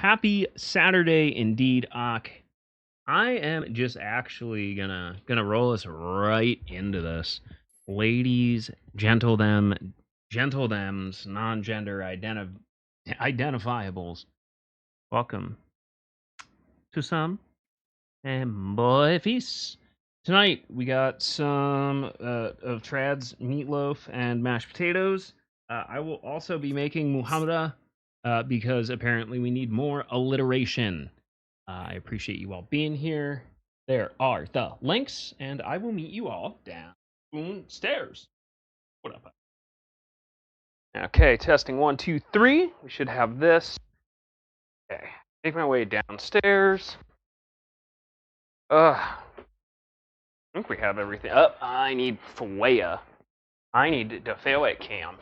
Happy Saturday indeed, Ak. I am just actually gonna roll us right into this. Ladies, gentle thems, non-gender identifiables. Welcome to some FEMBOI feasts. Tonight we got some of Trad's meatloaf and mashed potatoes. I will also be making Muhammara because apparently we need more alliteration. I appreciate you all being here. There are the links, and I will meet you all downstairs. What up? Okay, testing 1, 2, 3. We should have this. Okay, make my way downstairs. I think we have everything. I need FOIA. I need the FOIA cam.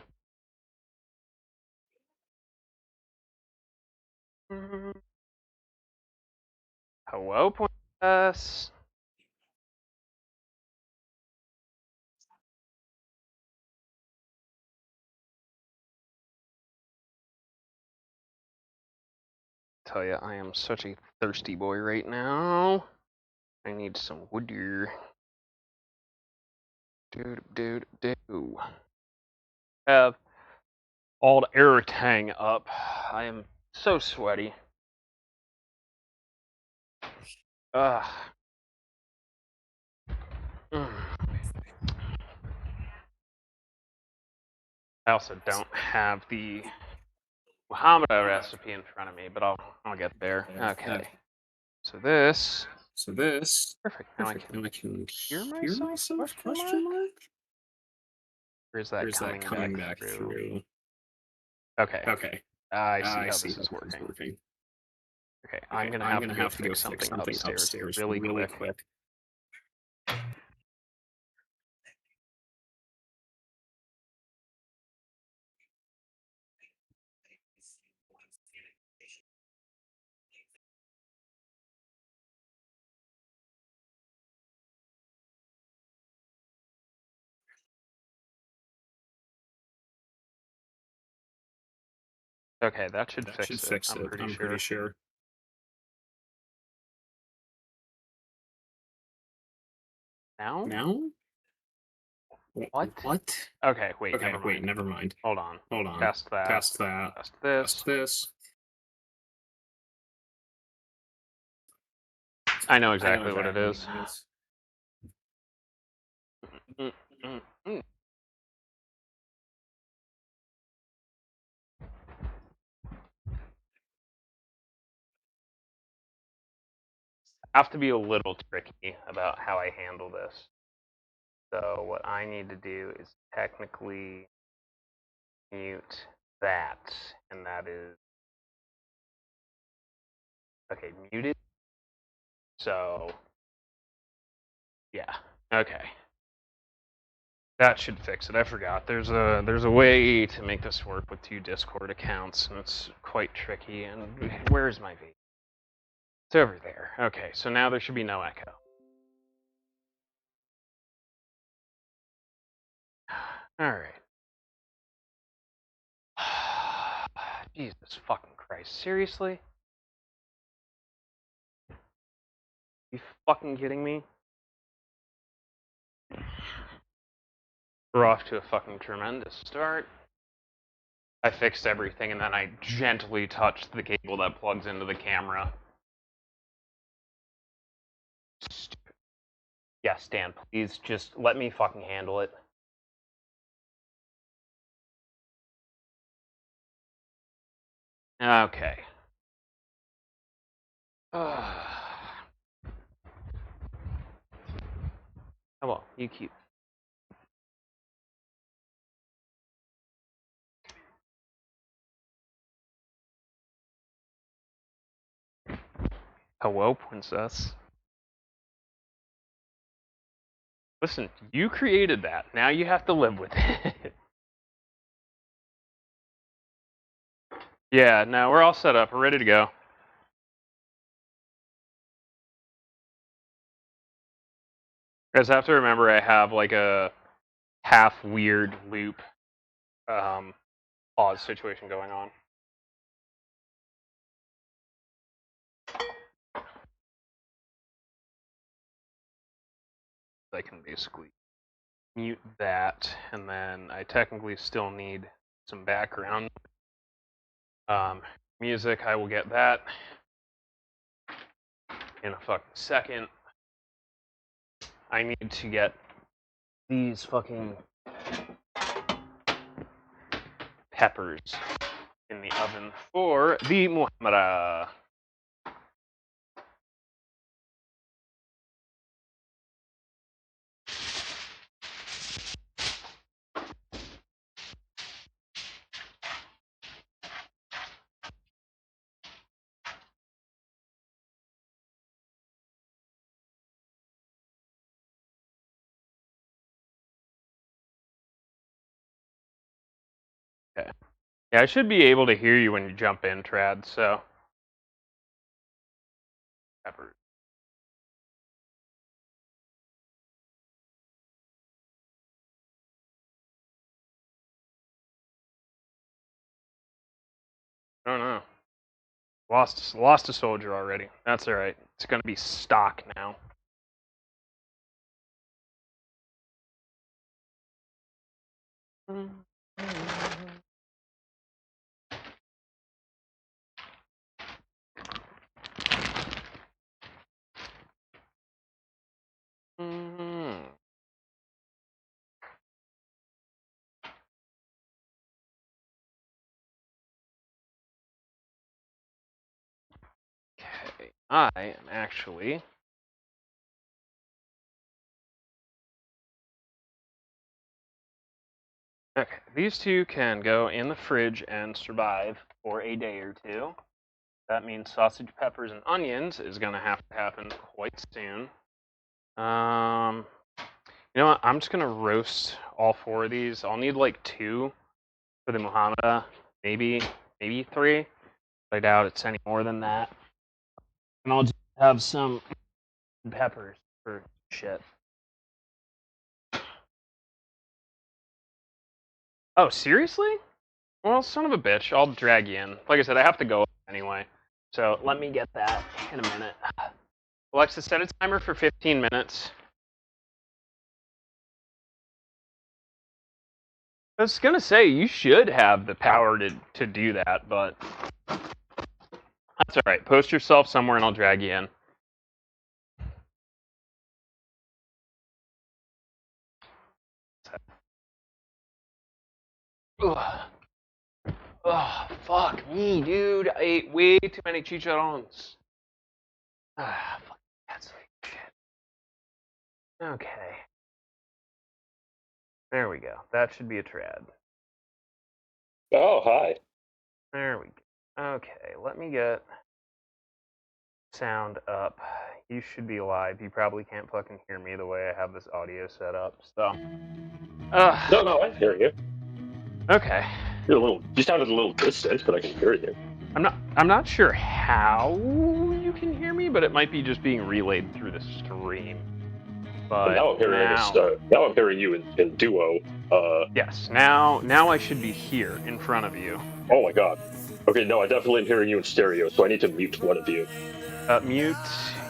Hello, Princess. Tell you, I am such a thirsty boy right now. I need some wood here. Do. Have all the air tang up. I am so sweaty. Ugh. I also don't have the Muhammara recipe in front of me, but I'll get there. Okay. So this. Perfect. Now I can hear myself? Question mark? Or is that coming back through? Okay. I see how this is working. Okay, I'm gonna have to go fix something upstairs really quick. Okay, that should fix it. I'm pretty sure. Now? What? Okay, wait, never mind. Hold on. Test that. Test this. I know exactly what it is. I have to be a little tricky about how I handle this. So what I need to do is technically mute that, and that is okay, muted. So yeah, okay. That should fix it. I forgot. There's a way to make this work with 2 Discord accounts, and it's quite tricky. And where's my V? It's over there. Okay, so now there should be no echo. All right. Jesus fucking Christ! Seriously? You fucking kidding me? We're off to a fucking tremendous start. I fixed everything, and then I gently touched the cable that plugs into the camera. Stupid. Yes, Dan, please just let me fucking handle it. Okay. Oh well, you keep. Hello, princess. Listen, you created that. Now you have to live with it. Yeah, no, we're all set up. We're ready to go. You guys have to remember I have like a half weird loop pause situation going on. I can basically mute that, and then I technically still need some background music. I will get that in a fucking second. I need to get these fucking peppers in the oven for the Muhammara. Okay. Yeah, I should be able to hear you when you jump in, Trad, so. Peppers. I don't know. Lost a soldier already. That's alright. It's gonna be stock now. Okay, I am actually okay. These two can go in the fridge and survive for a day or two. That means sausage, peppers, and onions is gonna have to happen quite soon. You know what? I'm just gonna roast all four of these. I'll need like 2 for the Muhammara, maybe 3. I doubt it's any more than that. And I'll just have some peppers for shit. Oh, seriously? Well, son of a bitch, I'll drag you in. Like I said, I have to go anyway. So let me get that in a minute. Alexa, set a timer for 15 minutes. I was gonna say, you should have the power to do that, but that's alright. Post yourself somewhere and I'll drag you in. Ugh. Oh, fuck me, dude. I ate way too many chicharrones. Ah, fuck. That's like shit. Okay. There we go. That should be a trad. Oh, hi. There we go. Okay, let me get sound up. You should be live. You probably can't fucking hear me the way I have this audio set up, so. No, I hear you. Okay. You sounded a little distant, but I can hear you. I'm not sure how you can hear me, but it might be just being relayed through the stream. But now I'm hearing you in duo. Yes, now I should be here in front of you. Oh my god. Okay, no, I definitely am hearing you in stereo, so I need to mute one of you. Mute.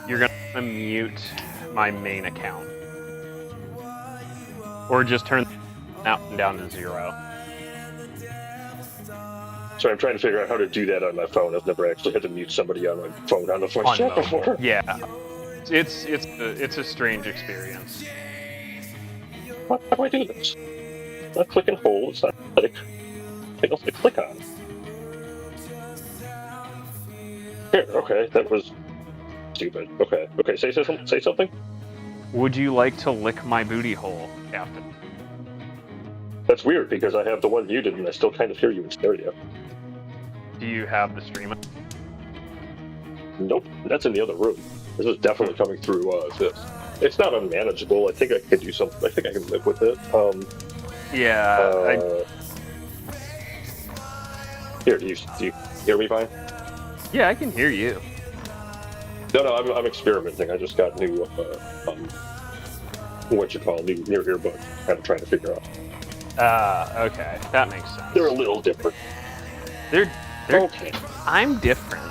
You're gonna mute my main account, or just turn out and down to 0. So I'm trying to figure out how to do that on my phone. I've never actually had to mute somebody on my phone on the phone before. Yeah, it's a strange experience. How do I do this? Not click and hold. It's not click. Anything else to click on? Here, okay, that was stupid. Okay, say something. Would you like to lick my booty hole, Captain? That's weird because I have the one muted and I still kind of hear you in stereo. Do you have the stream? Nope, that's in the other room. This is definitely coming through this. It's not unmanageable. I think I could do something. I think I can live with it. Yeah. Here, do you hear me fine? Yeah, I can hear you. No, I'm experimenting. I just got new, new earbuds. I'm trying to figure out. Okay, that makes sense. They're a little different. They're okay. I'm different.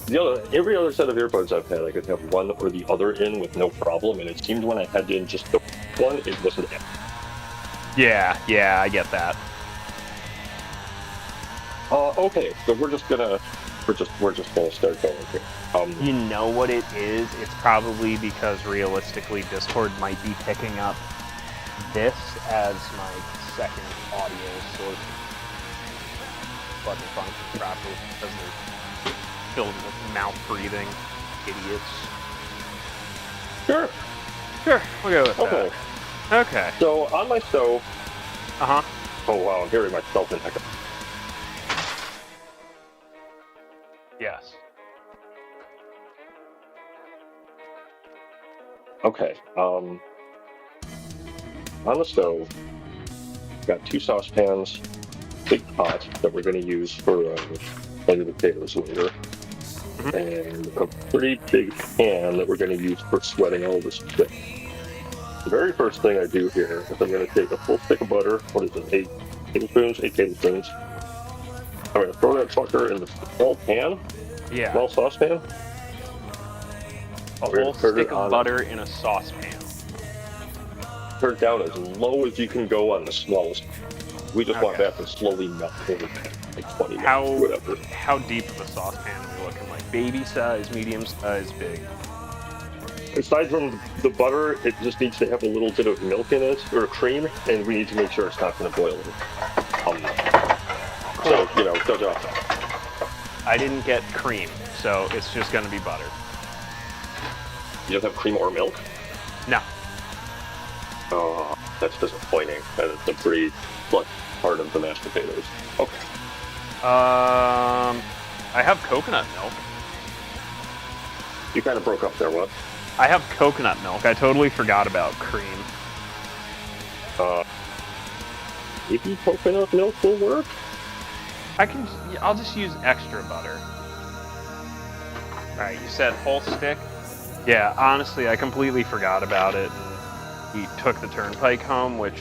every other set of earbuds I've had, I could have one or the other in with no problem, and it seemed when I had in just the one, it wasn't. Yeah, I get that. Okay, so we're just gonna start going here. You know what it is? It's probably because realistically Discord might be picking up this as my second audio source. But it functions properly because they're filled with mouth breathing idiots. Sure, We'll go with okay. that. Okay. So on my stove. Uh-huh. Oh wow, I'm hearing myself in echo. Yes. Okay. On the stove, got 2 saucepans, big pot that we're going to use for the potatoes later, and a pretty big pan that we're going to use for sweating all this shit. The very first thing I do here is I'm going to take a full stick of butter. What is it? 8 tablespoons? 8 tablespoons. I'm going to throw that fucker in the small pan. Yeah. Small saucepan. A whole stick of butter in a saucepan. Turn it down as low as you can go on the smallest. We just want that to slowly melt over like 20 minutes, whatever. How deep of a saucepan are we looking? Like baby size, medium size, big? Aside from the butter, it just needs to have a little bit of milk in it, or cream, and we need to make sure it's not going to boil. So, judge off. I didn't get cream, so it's just going to be butter. You don't have cream or milk? No. Oh, that's disappointing. That's a pretty blunt part of the mashed potatoes. Okay. I have coconut milk. You kind of broke up there, what? I have coconut milk. I totally forgot about cream. Maybe coconut milk will work? I'll just use extra butter. Alright, you said whole stick? Yeah, honestly, I completely forgot about it. He took the turnpike home, which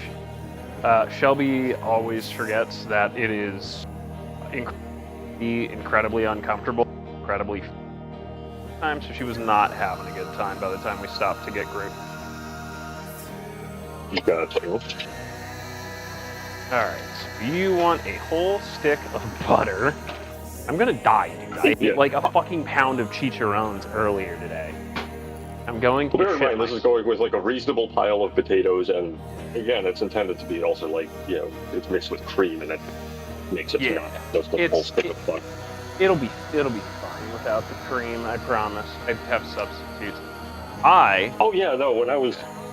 Shelby always forgets that it is incredibly uncomfortable, incredibly time, so she was not having a good time by the time we stopped to get group. You got it. Alright, so you want a whole stick of butter. I'm gonna die, dude. I ate like a fucking pound of chicharrones earlier today. I'm going to bear in mind, this is going with like a reasonable pile of potatoes, and again, it's intended to be also like, it's mixed with cream, and that makes it not just a whole stick of butter. It'll be fine without the cream, I promise. I have substitutes.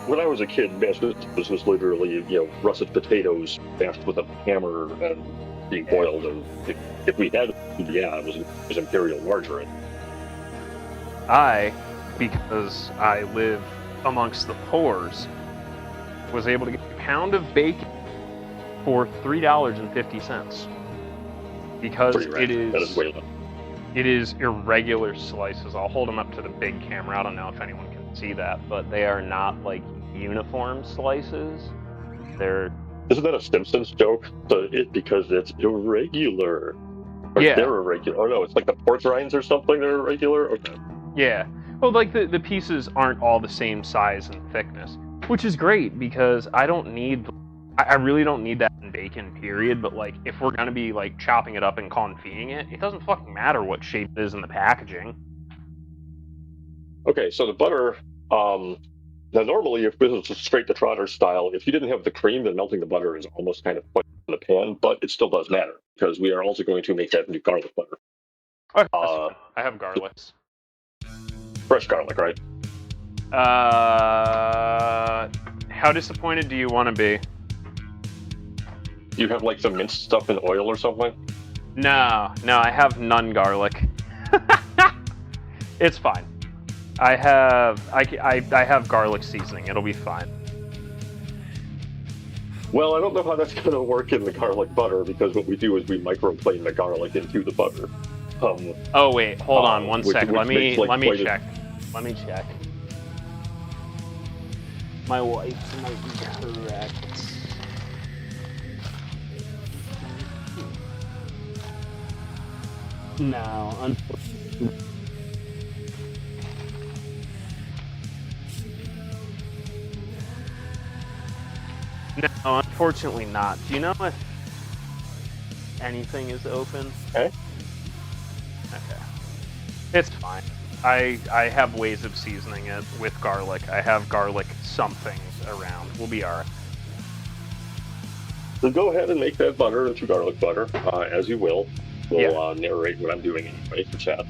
When I was a kid, mashed potatoes was literally, russet potatoes mashed with a hammer and being boiled, and if we had, it was imperial margarine. Because I live amongst the poors, was able to get a pound of bacon for $3.50. Because it is irregular slices. I'll hold them up to the big camera. I don't know if anyone can see that, but they are not like uniform slices. Isn't that a Simpsons joke? Because it's irregular. Or they're irregular. Oh no, it's like the pork rinds or something. They're irregular. Okay. Yeah. Well, like the pieces aren't all the same size and thickness, which is great because I really don't need that in bacon, period. But like, if we're gonna be like chopping it up and confiting it, it doesn't fucking matter what shape it is in the packaging. Okay, so the butter. Now normally, if this was straight to Trotter style, if you didn't have the cream, then melting the butter is almost kind of in the pan. But it still does matter because we are also going to make that into garlic butter. Okay, I have garlics. Fresh garlic, right? How disappointed do you want to be? Do you have like some minced stuff in oil or something? No, I have none garlic. It's fine. I have garlic seasoning. It'll be fine. Well, I don't know how that's going to work in the garlic butter because what we do is we microplane the garlic into the butter. Oh wait, hold on one sec. Let me check. Let me check. My wife might be correct. No, unfortunately. No, unfortunately not. Do you know if anything is open? Okay. Okay. It's fine. I have ways of seasoning it with garlic. I have garlic somethings around. We'll be alright. So go ahead and make that butter into garlic butter, as you will. Yeah. We'll narrate what I'm doing anyway for chat.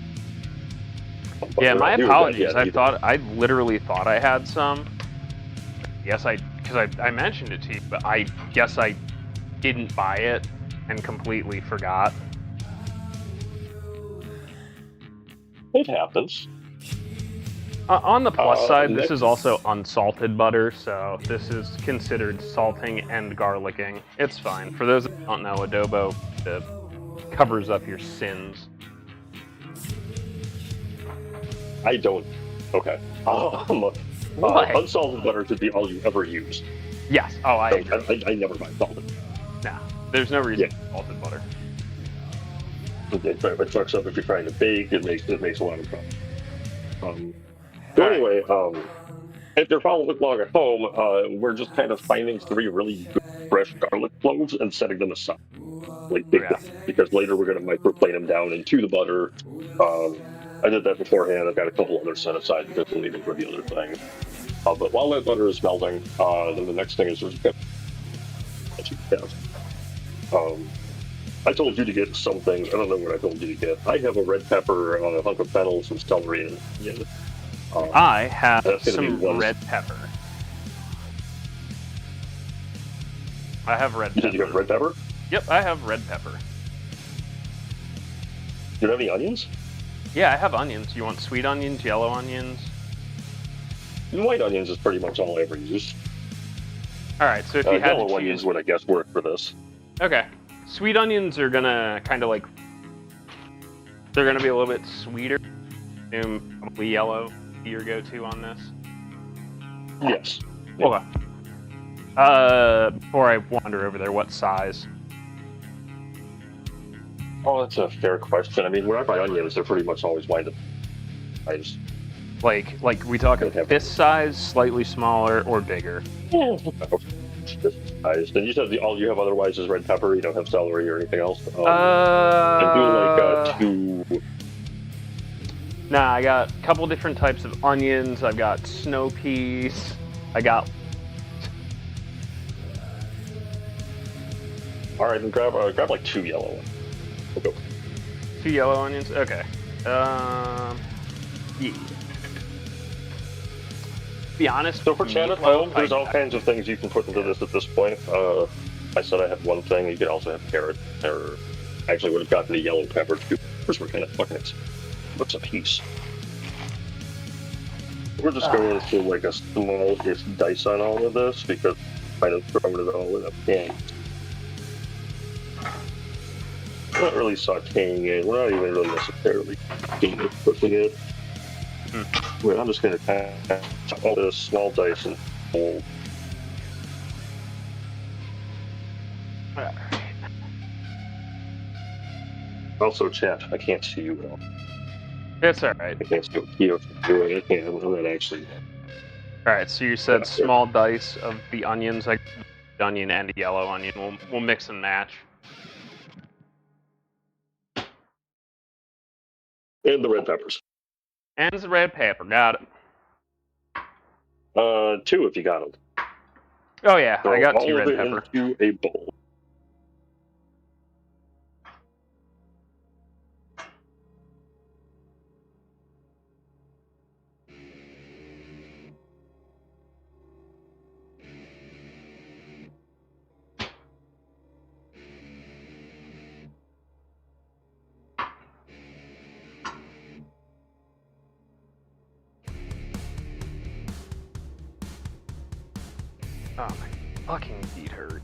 But Yeah, we're my not doing that apologies. yet either. I literally thought I had some. Yes, because I mentioned it to you, but I guess I didn't buy it and completely forgot. It happens. On the plus side, this Next, is also unsalted butter, so this is considered salting and garlicking. It's fine. For those that don't know, adobo covers up your sins. I don't. Okay. What? Unsalted butter should be all you ever use. Yes. Oh, I agree. I never buy salted. Nah, there's no reason Yeah. for salted butter. It trucks up if you're trying to bake. It makes a lot of trouble. So All right. anyway, if you're following along at home, we're just kind of finding 3 really good fresh garlic cloves and setting them aside, like big Yeah. ones, because later we're going to microplane them down into the butter. I did that beforehand. I've got a couple others set aside because we'll need them for the other thing. But while that butter is melting, then the next thing is we're just going to I told you to get some things. I don't know what I told you to get. I have a red pepper, a hunk of fennel, some celery, and onion. I have That's gonna some be one. red pepper. I have red You said pepper. you have red pepper? Yep, I have red pepper. Do you have any onions? Yeah, I have onions. You want sweet onions, yellow onions? And white onions is pretty much all I ever use. All right, so if you had Yellow to onions choose, would, I guess, work for this. okay, sweet onions are gonna kind of like they're gonna be a little bit sweeter. Probably yellow be your go-to on this. Yes. Okay. Before I wander over there, what size? Oh, that's a fair question. I mean, when I buy onions, they're pretty much always wind up sized. Like we talking fist size, slightly smaller, or bigger? Yeah. Sized. And you said all you have otherwise is red pepper. You don't have celery or anything else. I'm doing like 2. Nah, I got a couple different types of onions. I've got snow peas. I got. All right, then grab like 2 yellow ones. We'll go. 2 yellow onions. Okay. Yeah. Be honest. So for chat at home, there's all kinds of things you can put into this at this point. I said I had one thing. You could also have carrot, or actually would have gotten the yellow pepper too. First, we're kind of fucking it. What's a piece? We're just going to like a small-ish dice on all of this because I'm kind of throwing it all in a pan. We're not really sauteing it. We're not even really necessarily cooking it. Wait, I'm just going to kind of all this small dice and fold. Also, chat, I can't see you at all. It's alright. I can't see what Keo's doing. I can't. I'm not actually. Alright, so you said small dice of the onions, like onion and a yellow onion. We'll mix and match. And the red peppers. And the red pepper, got it. 2 if you got them. Oh yeah, Throw I got 2 all red of it pepper. into a bowl. Oh my fucking feet hurt.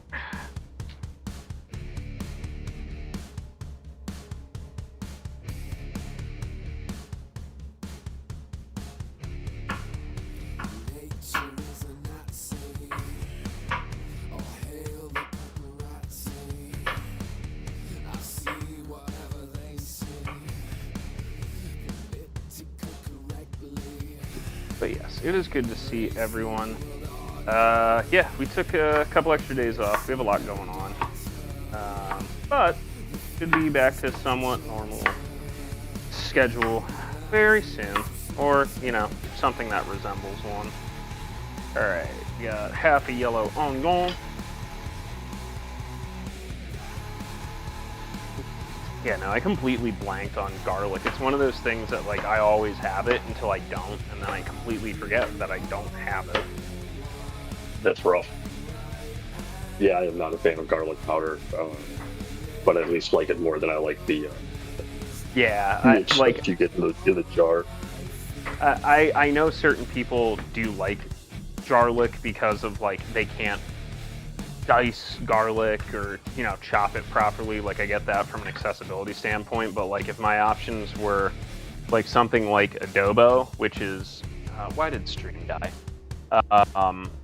But yes, it is good to see everyone Yeah, we took a couple extra days off. We have a lot going on. But should be back to somewhat normal schedule very soon. Or, something that resembles one. Alright, we got half a yellow on goal. Yeah, no, I completely blanked on garlic. It's one of those things that, like, I always have it until I don't, and then I completely forget that I don't have it. That's rough. Yeah, I am not a fan of garlic powder, but I at least like it more than I like the Yeah, stuff you get in the jar. I know certain people do like garlic because of, like, they can't dice garlic or, chop it properly. Like, I get that from an accessibility standpoint, but, like, if my options were, like, something like adobo, which is... why did stream die?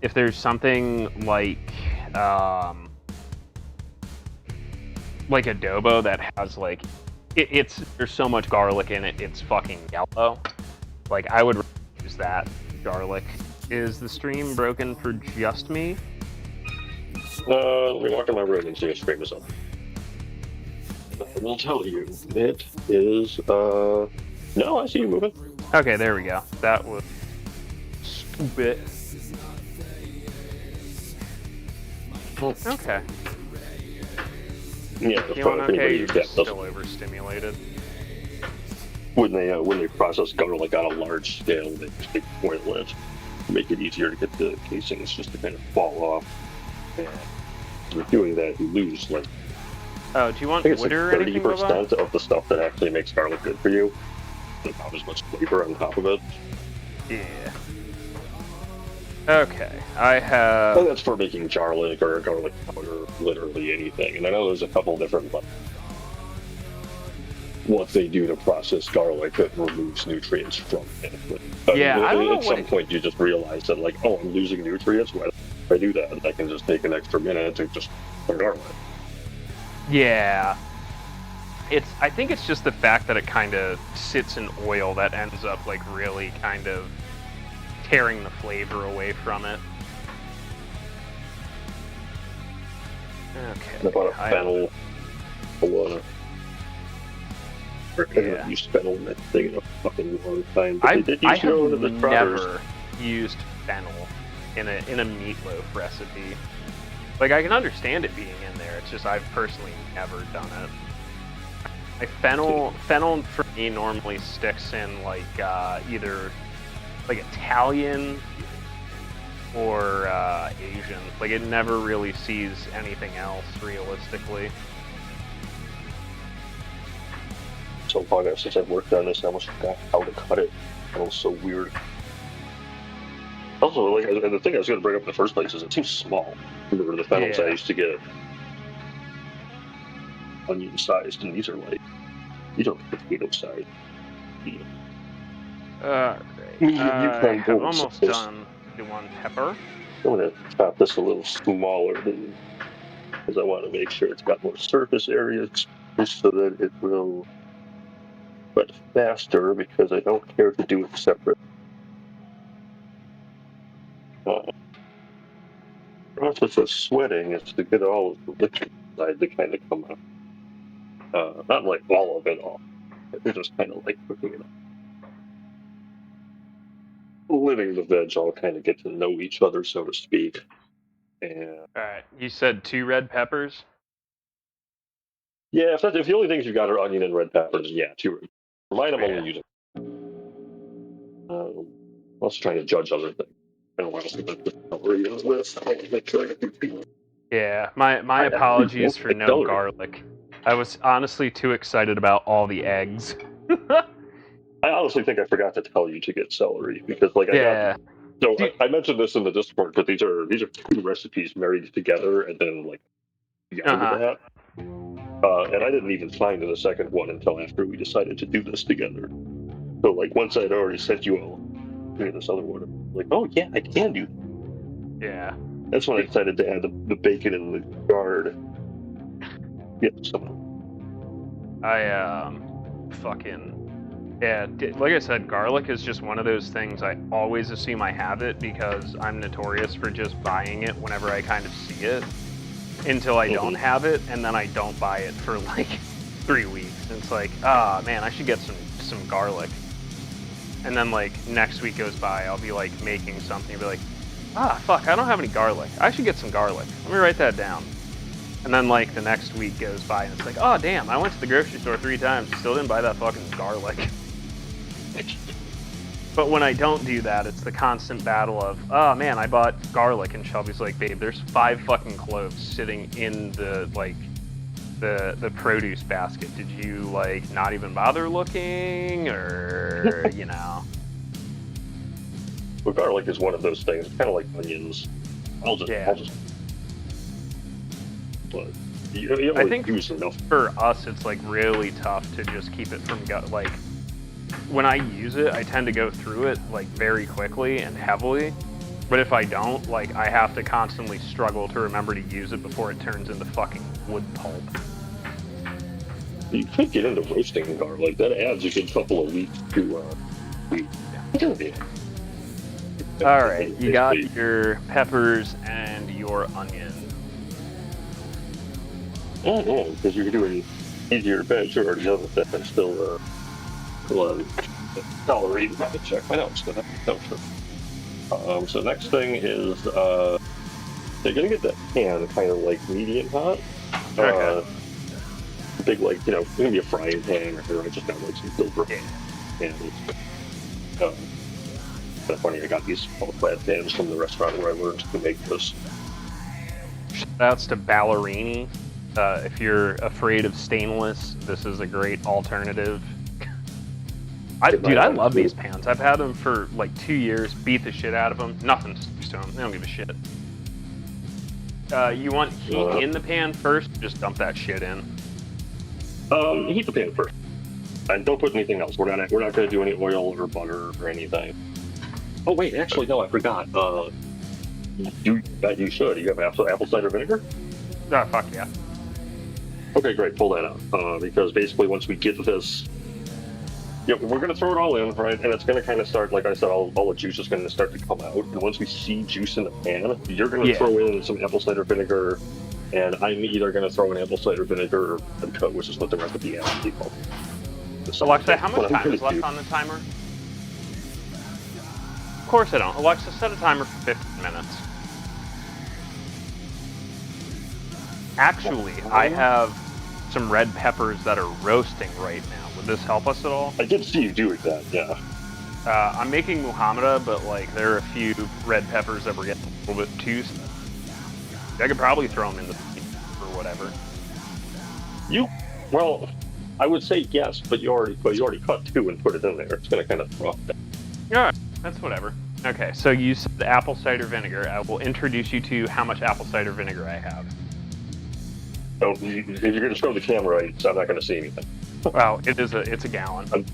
If there's something like adobo that has, like... there's so much garlic in it, it's fucking yellow. Like, I would use that garlic. Is the stream broken for just me? Let me walk in my room and see if stream is up. I will tell you, it is, no, I see you moving. Okay, there we go. That was stupid. Okay. Yeah, Feeling okay? You're just that still overstimulated. When they process garlic on a large scale, they boil it, make it easier to get the casings just to kind of fall off. And with doing that, you lose like. Oh, do you want wood or like anything? 30% of the stuff that actually makes garlic good for you. About as much flavor on top of it. Yeah. Okay, I have. And that's for making garlic or garlic powder, literally anything. And I know there's a couple different what they do to process garlic that removes nutrients from it. But, yeah, I don't know at some point you just realize that, like, oh, I'm losing nutrients. Why if I do that? I can just take an extra minute to just put garlic. Yeah. I think it's just the fact that it kind of sits in oil that ends up, like, really kind of tearing the flavor away from it. Okay. I bought a fennel. I haven't used fennel in that thing in a fucking long time. But I have never used fennel in a meatloaf recipe. Like, I can understand it being in there. It's just I've personally never done it. Like, fennel for me normally sticks in, like, either like Italian or Asian. Like, it never really sees anything else realistically. So long since I've worked on this, I almost forgot how to cut it. It was so weird. Also, like, the thing I was going to bring up in the first place is it seems small. Remember the fennels I used to get onion sized, and these are potato sized. I have almost done the one pepper. I'm going to chop this a little smaller because I want to make sure it's got more surface area so that it will but faster because I don't care to do it separate. The process of sweating is to get all of the liquid inside to kind of come out. Not like all of it off. They're just kind of like cooking it up. Letting the veg all kind of get to know each other, so to speak. And Alright, you said 2 red peppers? yeah, if the only things you've got are onion and red peppers, yeah, 2 red. Mine I'm only using. I'm also trying to judge other things. I don't want to put the celery in this. I want to make sure I can. Yeah, my apologies for no garlic. I was honestly too excited about all the eggs. I honestly think I forgot to tell you to get celery because, like, I mentioned this in the Discord, but these are 2 recipes married together and then like together that. And I didn't even find the second one until after we decided to do this together. So, like, once I'd already sent you all this other one, I'm like, oh yeah, I can do that. Yeah. That's when I decided to add the bacon and the chard. Yeah, somehow. I fucking Yeah, like I said, garlic is just one of those things I always assume I have it because I'm notorious for just buying it whenever I kind of see it until I don't have it, and then I don't buy it for like 3 weeks. And it's like, ah, man, I should get some garlic. And then like next week goes by, I'll be like making something, be like, ah, fuck, I don't have any garlic. I should get some garlic. Let me write that down. And then like the next week goes by, and it's like, oh damn, I went to the grocery store 3 times, still didn't buy that fucking garlic. But when I don't do that, it's the constant battle of, oh man, I bought garlic, and Shelby's like, babe, there's 5 fucking cloves sitting in the like the produce basket. Did you like not even bother looking, or you know? But garlic is one of those things, kind of like onions. I'll just. But you I think use enough. For us, it's like really tough to just keep it from like. When I use it, I tend to go through it like very quickly and heavily. But if I don't, like I have to constantly struggle to remember to use it before it turns into fucking wood pulp. You could get into roasting garlic. That adds a good couple of weeks to wheat. All right, you got your peppers and your onion. Oh, because you're doing easier veg or the other stuff and still calorie. Let me check my notes. So next thing is they're gonna get that pan kind of like medium hot. Okay. Big like it's gonna be a frying pan or I just got like some silver pan. And it's funny. I got these small flat pans from the restaurant where I learned to make this. Shouts to Ballerini. If you're afraid of stainless, this is a great alternative. Dude, I love these pans. I've had them for like 2 years. Beat the shit out of them. Nothing sticks to them. They don't give a shit. You want heat in the pan first? Just dump that shit in. Heat the pan first, and don't put anything else. We're not going to do any oil or butter or anything. Oh wait, actually no, I forgot. You should. You have apple cider vinegar? Ah, fuck yeah. Okay, great. Pull that out because basically once we get this. Yep, we're going to throw it all in, right? And it's going to kind of start, like I said, all the juice is going to start to come out. And once we see juice in the pan, you're going to throw in some apple cider vinegar, and I'm either going to throw in apple cider vinegar or vodka, which is what the recipe asks people. Alexa, how much time is left on the timer? Of course I don't. Alexa, set a timer for 15 minutes. Actually, I have some red peppers that are roasting right now. Would this help us at all? I did see you doing that, yeah. I'm making Muhammara, but like there are a few red peppers that were getting a little bit too. I could probably throw them in the or whatever. Well, I would say yes, but you already cut 2 and put it in there. It's going to kind of throw up that. Yeah, that's whatever. Okay, so you said the apple cider vinegar. I will introduce you to how much apple cider vinegar I have. So if you're going to show the camera, I'm not going to see anything. Well, it's a gallon.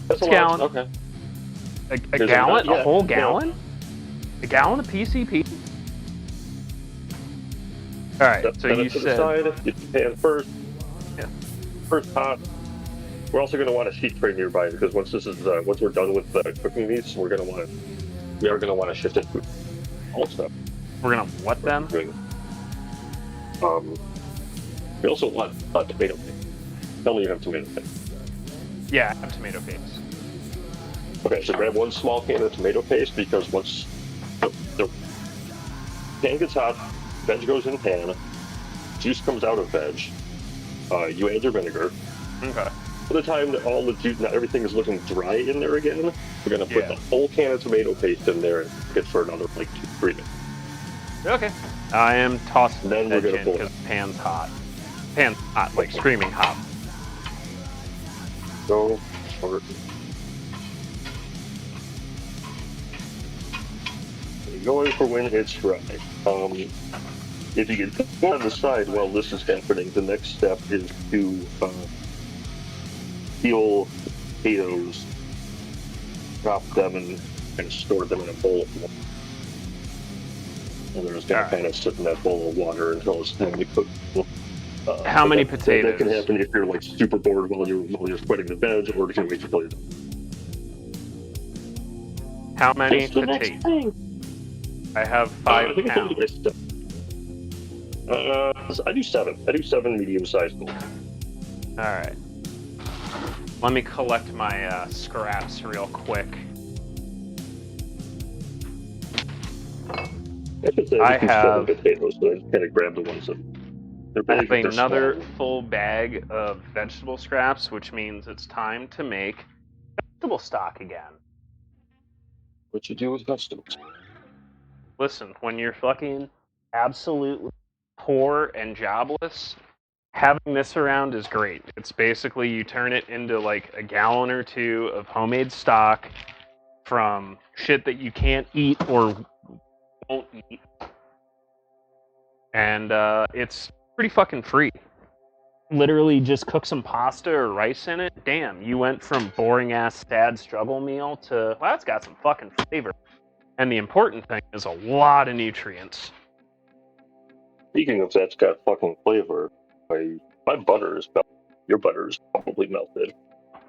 That's a gallon. Okay. A gallon? A whole gallon? Yeah. A gallon of PCP? All right. So you said. Get the pan first. Yeah. First hot. We're also going to want a sheet tray nearby because once we're done with cooking these, we are going to want to shift it to all stuff. We're going to what then? We also want tomato paste. Tell me you have tomato paste. Yeah, I have tomato paste. Okay, so grab 1 small can of tomato paste because once the pan gets hot, veg goes in pan, juice comes out of veg, you add your vinegar. Okay. By the time that all the juice, not everything is looking dry in there again, we're going to put the whole can of tomato paste in there and cook it for another like 2-3 minutes. Okay. I am tossing then the veg in because the pan's hot. Pan's hot, like screaming hot. Go for it. Going for when it's dry. If you can on the side while this is happening, the next step is to peel potatoes, drop them, and kind of store them in a bowl of water. And they're just going to kind of sit in that bowl of water until it's time to cook. How many That can potatoes? happen if you're like super bored while you're spreading the veg, or you can wait till you're done. How many Just the next potatoes? thing. I have I 5 think it's only pounds. stuff. I do 7. I do 7 medium-sized bowls. All right. Let me collect my scraps real quick. I should say I I do 7 have potatoes, so I just kind of grab the ones that they're I big have if they're another small. full bag of vegetable scraps, which means it's time to make vegetable stock again. What you do with vegetables? Listen, when you're fucking absolutely poor and jobless, having this around is great. It's basically you turn it into like a gallon or two of homemade stock from shit that you can't eat or won't eat, and it's pretty fucking free. Literally just cook some pasta or rice in it. Damn, you went from boring ass sad struggle meal to, well, that's got some fucking flavor. And the important thing is a lot of nutrients. Speaking of that's got fucking flavor, my butter is melted. Your butter is probably melted.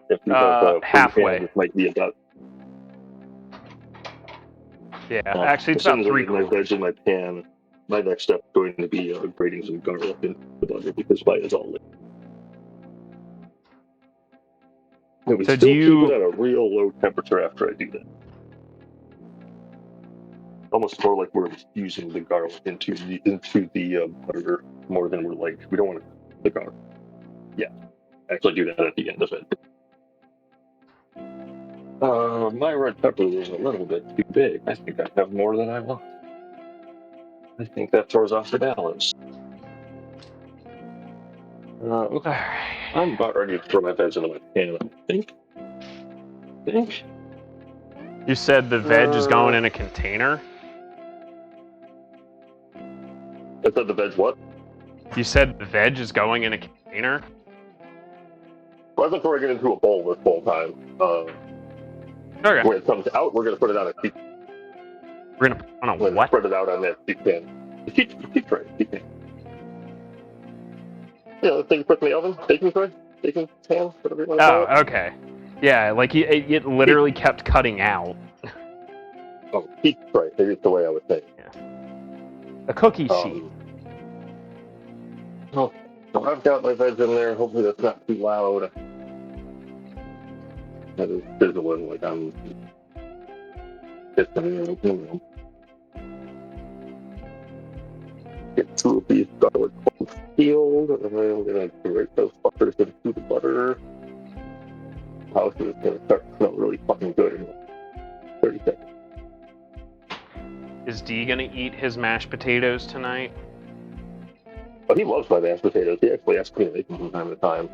If you have free Halfway. hand, it might be about. Yeah, actually, it's As soon about as I three get my quarters. veg in my pan, my next step is going to be grating some garlic into the butter because mine is all lit. It would So do still keep it you? at a real low temperature after I do that. Almost more like we're using the garlic into the butter more than we're like we don't want to cook the garlic. Yeah, actually do that at the end of it. My red pepper was a little bit too big. I think I have more than I want. I think that throws off the balance. Okay. I'm about ready to throw my veg into my pan. I think. You said the veg is going in a container. I said the veg what? You said the veg is going in a container. Well, I've been throwing it into a bowl this whole time. Okay. When it comes out, we're gonna put it on a sheet. We're gonna put on a We're gonna what? spread it out on that sheet pan. The sheet tray. Sheet pan. Yeah, the thing you put in the oven, baking tray, baking pan, whatever you want to call it. Oh, okay. Yeah, like it literally kept cutting out. Oh, sheet tray. Maybe it's the way I would say. A cookie sheet. Oh, so I've got my veg in there. Hopefully that's not too loud. That is sizzling like I'm pissing. Get 2 of these garlic cloves peeled, and then I'm gonna grate those fuckers into the butter. The house is gonna start to smell really fucking good in 30 seconds. Is D gonna eat his mashed potatoes tonight? But he loves my mashed potatoes. He actually asks me to make them from time to time.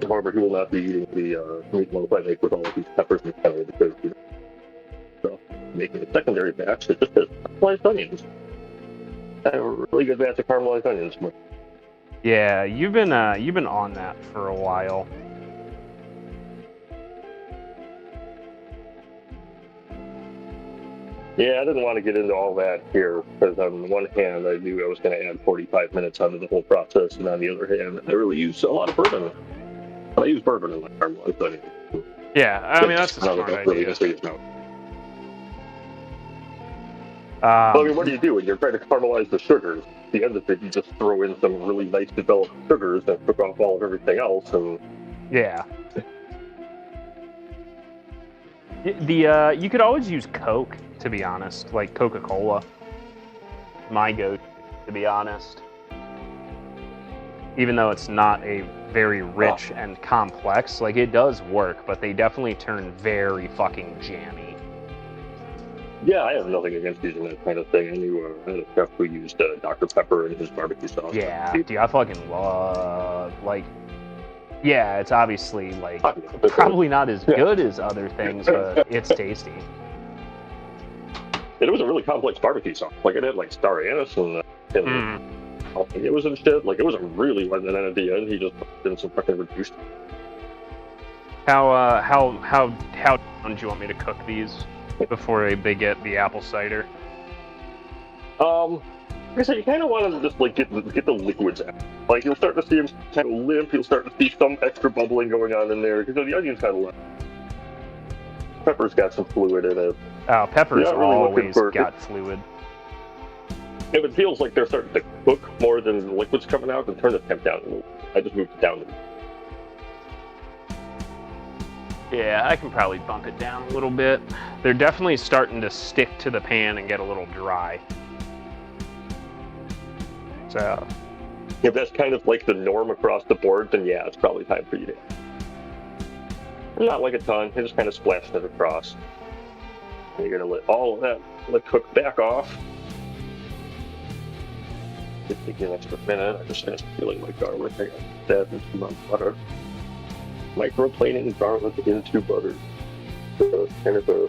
However, he will not be eating the meatloaf I make with all of these peppers and celery because so making a secondary batch that just has caramelized onions. I have a really good batch of caramelized onions. Yeah, you've been on that for a while. Yeah, I didn't want to get into all that here because on the one hand, I knew I was going to add 45 minutes onto the whole process, and on the other hand, I really use a lot of bourbon. I use bourbon in my caramelized onions. Yeah, I mean that's a smart idea. Well, I mean, what do you do when you're trying to caramelize the sugars? At the end of it, you just throw in some really nice developed sugars that took off all of everything else, and Yeah. You could always use Coke, to be honest, like Coca-Cola. My go, to be honest. Even though it's not a very rich and complex, like it does work, but they definitely turn very fucking jammy. yeah, I have nothing against using that kind of thing. I knew I had a chef who used Dr. Pepper in his barbecue sauce. Yeah, dude, I fucking love, like, yeah, it's obviously, like, probably not as good as other things, but it's tasty. It was a really complex barbecue sauce. Like, it had, like, star anise and it was in shit. Like, it was a really one, and then at the end, he just put in some fucking reduced. How down do you want me to cook these before they get the apple cider? I said you kind of want to just like get the liquids out. Like you'll start to see them kind of limp. You'll start to see some extra bubbling going on in there because the onion's kind of limp. Pepper's got some fluid in it. Oh, pepper's You're not really looking always for got fluid. if it feels like they're starting to cook more than the liquid's coming out, then turn the temp down a little. I just moved it down. Yeah, I can probably bump it down a little bit. They're definitely starting to stick to the pan and get a little dry. So, if that's kind of like the norm across the board, then yeah, it's probably time for you to. Not like a ton, you're just kind of splashing it across. And you're gonna let all of that cook back off. Just take an extra minute. I just finished peeling my garlic. I got that into my butter. Microplaning garlic into butter. So it's kind of a.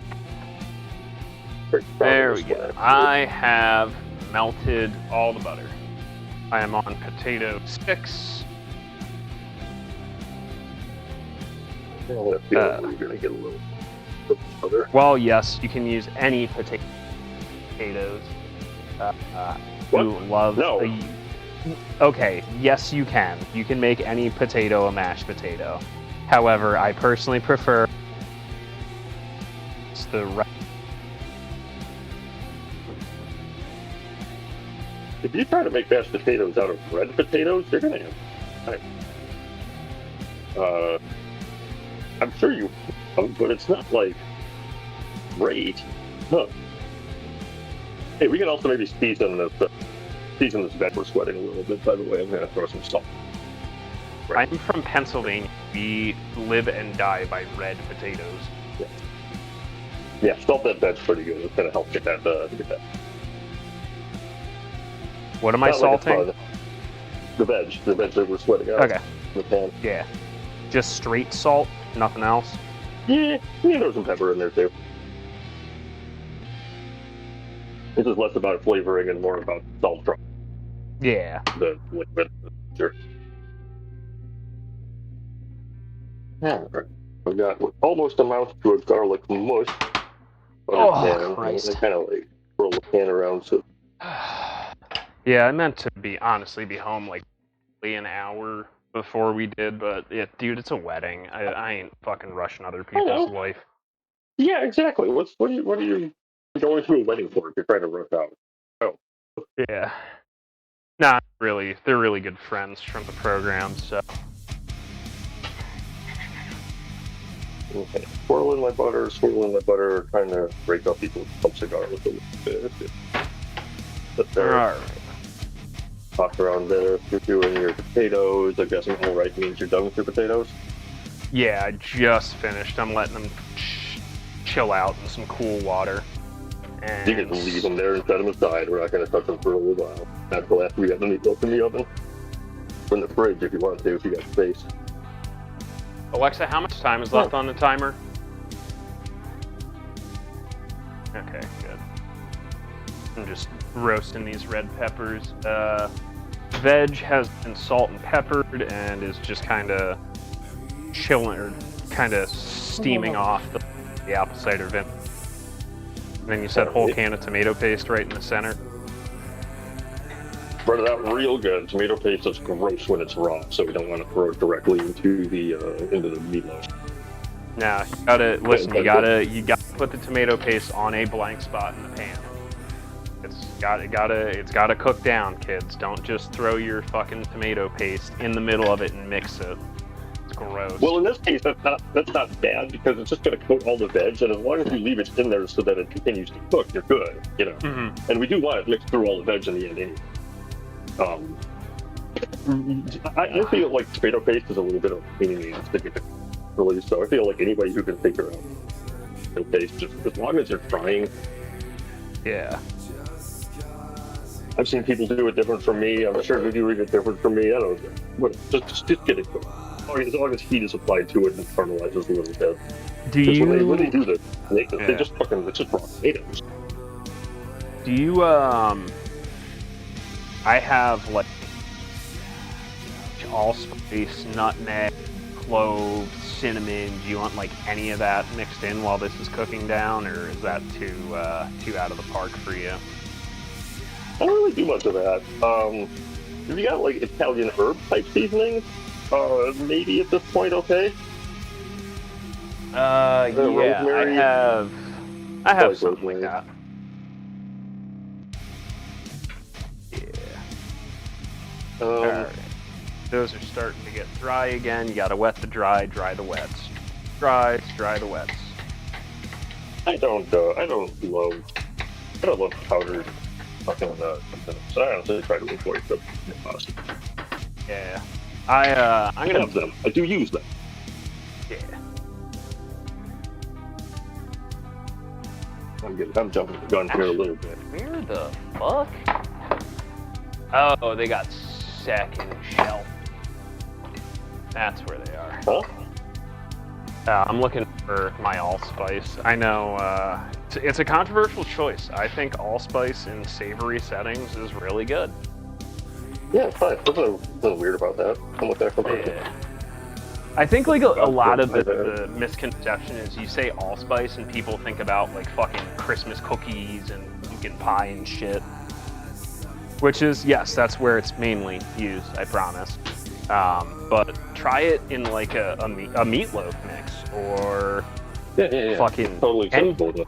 There we go. I have melted all the butter. I am on potato sticks. You're gonna get a little butter. Well, yes, you can use any potatoes. Who love? No. Okay, yes, you can. You can make any potato a mashed potato. However, I personally prefer the right. If you try to make mashed potatoes out of red potatoes, you're gonna have time. I'm sure you, but it's not like great. Huh. Hey, we can also maybe season this veg we're sweating a little bit. By the way, I'm gonna throw some salt. Right. I'm from Pennsylvania. We live and die by red potatoes. Yeah, salt that veg pretty good. It's gonna help get that. What am I salting? Like the veg that we're sweating out. Okay. In the pan. Yeah. Just straight salt, nothing else. Yeah, there's some pepper in there too. This is less about flavoring and more about salt from Yeah. the liquid. Sure. Yeah, I've got almost amounts to a garlic mush. Oh, Christ. I kind of like roll the pan around so. Yeah, I meant to be home like an hour before we did, but dude, it's a wedding. I ain't fucking rushing other people's life. Yeah, exactly. What are you going to a wedding for if you're trying to rush out? Oh. Yeah. Nah, really, they're really good friends from the program, so. Okay, swirling my butter, trying to break up people's clumps of garlic a little bit. But there. All right. Toss around there. If you're doing your potatoes, I guess all right means you're done with your potatoes. Yeah, I just finished. I'm letting them chill out in some cool water. And you can leave them there and set them aside. We're not going to touch them for a little while. Until after we have the meatloaf in the oven. Or in the fridge if you want to, if you got space. Alexa, how much time is left on the timer? Okay, good. I'm just roasting these red peppers. Veg has been salt and peppered and is just kind of chilling, or kind of steaming off the apple cider vinegar. And then you said whole can of tomato paste right in the center. Spread it out real good. Tomato paste is gross when it's raw, so we don't want to throw it directly into the meatloaf. Now you gotta listen. You gotta put the tomato paste on a blank spot in the pan. It's gotta cook down, kids. Don't just throw your fucking tomato paste in the middle of it and mix it. It's gross. Well, in this case, that's not bad because it's just gonna coat all the veg, and as long as you leave it in there so that it continues to cook, you're good. You know. Mm-hmm. And we do want it mixed through all the veg in the end anyway. I feel like tomato paste is a little bit of a pain in the ass to get really. So I feel like anybody who can figure out tomato paste, just as long as they're trying. Yeah. I've seen people do it different from me. I'm sure they do it different from me. I don't know. Just get it cooked. As long as heat is applied to it and caramelizes a little bit. When they do this, they just fucking, it's just raw potatoes. Do you, I have like allspice, nutmeg, cloves, cinnamon. Do you want like any of that mixed in while this is cooking down, or is that too out of the park for you? I don't really do much of that. If you got like Italian herb type seasonings, maybe at this point, okay. Yeah, Rosemary. I have like something rosemary. like that. Yeah. Alright. Those are starting to get dry again. You gotta wet the dry, dry the wets. Dry the wets. I don't love powdered fucking something. So I honestly try to avoid them if possible. Yeah. I'm gonna have them. I do use them. Yeah. I'm jumping the gun here a little bit. Where the fuck? Oh, they got second shelf. That's where they are. Huh? I'm looking for my allspice. I know it's a controversial choice. I think allspice in savory settings is really good. Yeah, it's fine. There's nothing weird about that. I'm with that completely. Yeah. I think like a lot of the misconception is you say allspice and people think about like fucking Christmas cookies and pumpkin pie and shit. Which is, yes, that's where it's mainly used, I promise. But try it in like a meatloaf mix or fucking totally acceptable.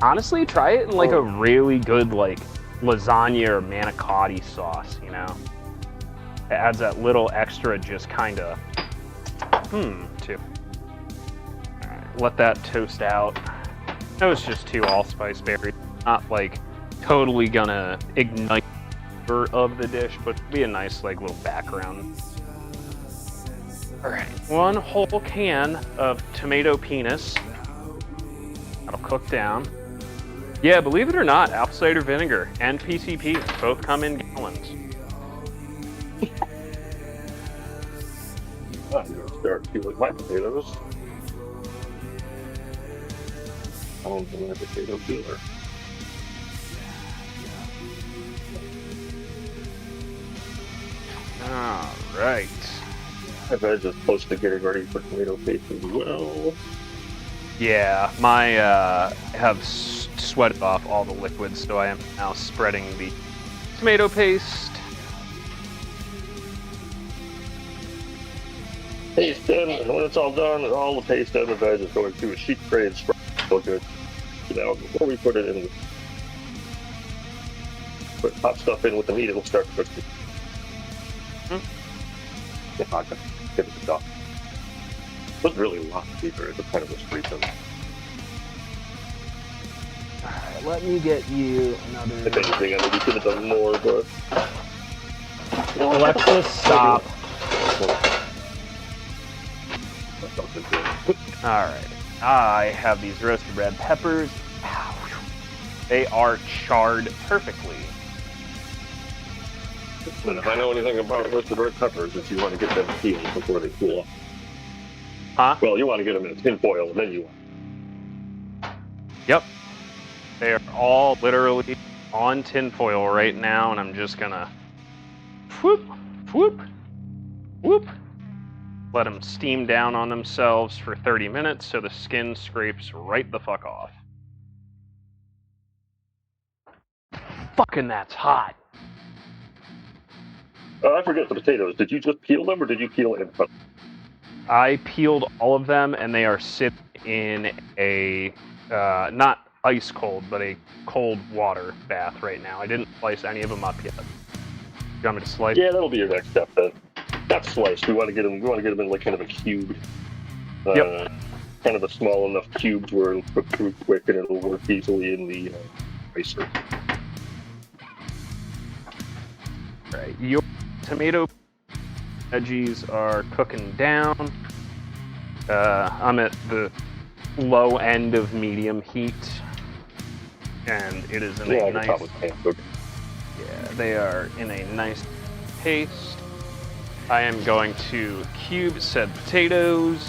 Honestly, try it in like a really good like lasagna or manicotti sauce, you know? It adds that little extra just kind of too. Alright, let that toast out. That was just 2 allspice berries. Not like totally gonna ignite of the dish, but be a nice like little background. Alright, 1 whole can of tomato penis. That'll cook down. Yeah, believe it or not, apple cider vinegar and PCP both come in gallons. I'm gonna start peeling my potatoes. I don't have a potato peeler. Alright. My veg is close to getting ready for tomato paste as well. Yeah, my have sweated off all the liquids, so I am now spreading the tomato paste. Paste in, and when it's all done, all the paste and the veg is going through a sheet tray and spread so good. Now, before we put it in, put hot stuff in with the meat, it'll start cooking. Get hot, get it done. It's really a lot deeper. It's a kind of a street thing. Alright, let me get you another. If anything, I mean, you could have done more, but. Alexis, stop. Alright, I have these roasted red peppers. They are charred perfectly. And if I know anything about roasted red peppers, it's you want to get them peeled before they cool off. Huh? Well, you want to get them in tin foil, and then you want. Yep. They are all literally on tin foil right now, and I'm just gonna whoop, whoop, whoop. Let them steam down on themselves for 30 minutes so the skin scrapes right the fuck off. Fucking that's hot. I forget the potatoes. Did you just peel them, or did you peel and cut? I peeled all of them, and they are sitting in a, not ice cold, but a cold water bath right now. I didn't slice any of them up yet. You want me to slice? Yeah, that'll be your next step then. Not sliced. We want to get them. We want to get them in like kind of a cube. Yep. Kind of a small enough cube where it'll cook through quick and it'll work easily in the ricer. Right. Your tomato veggies are cooking down. I'm at the low end of medium heat, and it is in a nice. Yeah, they are in a nice paste. I am going to cube said potatoes.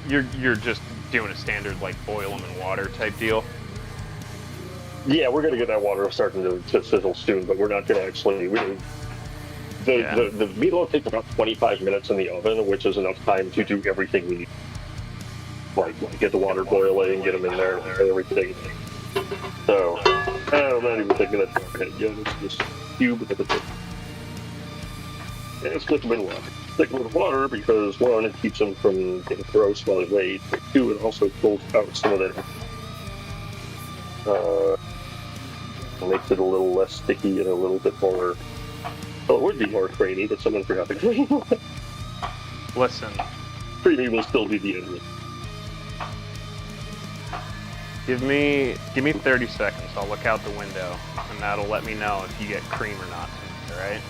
You're just doing a standard like boil them in water type deal. Yeah, we're gonna get that water starting to sizzle soon, but we're not gonna actually. The meatloaf takes about 25 minutes in the oven, which is enough time to do everything we need. like get the water boiling, get them in there, and fry everything. So I'm not even thinking that far ahead yet. It's just cube at the tip. And stick them in water. Stick them in water because one, it keeps them from getting gross while they wait. But two, it also pulls out some of that. Makes it a little less sticky and a little bit more. Well, it would be more creamy, but someone forgot the cream. Listen, Creamy will still be the enemy. give me 30 seconds. I'll look out the window, and that'll let me know if you get cream or not. All right.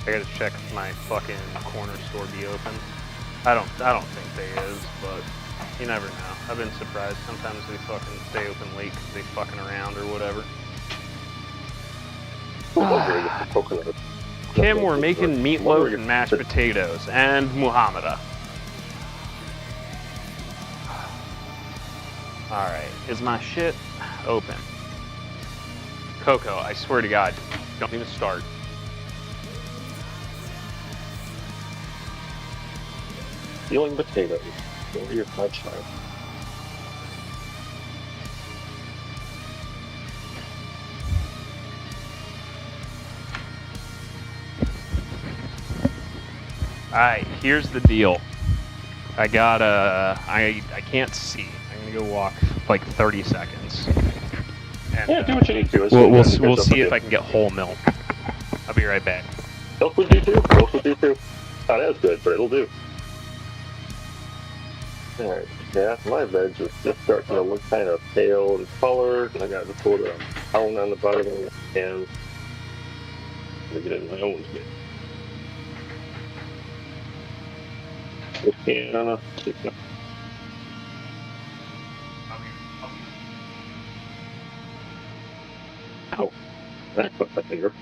I gotta check if my fucking corner store be open. I don't think they is, but you never know. I've been surprised. Sometimes they fucking stay open late because they fucking around or whatever. Kim, we're making meatloaf and mashed potatoes and Muhammara. Alright, is my shit open? Coco, I swear to God, don't even start. Peeling potatoes. Over your my child. Alright, here's the deal. I got I can't see. I'm gonna go walk like 30 seconds. And, yeah, do what you need to. We'll see if I can get whole milk. I'll be right back. Milk would do too. Milk would do too. Not as good, but it'll do. Alright, yeah, my veg is just starting to look kind of pale and colored, and I got to put a pound on the bottom of the pan to get it in my own bit. This can on a stick. Ow, that cut my finger.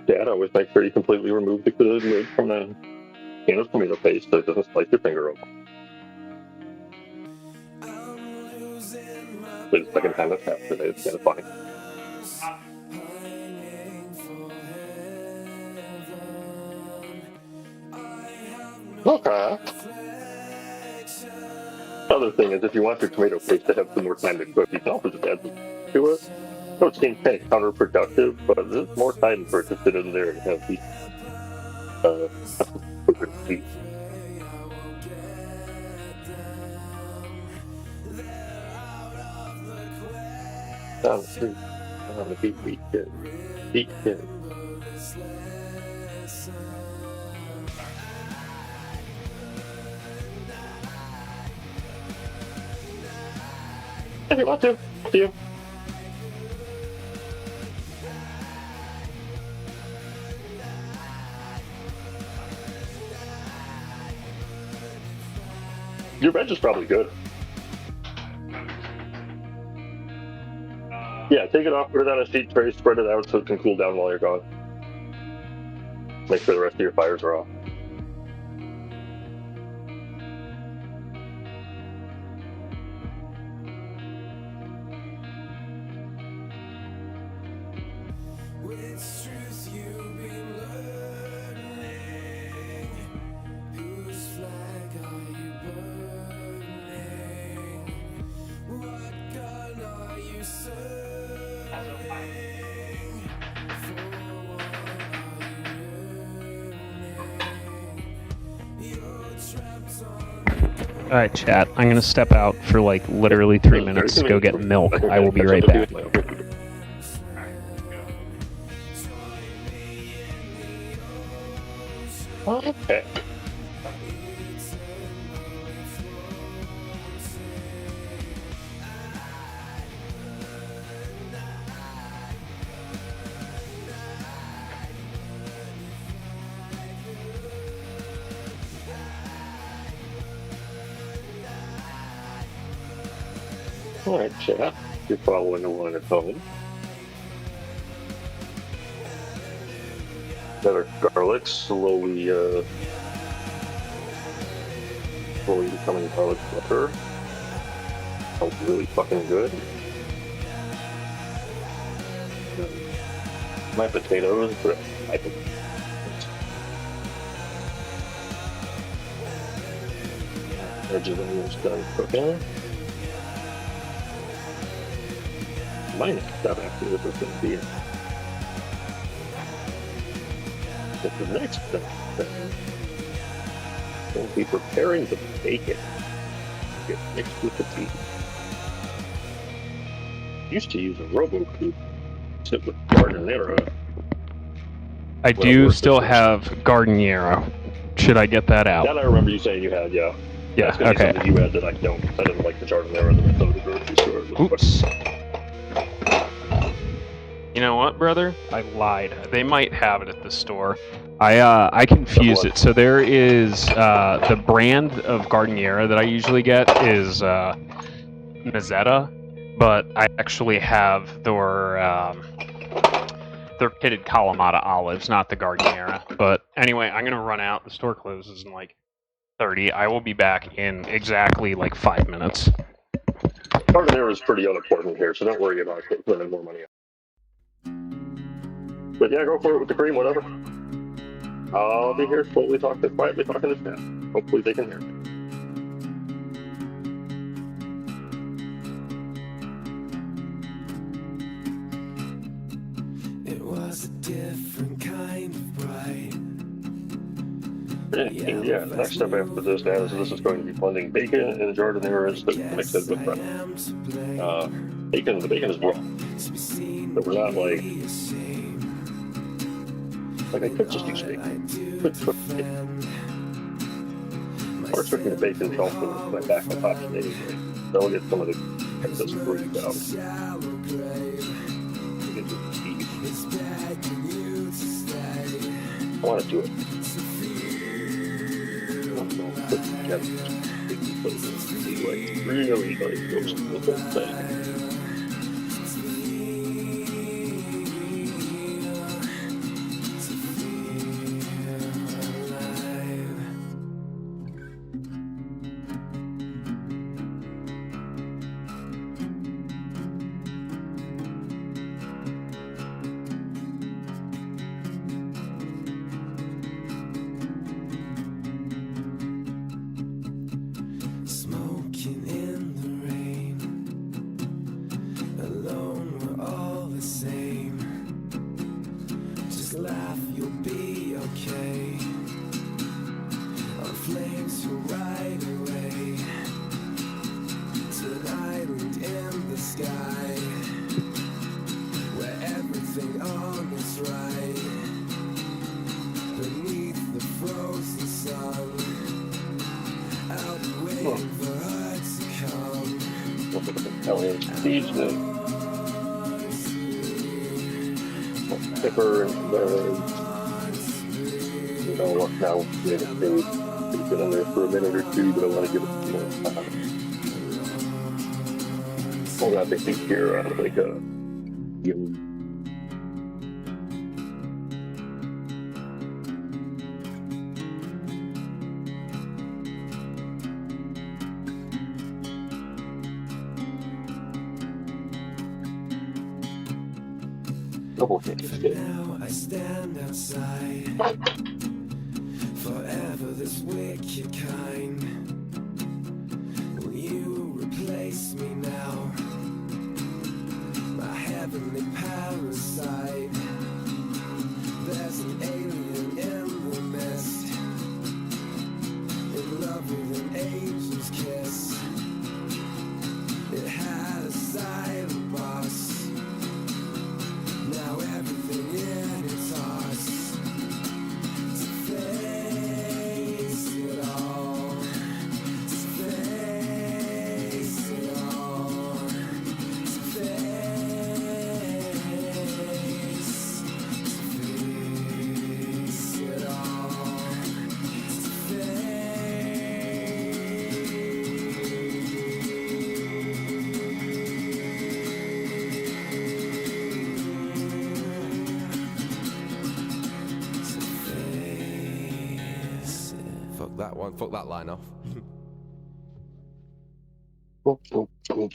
Dad, always make sure you completely remove the lid from the can of tomato paste so it doesn't slice your finger open. But the second time that's happened today, it's kind of funny. Okay. Other thing is, if you want your tomato paste to have some more time to cook, you can also just add some to it. So it seems kind of counterproductive, but there's more time for it to sit in there and have the sweet. Down the street, on the beat kid. Beat kid. If you want to, do you? Your veg is probably good. Yeah, take it off, put it on a sheet tray, spread it out so it can cool down while you're gone. Make sure the rest of your fires are off. Alright, chat. I'm gonna step out for like literally 3 minutes to go get milk. I will be right back. Okay. All right, chat. You're following along at home. Another garlic slowly becoming garlic butter. Smells really fucking good. My potatoes, but I think edge of the almost done cooking. My next step after this is going to be the next step. We'll be preparing the bacon. Get mixed with the beef. Used to use a RoboCube. Sit with Giardiniera. I do still have Gardeniera. Should I get that out? That I remember you saying you had, yeah. Yeah, That's gonna be okay. something you had that I don't. I didn't like the Giardiniera that I thought the grocery store. Oops. You know what, brother? I lied. They might have it at the store. I confused it. So there is the brand of Gardeniera that I usually get is Mezzetta, but I actually have their pitted Kalamata olives, not the Gardeniera. But anyway, I'm gonna run out. The store closes in like 30. I will be back in exactly like 5 minutes. Giardiniera is pretty unimportant here, so don't worry about spending more money. But yeah, go for it with the cream, whatever. I'll be here quietly talking to chat. Hopefully they can hear me. It was a different kind of bright. Yeah, next step after this now is this is going to be blending bacon and Giardiniera to mix it with bacon. The bacon is raw, but we're not like I could just use bacon. Could cook bacon. Or cooking the bacon is also my backup option anyway. So I'll get some of the excess grease out. I want to do it. Really goes to the whole thing. Italian seasoning, pepper, and now it's been in there for a minute or two, but I want to give it some more time. Hold on, I think here, double hit this game. Now I stand outside. Forever this wicked kind. Will you replace me now? My heavenly parasite. There's an alien in the mist. In love with an angel's kiss. It had a silent boss. Now everything in its us to face it all, to face it all, to face fuck that one. Fuck that line off. Oop, oop, oop.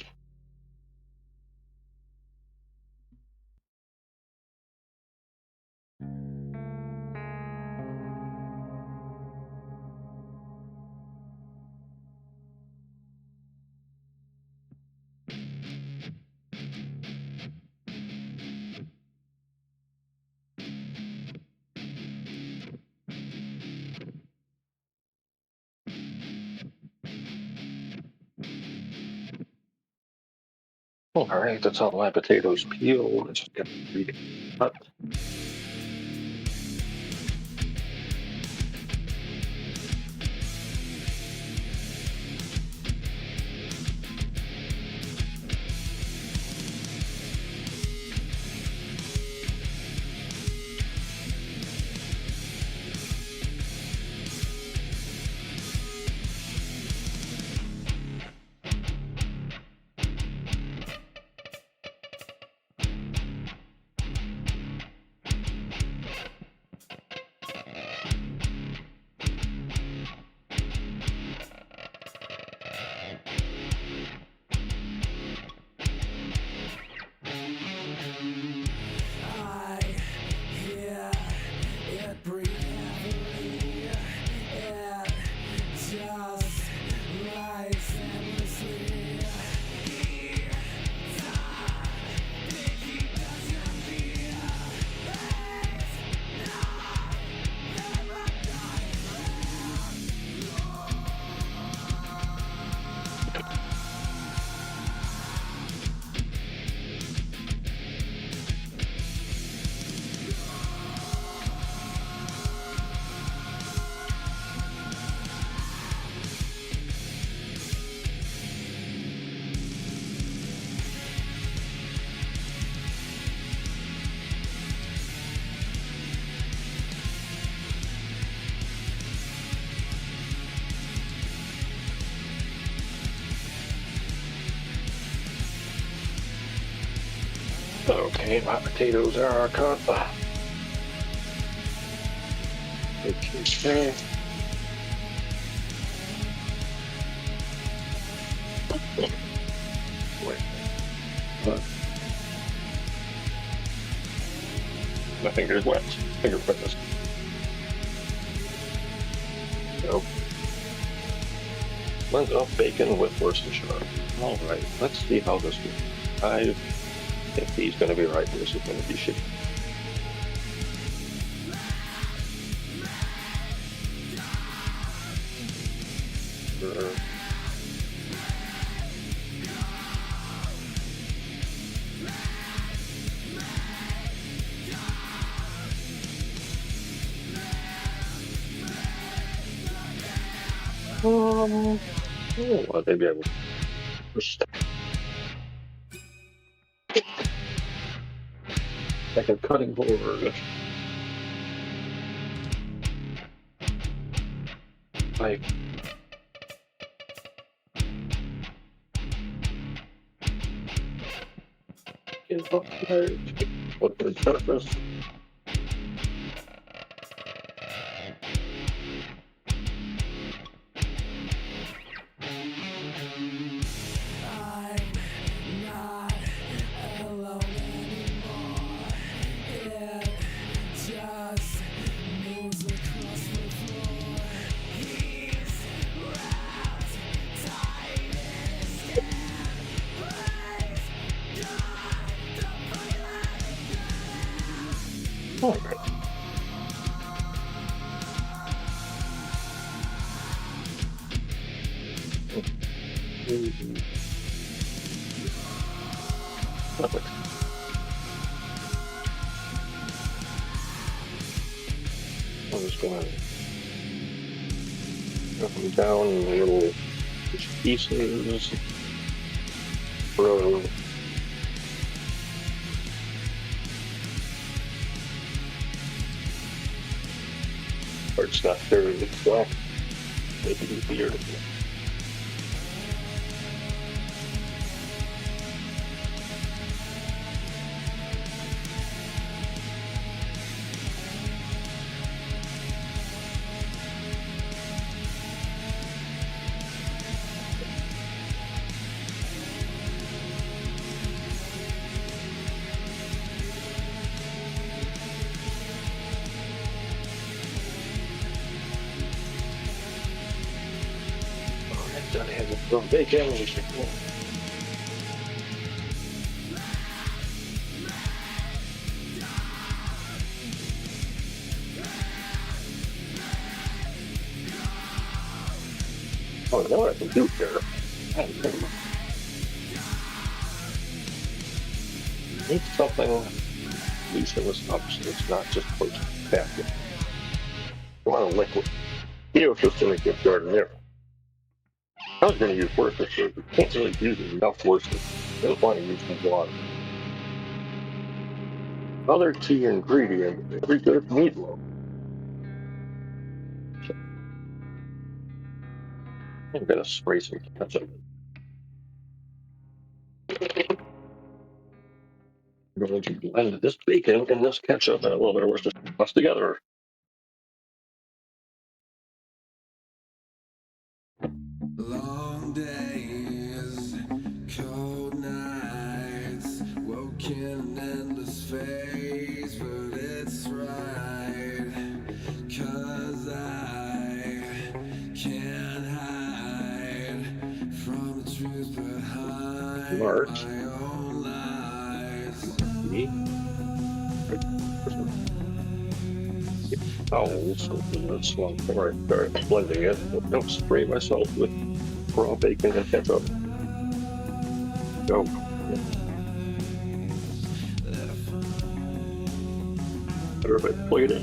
All right, that's all my potatoes peeled. I just got to cut. I hear it breathe heavily. It just lies endlessly. He died. He does not fear. It's not ever Okay, my potatoes are cut. Okay. Wait. My finger's wet. Fingerprint this. Nope. Blend up bacon with Worcestershire. All right, let's see how this goes. I think he's going to be right. This is going to be shit. Oh, well, maybe I will push second cutting board. I get up there. What the surface? I'm not alone anymore. It just moves across the floor. He's wrapped tight in his skin. Please, God, don't fucking let me All right. Perfect. I'm just gonna cut them down in little pieces. Bro. Or it's not very flat. Make it easier. Done having some bacon. Oh, I know what I can do here. Need something loose in this up so it's not just close back. You want a liquid. Here it's just going to get started there. I was going to use worsted, but we can't really use enough worsted. I don't want to use some water. Other key ingredient, every good meatloaf. I'm going to spray some ketchup. I'm going to blend this bacon and this ketchup and a little bit of Worcester sauce together. Long days, cold nights, woken in endless phase, but it's right, 'cause I can't hide from the truth behind March. my own lies. Towels, and that's one before I start blending it. But don't spray myself with raw bacon and ketchup. Go. Better if I plate it.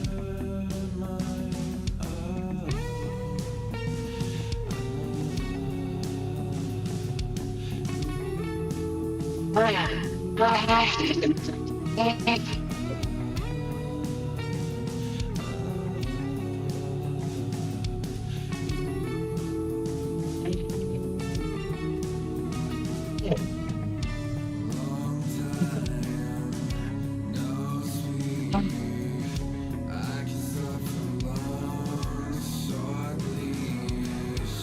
Long time, no sleep. I can suffer long, short leash.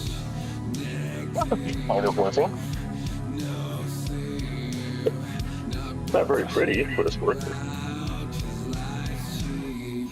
Next Wonderful blessing. no sleep. Not very pretty, but it's worth it. Out 'cause life's cheap.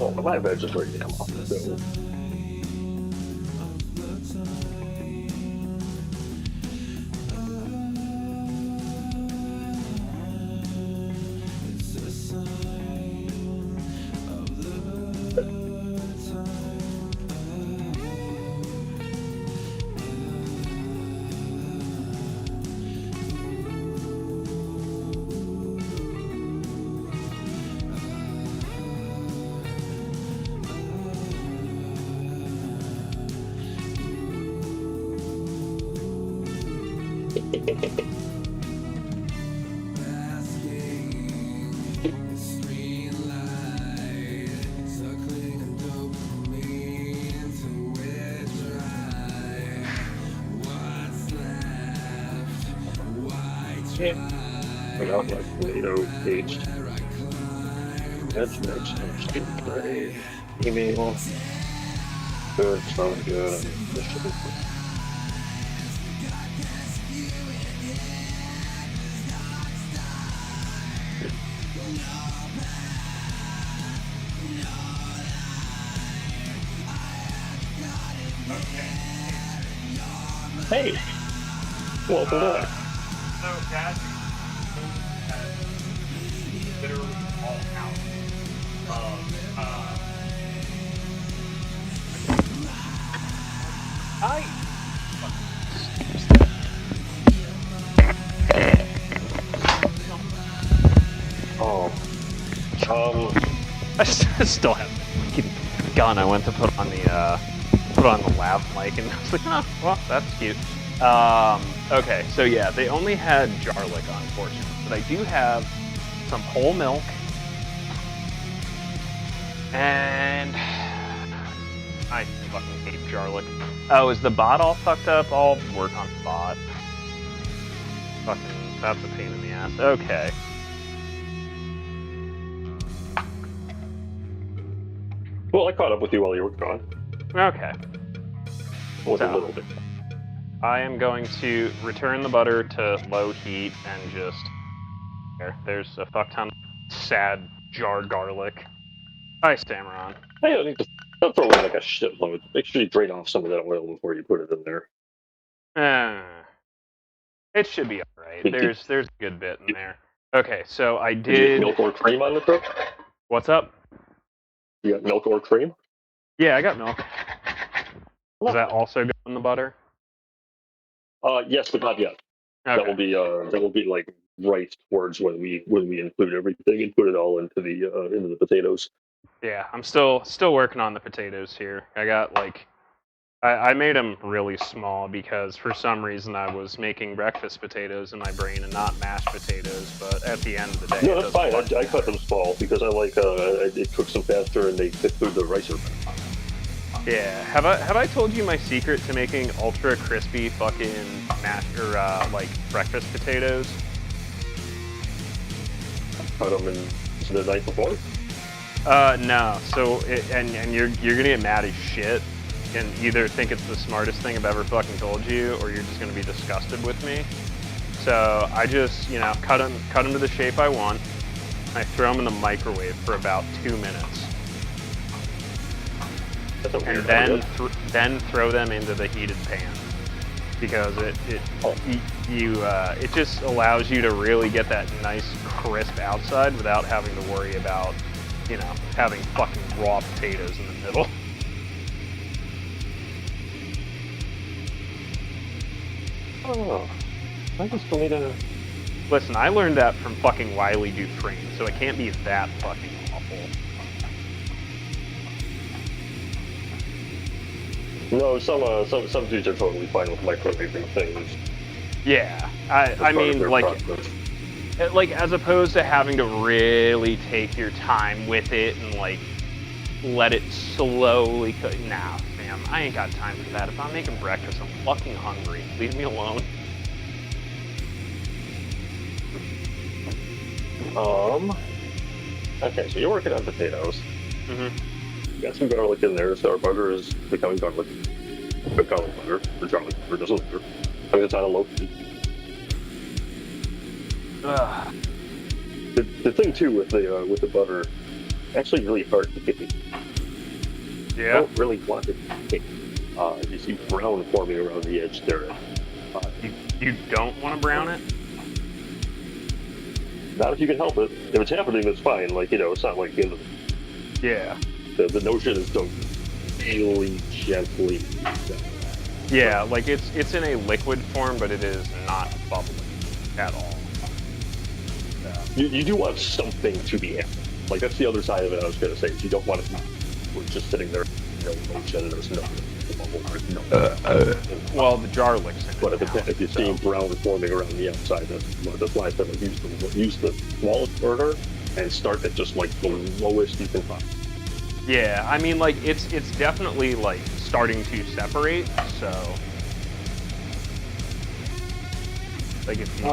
Oh, my veg is ready to come off the stove. Without like tomato paste. That's next. Great. Email. Good, sounds good. Hey, welcome back. So that has literally all out of Oh, I still have the fucking gun. I went to put on the lav mic, and I was like, oh, well, that's cute. Okay, so yeah, they only had garlic, unfortunately, but I do have some whole milk, and I fucking hate garlic. Oh, is the bot all fucked up? I'll work on the bot. Fucking, that's a pain in the ass. Okay. well, I caught up with you while you were gone. Okay. With a So, little bit. I am going to return the butter to low heat and just... There's a fuck ton of sad jarred garlic. Hi, Stammeron. I don't need to. Don't throw in like a shitload. Make sure you drain off some of that oil before you put it in there. It should be alright. There's a good bit in there. Okay, so I Did you did... get milk or cream on the trip? What's up? You got milk or cream? Yeah, I got milk. Does that also go in the butter? Yes, but not yet. Okay. That will be like right towards when we include everything and put it all into the potatoes. Yeah, I'm still working on the potatoes here. I got like... I made them really small because for some reason I was making breakfast potatoes in my brain and not mashed potatoes, but at the end of the day... No, that's fine. I cut them small because I like it cooks them faster and they fit through the ricer. Yeah. Have I told you my secret to making ultra crispy fucking mashed or like breakfast potatoes? Cut them in the night before. No. So and you're gonna get mad as shit and either think it's the smartest thing I've ever fucking told you, or you're just gonna be disgusted with me. So I just cut them to the shape I want. I throw them in the microwave for about 2 minutes. And then throw them into the heated pan because it just allows you to really get that nice crisp outside without having to worry about having fucking raw potatoes in the middle. Oh, I just need to. Listen, I learned that from fucking Wiley Dufresne, so it can't be that fucking awful. No, some dudes are totally fine with microwaving things. Yeah, I mean, like as opposed to having to really take your time with it and like let it slowly cook. Nah, fam, I ain't got time for that. If I'm making breakfast, I'm fucking hungry. Leave me alone. Okay, so you're working on potatoes. Mm-hmm. You got some garlic in there, so our butter is becoming garlic. But garlic butter, or garlic butter doesn't matter. I mean, it's on a low heat. The thing too with the butter, actually really hard to get. Yeah. I don't really want it to take. You see brown forming around the edge there. You don't want to brown it? Not if you can help it. If it's happening, that's fine. Like, it's not like Yeah. The notion is to really gently. Yeah, like it's in a liquid form, but it is not bubbling at all. You do want something to be happening. Like, that's the other side of it I was going to say. Is you don't want it to be we're just sitting there, motion, there's nothing. Well, the jar licks in But it now, if you're seeing brown forming around the outside, that's why I said use the smallest burner and start at just like the lowest you can find. Yeah, I mean, like it's definitely like starting to separate. So, like if you,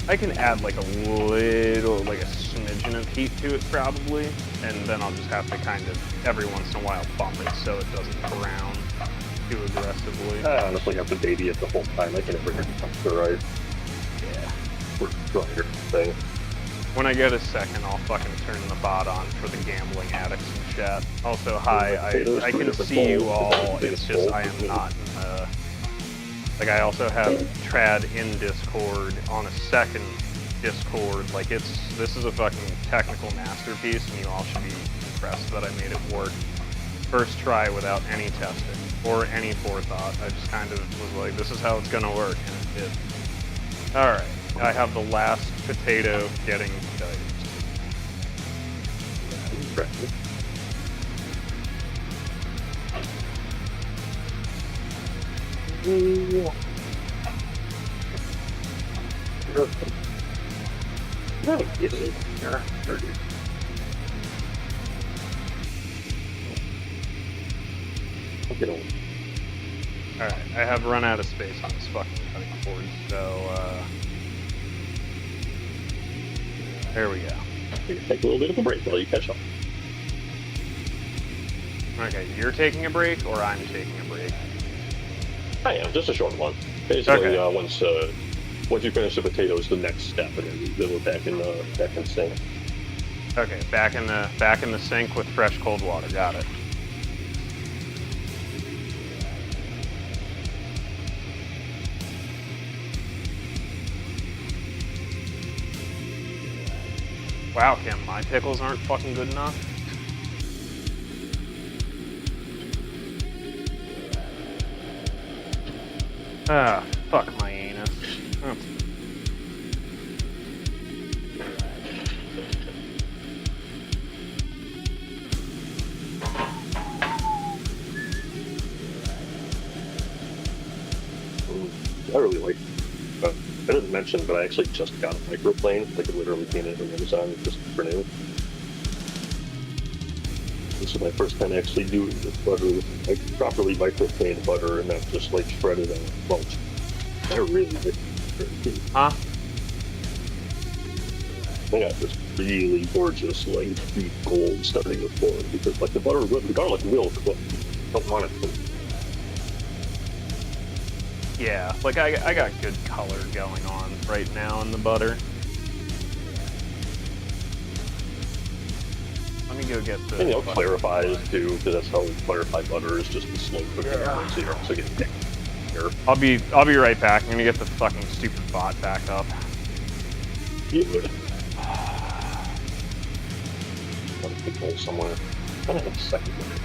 I can add like a little, like a smidgen of heat to it probably, and then I'll just have to kind of every once in a while bump it so it doesn't brown. too aggressively. I honestly have to baby it the whole time. I can never get the right grinder thing. When I get a second, I'll fucking turn the bot on for the gambling addicts in chat. Also, hi, I can see you all, it's just I am not, like I also have Trad in Discord on a second Discord, like this is a fucking technical masterpiece, and you all should be impressed that I made it work. First try without any testing, or any forethought. I just kind of was like, this is how it's gonna work, and it did. Alright. I have the last potato getting diced. Alright, I have run out of space on this fucking cutting board, so there we go. Take a little bit of a break while you catch up. Okay, you're taking a break, or I'm taking a break? I am, just a short one. Basically, Okay. Once you finish the potatoes, the next step, and then we're back in sync. Okay, back in the sink with fresh cold water. Got it. Wow, Kim, my pickles aren't fucking good enough. Ah, fuck my anus. Oh. I really like. I didn't mention, but I actually just got a microplane. Like it literally came in from Amazon just for new. This is my first time actually doing this butter, like properly microplane butter, and not just like shredded on mulch. I really like it. Huh? I got this really gorgeous, like deep gold starting to form because, like, the garlic will cook. You don't want it to. Yeah, like I got good color going on right now in the butter. Let me go get the. And clarifies too, because that's how we clarify butter is just the slow cooking. Yeah. So you're also getting here. I'll be right back. I'm gonna get the fucking stupid bot back up. You would. Let me go somewhere. I don't have a second one.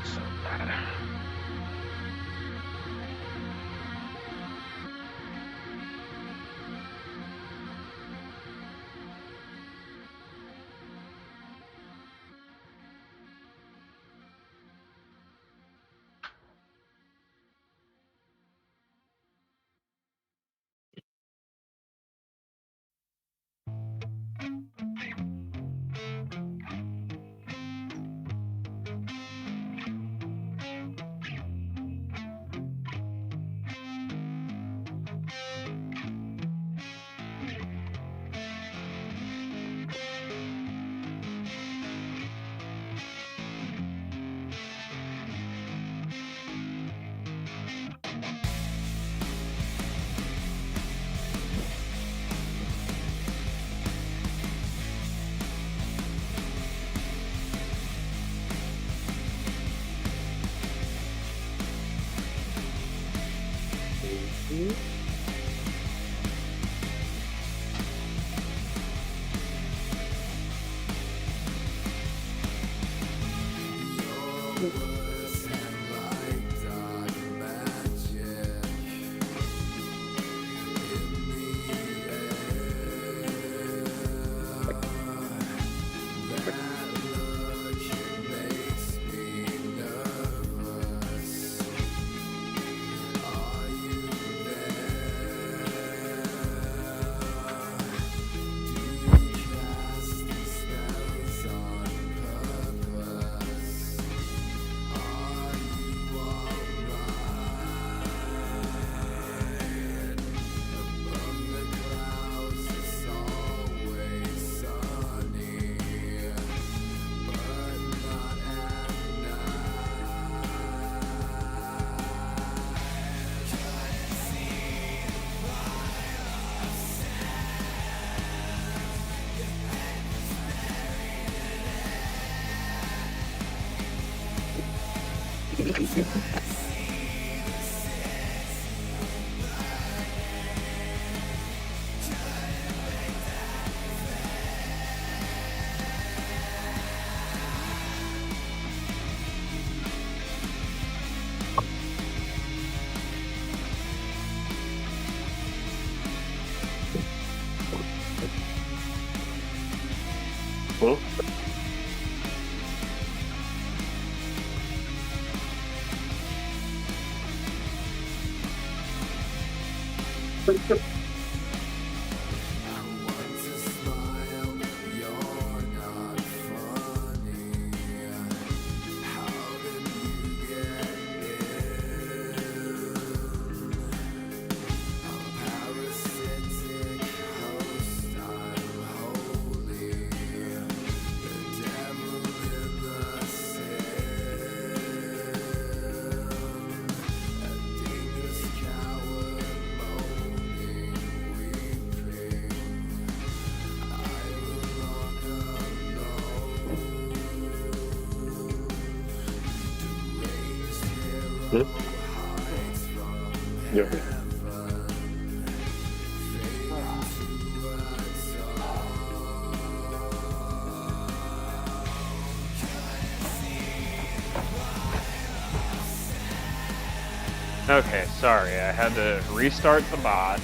So bad. Hmm? Hmm? Yeah. Okay, sorry, I had to restart the bot,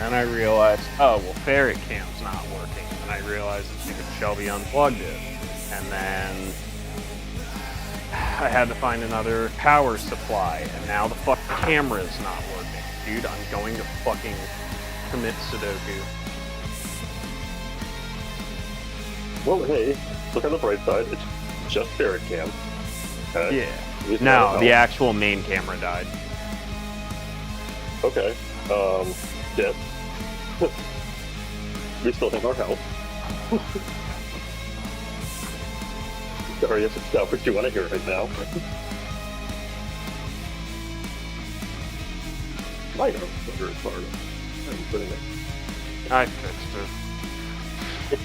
and I realized, oh, well, ferret cam's not working, and I realized that Shelby unplugged it, and then I had to find another power supply, and now the fucking camera's not working. Dude, I'm going to fucking commit Sudoku. Well, hey, look on the bright side. It's just ferret cam. Yeah. It's No, not the help. actual main camera died. Okay. Yeah. We still have our help. Sorry if it's not what you want to hear right now. I know, whether it's hard. I'm putting it. I fixed it.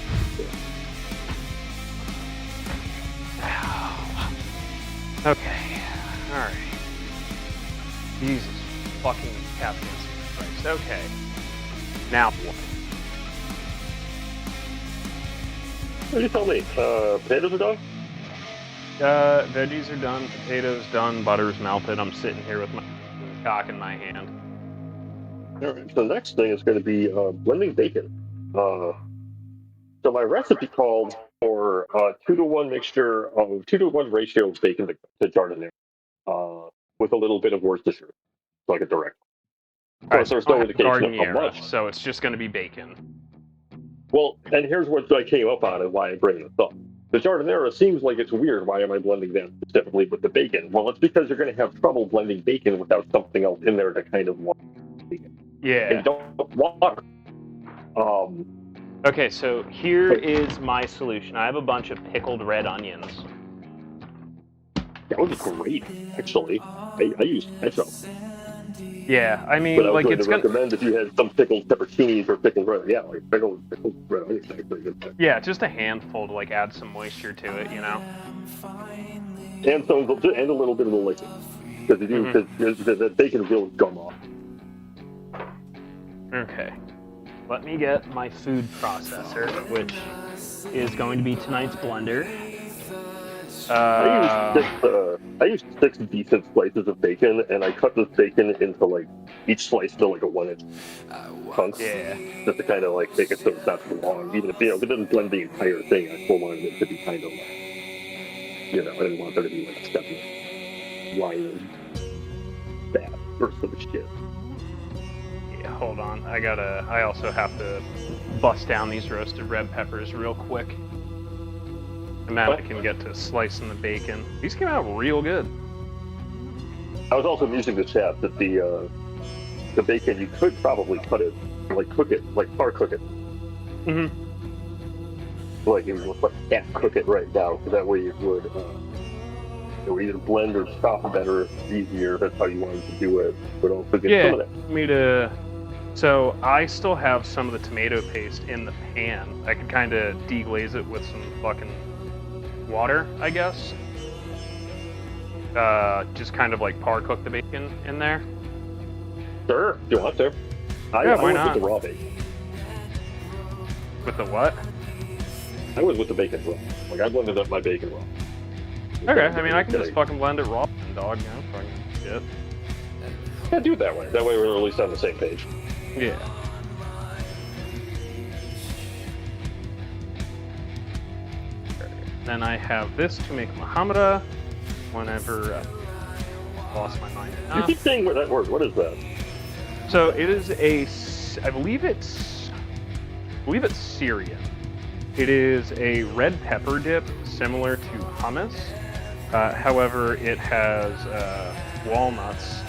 Okay. Alright. Jesus fucking Captain Christ. Okay. Now what? What do you tell me? Potatoes are done? Veggies are done, potatoes done, butter's melted. I'm sitting here with my cock in my hand. Alright, so the next thing is going to be blending bacon. So my recipe called for 2-to-1 mixture of 2-to-1 ratio of bacon to jardiniere, with a little bit of Worcestershire, like a direct. Of course, there's no I don't have indication of how Gardeniera, much. so it's just going to be bacon. Well, and here's what I came up on and why I bring this up. The jardinera seems like it's weird. Why am I blending that specifically with the bacon? Well, it's because you're going to have trouble blending bacon without something else in there to kind of water bacon. Yeah. And don't water. Okay, so here is my solution. I have a bunch of pickled red onions. That would be great, actually. I used ketchup. Yeah, I But mean, I was like, going it's to gonna... recommend if you had some pickled pepperoncinis or pickled red. Yeah, like pickled red onions. Actually, good. Yeah, just a handful to, like, add some moisture to it, you know? And so, and a little bit of the liquid. Because the bacon will gum off. Okay. Let me get my food processor, which is going to be tonight's blender. I used 6 decent slices of bacon, and I cut this bacon into like each slice to like a 1-inch chunk. Yeah. Just to kind of like make it so it's not too long. Even if it doesn't blend the entire thing, I still wanted it to be kind of like, I didn't want there to be like a stepping line of fat or some shit. Yeah, hold on. I also have to bust down these roasted red peppers real quick. And then I can get to slicing the bacon. These came out real good. I was also musing the chat that the bacon, you could probably cut it, like cook it, like far cook it. Mm-hmm. Like you would half cook it right now, so that way it would either blend or chop better, easier. That's how you wanted to do it. But also get some of that. So I still have some of the tomato paste in the pan. I could kind of deglaze it with some fucking water, I guess. just kind of like par cook the bacon in there? Sure, if you want to. Yeah, I why went not? with the raw bacon. With the what? I went with the bacon raw. Like, I blended up my bacon raw. Okay, I mean, I can just fucking blend it raw, dog, you know, fucking shit. Yeah, do it that way. That way we're at least on the same page. Yeah. Then I have this to make Muhammara whenever lost my mind. You keep saying that word. What is that? So it is I believe it's Syrian. It is a red pepper dip similar to hummus. However, it has walnuts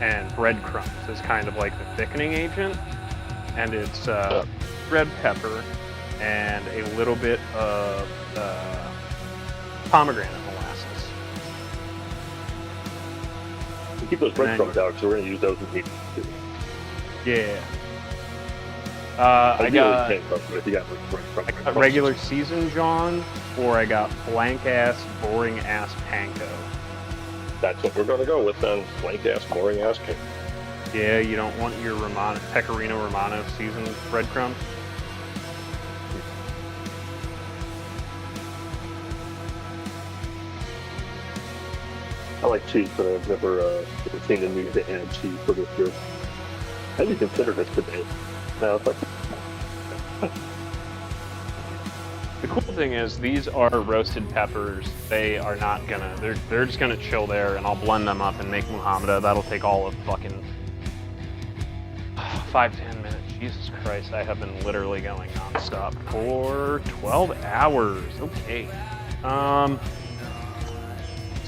and breadcrumbs as kind of like the thickening agent. And it's red pepper and a little bit of pomegranate molasses. We keep those breadcrumbs out, so we're going to use those in pizza too. Yeah. I got regular seasoned John, or I got blank ass, boring ass panko. That's what we're going to go with then. Blank ass, boring ass panko. Yeah, you don't want your Pecorino Romano seasoned breadcrumbs? I like cheese, but I've never seen the need to add cheese for this year. I didn't consider this today. Now it's like... The cool thing is these are roasted peppers. They are not gonna, they're just gonna chill there, and I'll blend them up and make Muhammara. That'll take all of fucking 5-10 minutes. Jesus Christ, I have been literally going non-stop for 12 hours. Okay.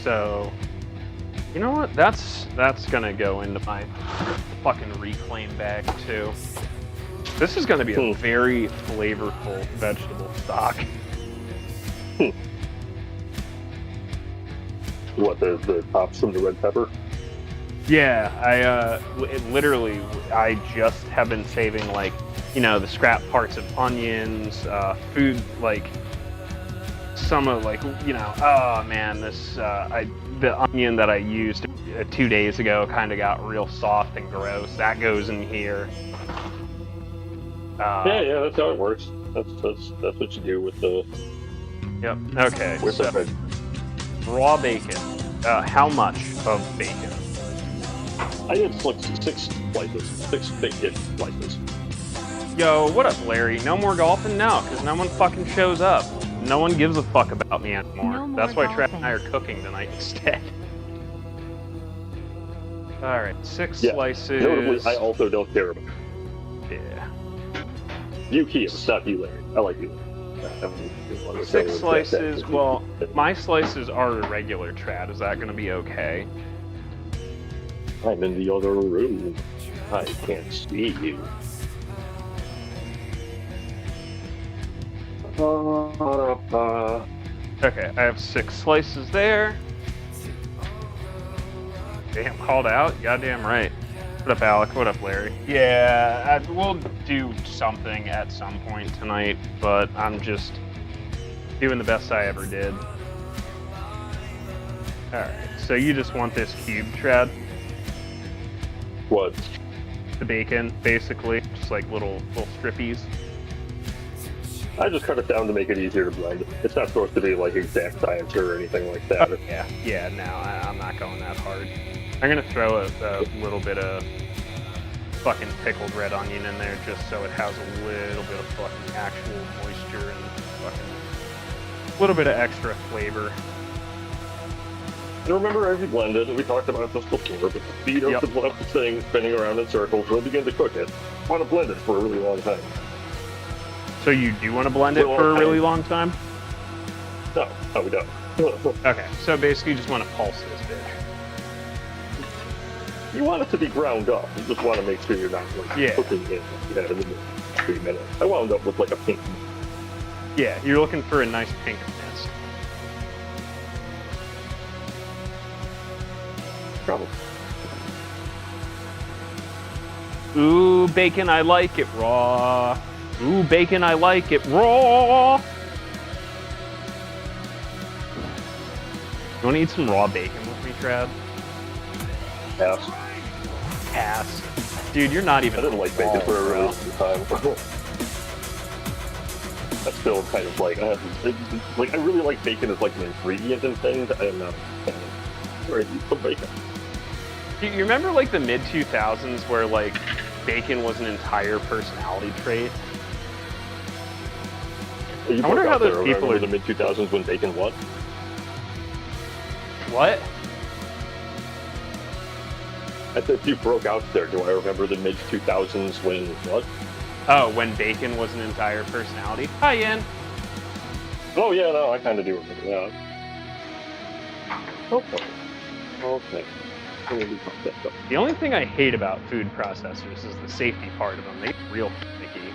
So, you know what? That's gonna go into my fucking reclaim bag too. This is gonna be a very flavorful vegetable stock. What, the tops from the red pepper? Yeah, I just have been saving, like, you know, the scrap parts of onions, food, like, some of, like, you know, oh man, the onion that I used 2 days ago kind of got real soft and gross. That goes in here. Yeah, that's how it works. That's what you do with the... Yep, okay, with so, the raw bacon. How much of bacon? I did six slices. 6 big hit slices. Yo, what up, Larry? No more golfing? No, because no one fucking shows up. No one gives a fuck about me anymore. No more That's why Trav golfing. and I are cooking tonight instead. Alright, 6 Yeah. slices. Notably, I also don't care about it. Yeah. You, Keith, not you, Larry. I like you. 6 slices. Well, my slices are a regular trad. Is that going to be okay? I'm in the other room. I can't see you. Okay, I have 6 slices there. Damn, called out? Goddamn right. What up, Alec? What up, Larry? Yeah, we'll do something at some point tonight, but I'm just doing the best I ever did. Alright, so you just want this cube, Trad? What? The bacon, basically. Just like little strippies. I just cut it down to make it easier to blend. It's not supposed to be like exact science or anything like that. Yeah, no, I'm not going that hard. I'm gonna throw a little bit of fucking pickled red onion in there just so it has a little bit of fucking actual moisture and fucking a little bit of extra flavor. And remember, as you blend it, and we talked about this before, but the speed of the thing spinning around in circles will begin to cook it. You want to blend it for a really long time. So you do want to blend it for a really long time? No, we don't. Okay, so basically you just want to pulse this bitch. You want it to be ground up. You just want to make sure you're not like cooking it like that in the 3 minutes. I wound up with like a pink. Yeah, you're looking for a nice pink mist. Probably. Ooh, bacon, I like it raw. Ooh, bacon, I like it raw. You want to eat some raw bacon with me, Trav? Pass. Pass. Dude, you're not even. I didn't like bacon for a really long time. That's still kind of like I really like bacon as like an ingredient in things. I am not a fan of bacon. You remember like the mid 2000s where like bacon was an entire personality trait? I wonder how those people are in the mid 2000s when bacon what? What? I said you broke out there. Do I remember the mid 2000s when what? Oh, when bacon was an entire personality. Hi, Ian. Oh yeah, no, I kind of do remember that. Okay. The only thing I hate about food processors is the safety part of them. They get real finicky.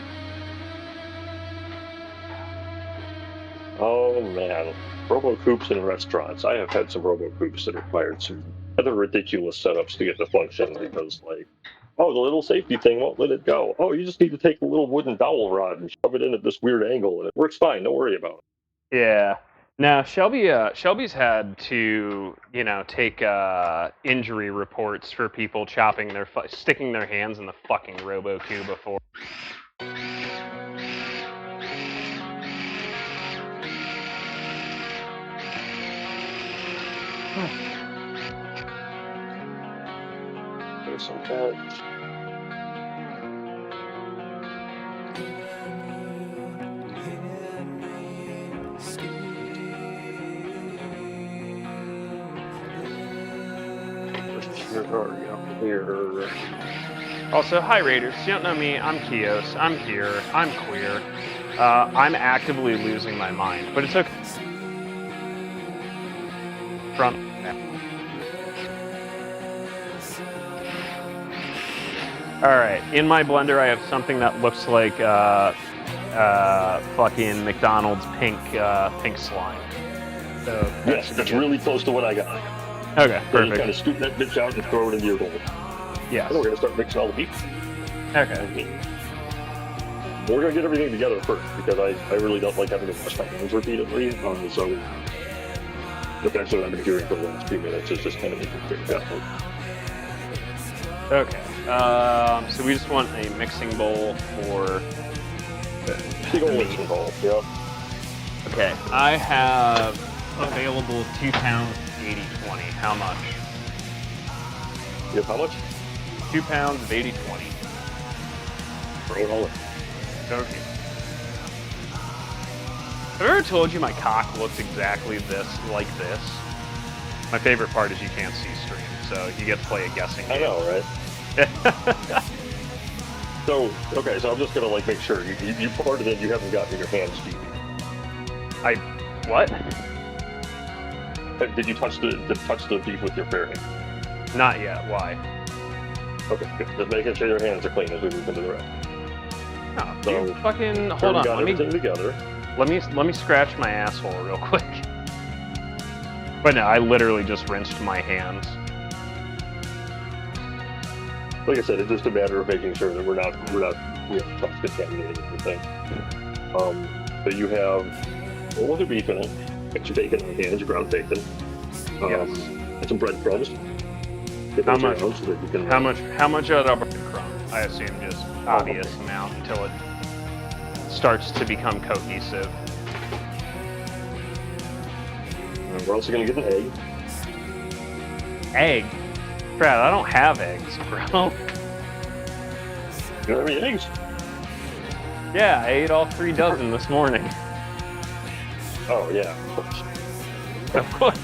Oh man, robo-coops in restaurants. I have had some robo-coops that required some other ridiculous setups to get to function because, like, oh, the little safety thing won't let it go. Oh, you just need to take the little wooden dowel rod and shove it in at this weird angle, and it works fine. Don't worry about it. Yeah. Now Shelby's had to, take injury reports for people sticking their hands in the fucking RoboCube before. There's some cat. Already up here. Also, hi Raiders. You don't know me. I'm Kios. I'm here. I'm queer. I'm actively losing my mind, but it's okay. Front. All right. In my blender, I have something that looks like fucking McDonald's pink slime. So yes, that's really close to what I got. Okay, so perfect. You kind of scoop that bitch out and throw it into your bowl. Yeah. Then we're gonna start mixing all the meat. Okay. We're gonna get everything together first because I really don't like having to wash my hands repeatedly. So that's what I've been doing for the last few minutes is just kind of making things happen. Okay. So we just want a mixing bowl for big old mixing bowl. Yep. Okay. I have available 2 pounds 80/20. How much? You have how much? 2 pounds of 80/20. Throw it all in. Okay. Have I ever told you my cock looks exactly like this? My favorite part is you can't see stream, so you get to play a guessing game. I know, right? So I'm just gonna make sure you poured it in. You haven't gotten your hands deep. What? Did you touch the beef with your bare hand? Not yet. Why? Okay, good. Just making sure your hands are clean as we move into the rest. No, So, dude, fucking hold on. Got everything together. Let me scratch my asshole real quick. But no, I literally just rinsed my hands. Like I said, it's just a matter of making sure that we're not cross-contaminating everything. So you have all the beef in it. Got your bacon on hand, your ground bacon. Yes. And some breadcrumbs. How much? So that you can, How much of that breadcrumb? I assume just obvious amount until it starts to become cohesive. we're also going to get an egg. Egg? Brad, I don't have eggs, bro. You don't have any eggs? Yeah, I ate all 3 dozen this morning. Oh, yeah, of course. Of course.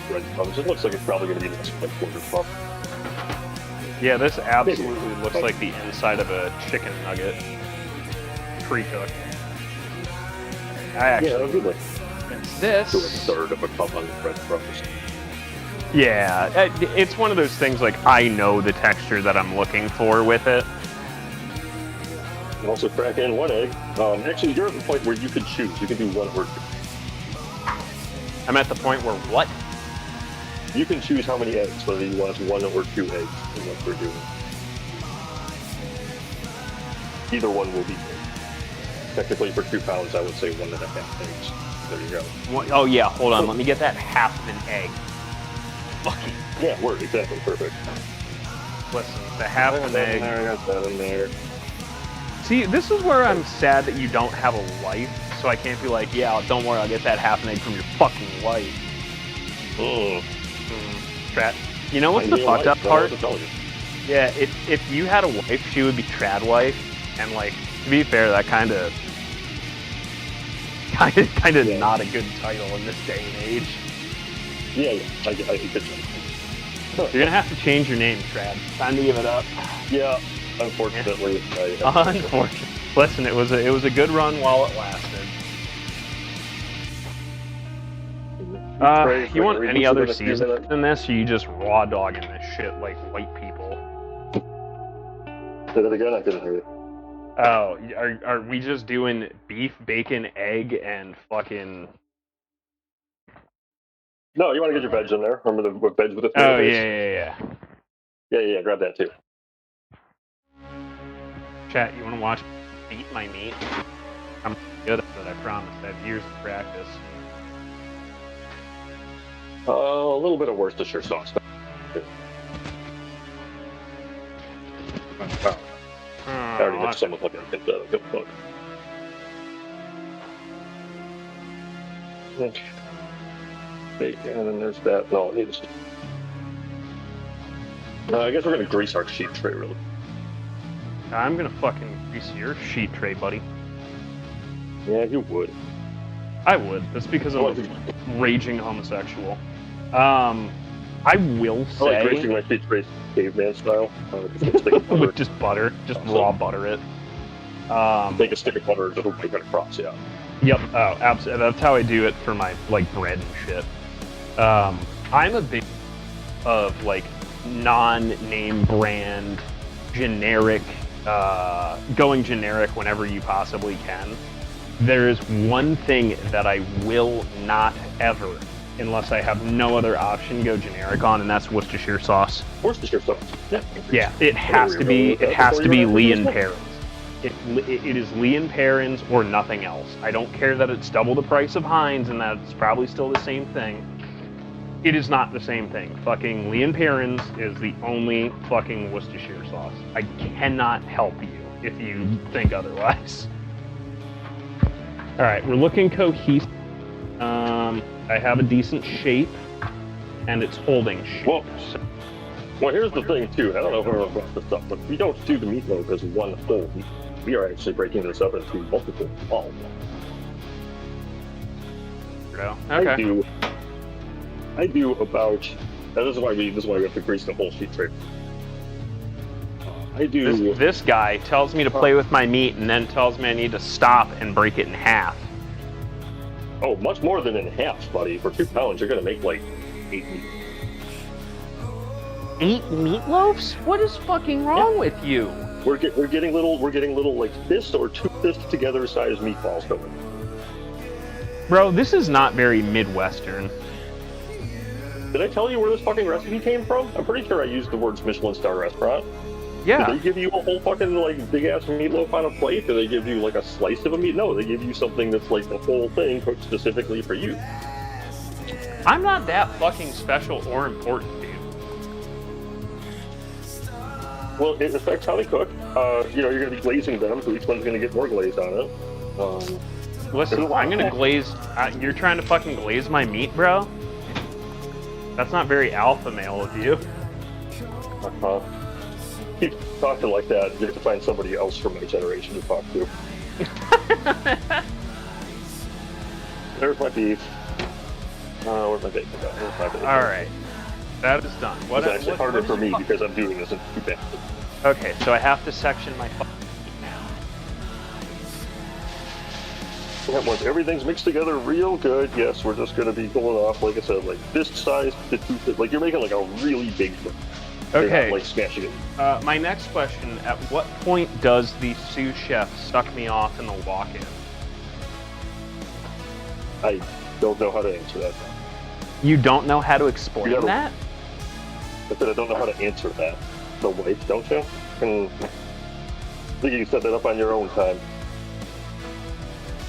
Breadcrumbs. It looks like it's probably going to be less than quarter cup. Yeah, this absolutely looks like the inside of a chicken nugget. Pre-cooked. Yeah, good. Like This. do a third of a cup on the breadcrumbs. Yeah, it's one of those things like I know the texture that I'm looking for with it. You also crack in 1 egg. Actually, you're at the point where you can choose. You can do 1 or 2. I'm at the point where what? You can choose how many eggs, whether you want 1 or 2 eggs in what we're doing. Either one will be good. technically for 2 pounds, I would say 1.5 eggs. There you go. Oh yeah, hold on. Let me get that half of an egg. Fucking. Yeah, word, exactly, perfect. Listen, the half of an egg. I got that in there. See, this is where I'm sad that you don't have a wife, so I can't be like, yeah, don't worry, I'll get that half an egg from your fucking wife. Trad. You know what's the fucked up part? Yeah, if you had a wife, she would be trad wife, and like, to be fair, that kind of not a good title in this day and age. Yeah, I get you. You're gonna have to change your name, Trad. Time to give it up. Yeah, unfortunately. Unfortunately. Listen, it was a good run while it lasted. You want any other season than this, or you just raw dogging this shit like white people? Say that again, I couldn't hear you. Oh, are we just doing beef, bacon, egg, and fucking... No, you want to get your veg in there. Remember the veg with the Oh, base? Yeah, grab that too. Chat, you want to watch beat my meat? I'm good at it, I promise. I have years of practice. A little bit of Worcestershire sauce. I already mixed some with like a good book. Bacon, and then there's that. No, it needs. I guess we're gonna grease our sheet tray really. I'm gonna fucking grease your sheet tray, buddy. Yeah, you would. I would. That's because I'm a raging homosexual. I will say. I like greasing my sheet tray caveman style. With just butter, just raw butter it. Take a stick of butter, just wipe it across, yeah. Yep. Oh, absolutely. That's how I do it for my like bread and shit. I'm a big of like non-name brand, generic, going generic whenever you possibly can. There is one thing that I will not ever, unless I have no other option, go generic on, and that's Worcestershire sauce. Worcestershire sauce. Yeah. Yeah, it has to be. It has to be Lee and Perrins. It is Lee and Perrins or nothing else. I don't care that it's double the price of Heinz and that it's probably still the same thing. It is not the same thing. Fucking Lee and Perrins is the only fucking Worcestershire sauce. I cannot help you if you think otherwise. All right, we're looking cohesive. I have a decent shape, and it's holding shape. Well, here's the thing too. I don't know if everyone brought this up, but we don't do the meatloaf as one whole. We are actually breaking this up into multiple balls. Okay. I do about. This is why we have to grease the whole sheet tray. I do. This guy tells me to play with my meat and then tells me I need to stop and break it in half. Oh, much more than in half, buddy. For 2 pounds, you're gonna make like 8 meat. 8 meatloafs? What is fucking wrong with you? We're getting little like fist or 2 fist together sized meatballs going. Bro, this is not very Midwestern. Did I tell you where this fucking recipe came from? I'm pretty sure I used the words Michelin star restaurant. Yeah. Do they give you a whole fucking like big ass meatloaf on a plate? Do they give you like a slice of a meat? No, they give you something that's like the whole thing cooked specifically for you. I'm not that fucking special or important, dude. Well, it affects how they cook. You're gonna be glazing them, so each one's gonna get more glaze on it. Listen, I'm gonna glaze. You're trying to fucking glaze my meat, bro? That's not very alpha male of you. Keep talking like that. You have to find somebody else from my generation to talk to. There's my beef. Where's my bacon? There's my bacon. All right, that is done. It's actually harder for me because I'm doing this in 2 batches. Okay, so I have to section my fucking meat now. Yeah, once everything's mixed together real good, yes, we're just going to be going off, like I said, like fist size to 2 fist. Like you're making like a really big one. Okay. Not, like smashing it. My next question: at what point does the sous chef suck me off in the walk-in? I don't know how to answer that. You don't know how to explain that? I said I don't know how to answer that. The wife, don't you? I think you set that up on your own time.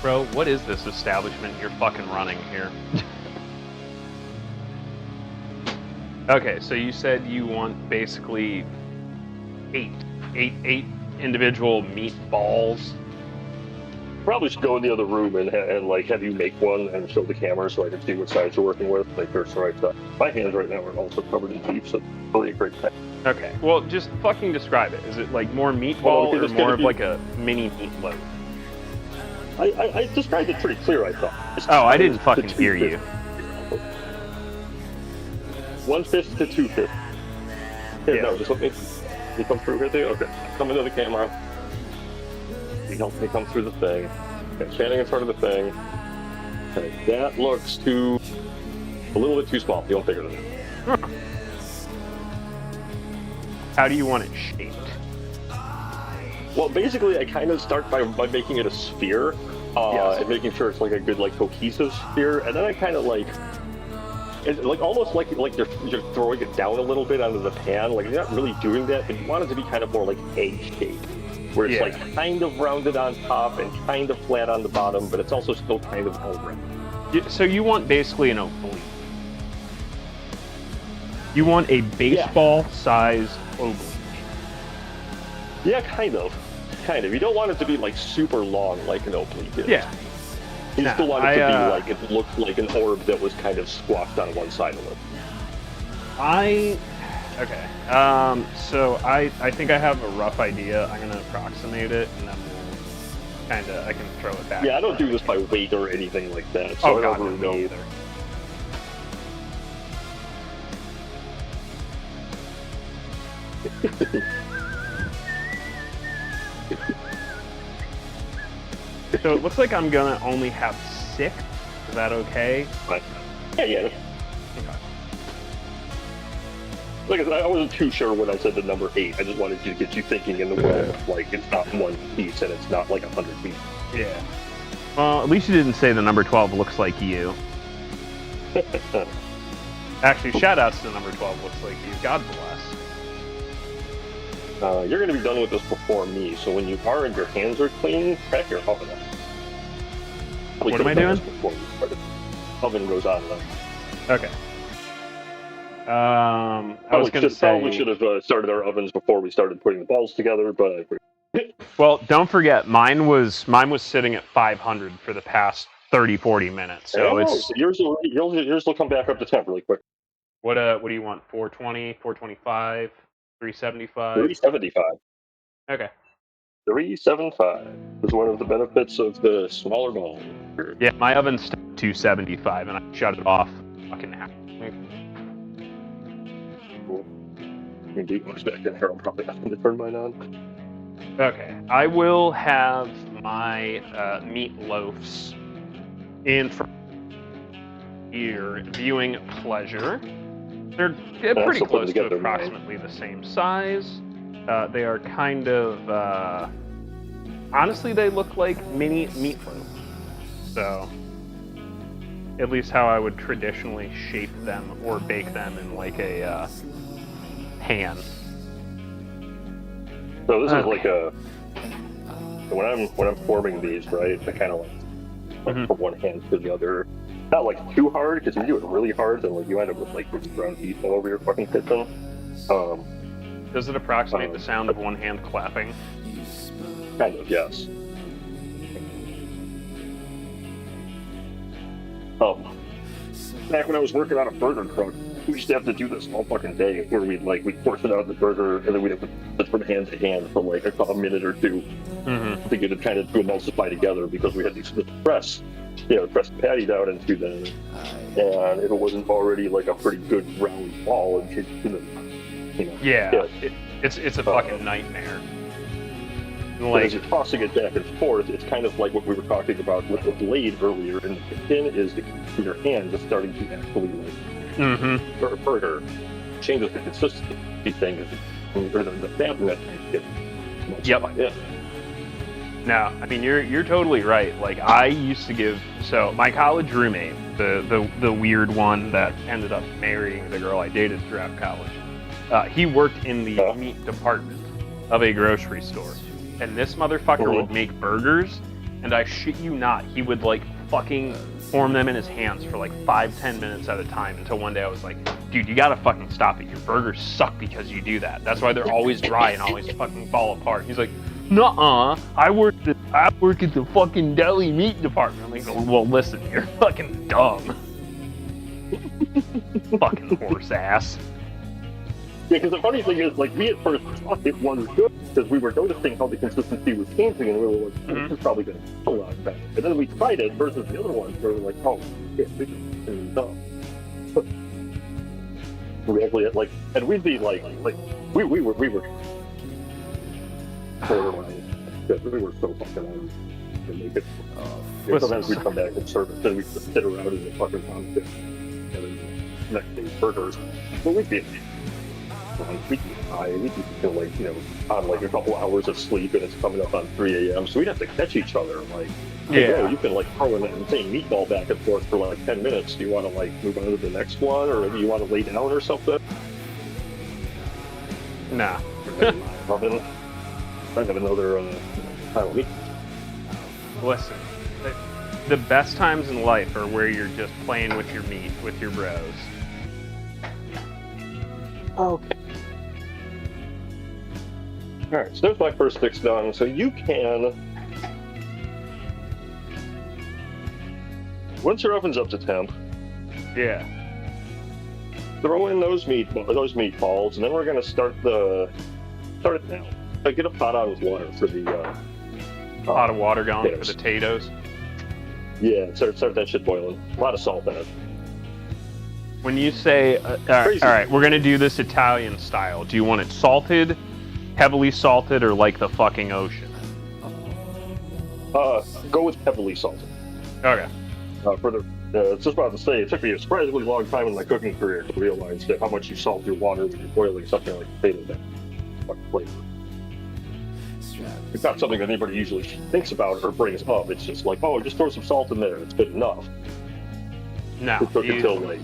Bro, what is this establishment you're fucking running here? Okay, so you said you want basically eight individual meatballs. Probably should go in the other room and like have you make one and show the camera so I can see what size you're working with. Like there's the right side. My hands right now are also covered in beef, so it's really a great thing. Okay, well, just fucking describe it. Is it like more meatball or more of like a mini meatloaf? I described it pretty clear, I thought. Oh, I didn't fucking hear you. 1/5 to 2/5. Here, Yeah. no, just let me come through here. Okay, come into the camera. You help me come through the thing. Okay, standing in front of the thing. Okay, that looks a little bit too small. You don't bigger than that. How do you want it shaped? Well, basically, I kind of start by making it a sphere, Yes. and making sure it's like a good, like, cohesive sphere, and then I kind of like, it's like almost like you're throwing it down a little bit onto the pan. Like you're not really doing that, but you want it to be kind of more like egg shaped, where it's like kind of rounded on top and kind of flat on the bottom, but it's also still kind of oval. So you want basically an oblique. You want a baseball-sized oblique. Yeah, kind of. You don't want it to be like super long like an oblique is. Yeah. You still want it to be like it looked like an orb that was kind of squashed on one side of it. Okay. So I think I have a rough idea. I'm gonna approximate it, and then I can throw it back. Yeah, I don't do this by weight or anything like that. So I don't really know either. So it looks like I'm gonna only have 6. Is that okay? But, yeah. Okay. Like I said, I wasn't too sure when I said the number 8. I just wanted to get you thinking in the way of like it's not one piece and it's not like 100 feet. Yeah. Well, at least you didn't say the number 12 looks like you. Actually, shout-outs to the number 12 looks like you. God bless. You're going to be done with this before me, so when you are and your hands are clean, crack your oven up. What am I doing? Oven goes on then. Okay. I was going to say... Probably should have started our ovens before we started putting the balls together, but... Well, don't forget, mine was sitting at 500 for the past 30-40 minutes, so it's... Yours will come back up to temp really quick. What do you want? 420, 425, 375? 375. Okay. 375 is one of the benefits of the smaller ball. Yeah, my oven's 275, and I shut it off fucking half. Cool. Indeed, once back in here, I'm probably not going to turn mine on. Okay, I will have my meatloafs in front here, viewing pleasure. They're pretty close to approximately the same size. They are kind of, honestly, they look like mini meatloaf. So, at least how I would traditionally shape them or bake them in like a pan. So this is like a, when I'm forming these, right, I kind of like from one hand to the other. Not like too hard, because if you do it really hard, then like you end up with like ground beef all over your fucking kitchen. Does it approximate the sound of one hand clapping? Kind of, yes. Back when I was working on a burger truck, we used to have to do this all fucking day, where we'd portion out the burger, and then we'd have to put it from hand to hand for like a minute or two to get it kind of to emulsify together, because we had these press the patty down into them, and if it wasn't already like a pretty good round ball, it's a fucking nightmare. Like, as you're tossing it back and forth, it's kind of like what we were talking about with the blade earlier in the kitchen, is your hand just starting to actually like burger changes the consistency thing, or the fat in that gets multiplied in. No, I mean you're totally right. Like I used to give my college roommate, the weird one that ended up marrying the girl I dated throughout college. He worked in the meat department of a grocery store, and this motherfucker would make burgers, and I shit you not, he would like fucking form them in his hands for like 5-10 minutes at a time until one day I was like, dude, you gotta fucking stop it. Your burgers suck because you do that. That's why they're always dry and always fucking fall apart. He's like, nuh-uh, I work at the fucking deli meat department. I'm like, well, listen, you're fucking dumb. Fucking horse ass. Yeah, because the funny thing is, like, we at first thought it was good because we were noticing how the consistency was changing, and we were like, this is probably going to be a lot better. And then we tried it versus the other ones, where we were like, oh, shit, this is dumb. We actually had, like, and we'd be like, we were borderline, because we were so fucking on to make it. Sometimes we'd come back and serve it, then we'd just sit around in the fucking cockpit, and then next day burgers. But we'd be we'd be like, you know, on like a couple hours of sleep, and it's coming up on 3 a.m. So we'd have to catch each other, like, hey, oh, you can like throw in that insane meatball back and forth for like 10 minutes. Do you want to like move on to the next one, or maybe you want to lay down or something? Nah. Nothing. I have another pile of meat. Listen, the best times in life are where you're just playing with your meat, with your bros. Okay. Alright, so there's my first fix done. So you can, once your oven's up to temp, Yeah. throw in those meatballs, and then we're gonna start it now. Get a pot on with water for the Pot of water going yes. for the potatoes. Yeah, start that shit boiling. A lot of salt in it. When you say, all right, we're gonna do this Italian style. Do you want it salted, heavily salted, or like the fucking ocean? Go with heavily salted. Okay. It's just about to say, it took me a surprisingly long time in my cooking career to realize that how much you salt your water when you're boiling something like potato that fucking flavor. It's not something that anybody usually thinks about or brings up. It's just like, oh, just throw some salt in there. It's good enough. No. It took until like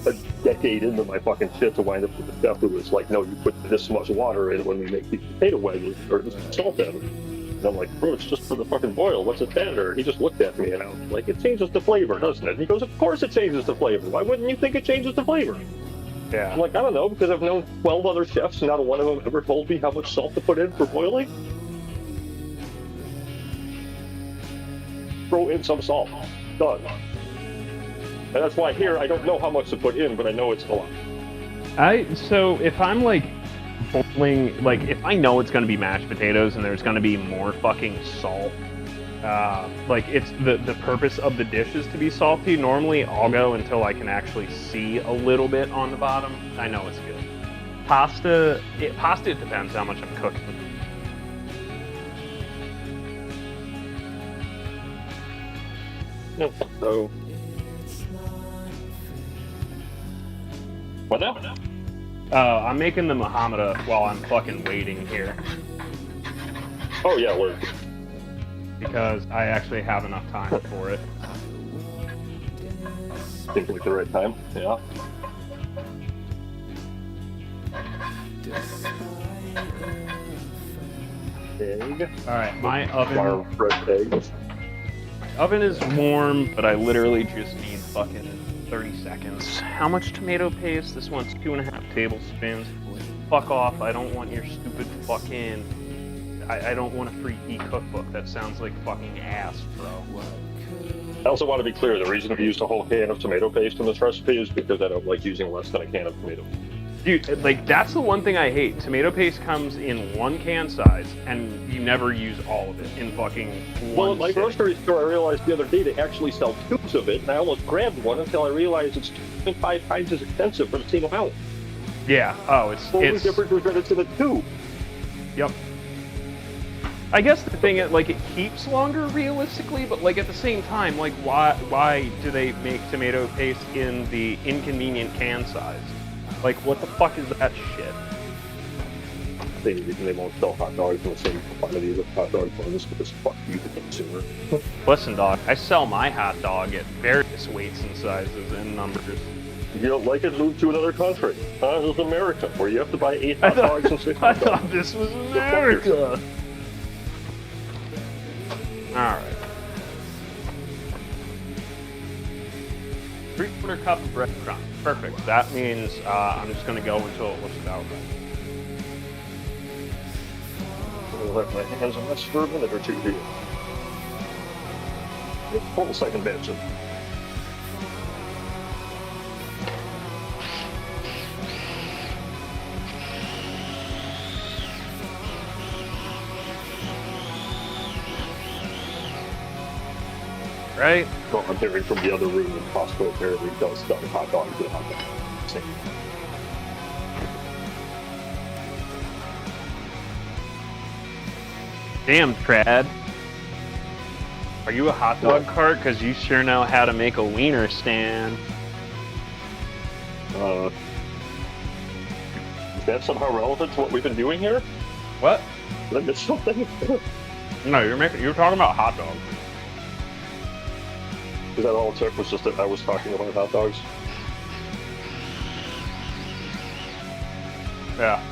a decade into my fucking shit to wind up with the chef who was like, no, you put this much water in when we make these potato wedges, or this salt in. And I'm like, bro, it's just for the fucking boil. What's it matter? He just looked at me and I was like, it changes the flavor, doesn't it? And he goes, of course it changes the flavor. Why wouldn't you think it changes the flavor? Yeah. I'm like, I don't know, because I've known 12 other chefs and not one of them ever told me how much salt to put in for boiling. Throw in some salt. Done. And that's why here I don't know how much to put in, but I know it's a lot. So if I'm like boiling, like if I know it's gonna be mashed potatoes and there's gonna be more fucking salt, like it's the purpose of the dish is to be salty. Normally I'll go until I can actually see a little bit on the bottom. I know it's good. Pasta, it depends how much I'm cooking. No. So. What now? I'm making the Muhammara while I'm fucking waiting here. Oh yeah, word. Because I actually have enough time for it. Seems like the right time. Yeah. Egg. Alright, my oven. Fresh eggs. Oven is warm, but I literally just need fucking 30 seconds. How much tomato paste? This one's 2.5 tablespoons. Fuck off. I don't want your stupid fucking... I don't want a free e-cookbook. That sounds like fucking ass, bro. I also want to be clear, the reason we used a whole can of tomato paste in this recipe is because I don't like using less than a can of tomato paste. Dude, like, that's the one thing I hate. Tomato paste comes in one can size, and you never use all of it in fucking one Well, at my sitting. grocery store, I realized the other day they actually sell tubes of it, and I almost grabbed one until I realized it's 2.5 times as expensive for the same amount. Yeah. Oh, it's... The only difference is that it's in a tube. Yep. I guess the thing is, like, it keeps longer realistically, but, like, at the same time, like, why do they make tomato paste in the inconvenient can size? Like, what the fuck is that shit? They won't sell hot dogs in the same quantities of hot dog buns because fuck you, the consumer. Listen, dog, I sell my hot dog at various weights and sizes and numbers. If you don't like it, move to another country. This is America, where you have to buy 8 hot dogs and 6 I hot dogs. thought this was America. Alright. 3/4 cup of breadcrumbs. Perfect. That means I'm just going to go until it looks about right. I'm going to let my hands on this for a minute or two here. Hold a second, Benson. Right? Well, I'm hearing from the other room that Costco apparently does sell hot dogs and hot dogs. Same. Damn, Trad. Are you a hot dog cart? Because you sure know how to make a wiener stand. Is that somehow relevant to what we've been doing here? What? Did I miss something? No, you were talking about hot dogs. Is that all it took? Was just that I was talking about hot dogs? Yeah.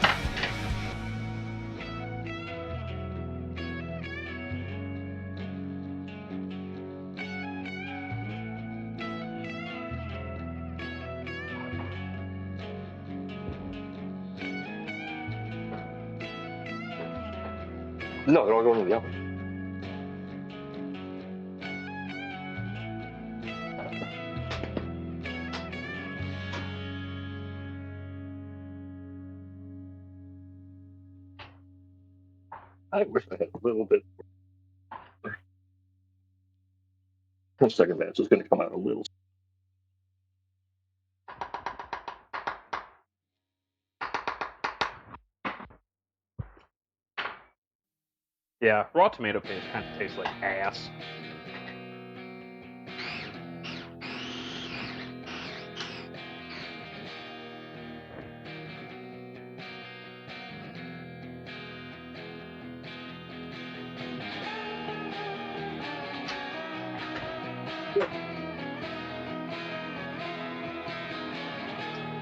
No, they're all going in the oven. I wish I had a little bit. The second batch is going to come out a little. Yeah, raw tomato paste kind of tastes like ass.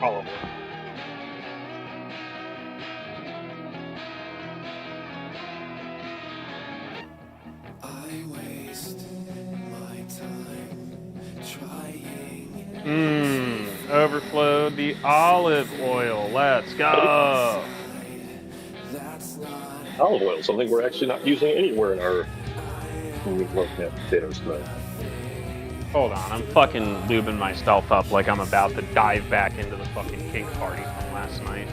Olive oil. I waste my time trying. Overflowed the olive oil. Let's go. That's not Olive oil, something we're actually not using anywhere in our looking at potatoes tonight. Hold on, I'm fucking lubing myself up like I'm about to dive back into the fucking kink party from last night.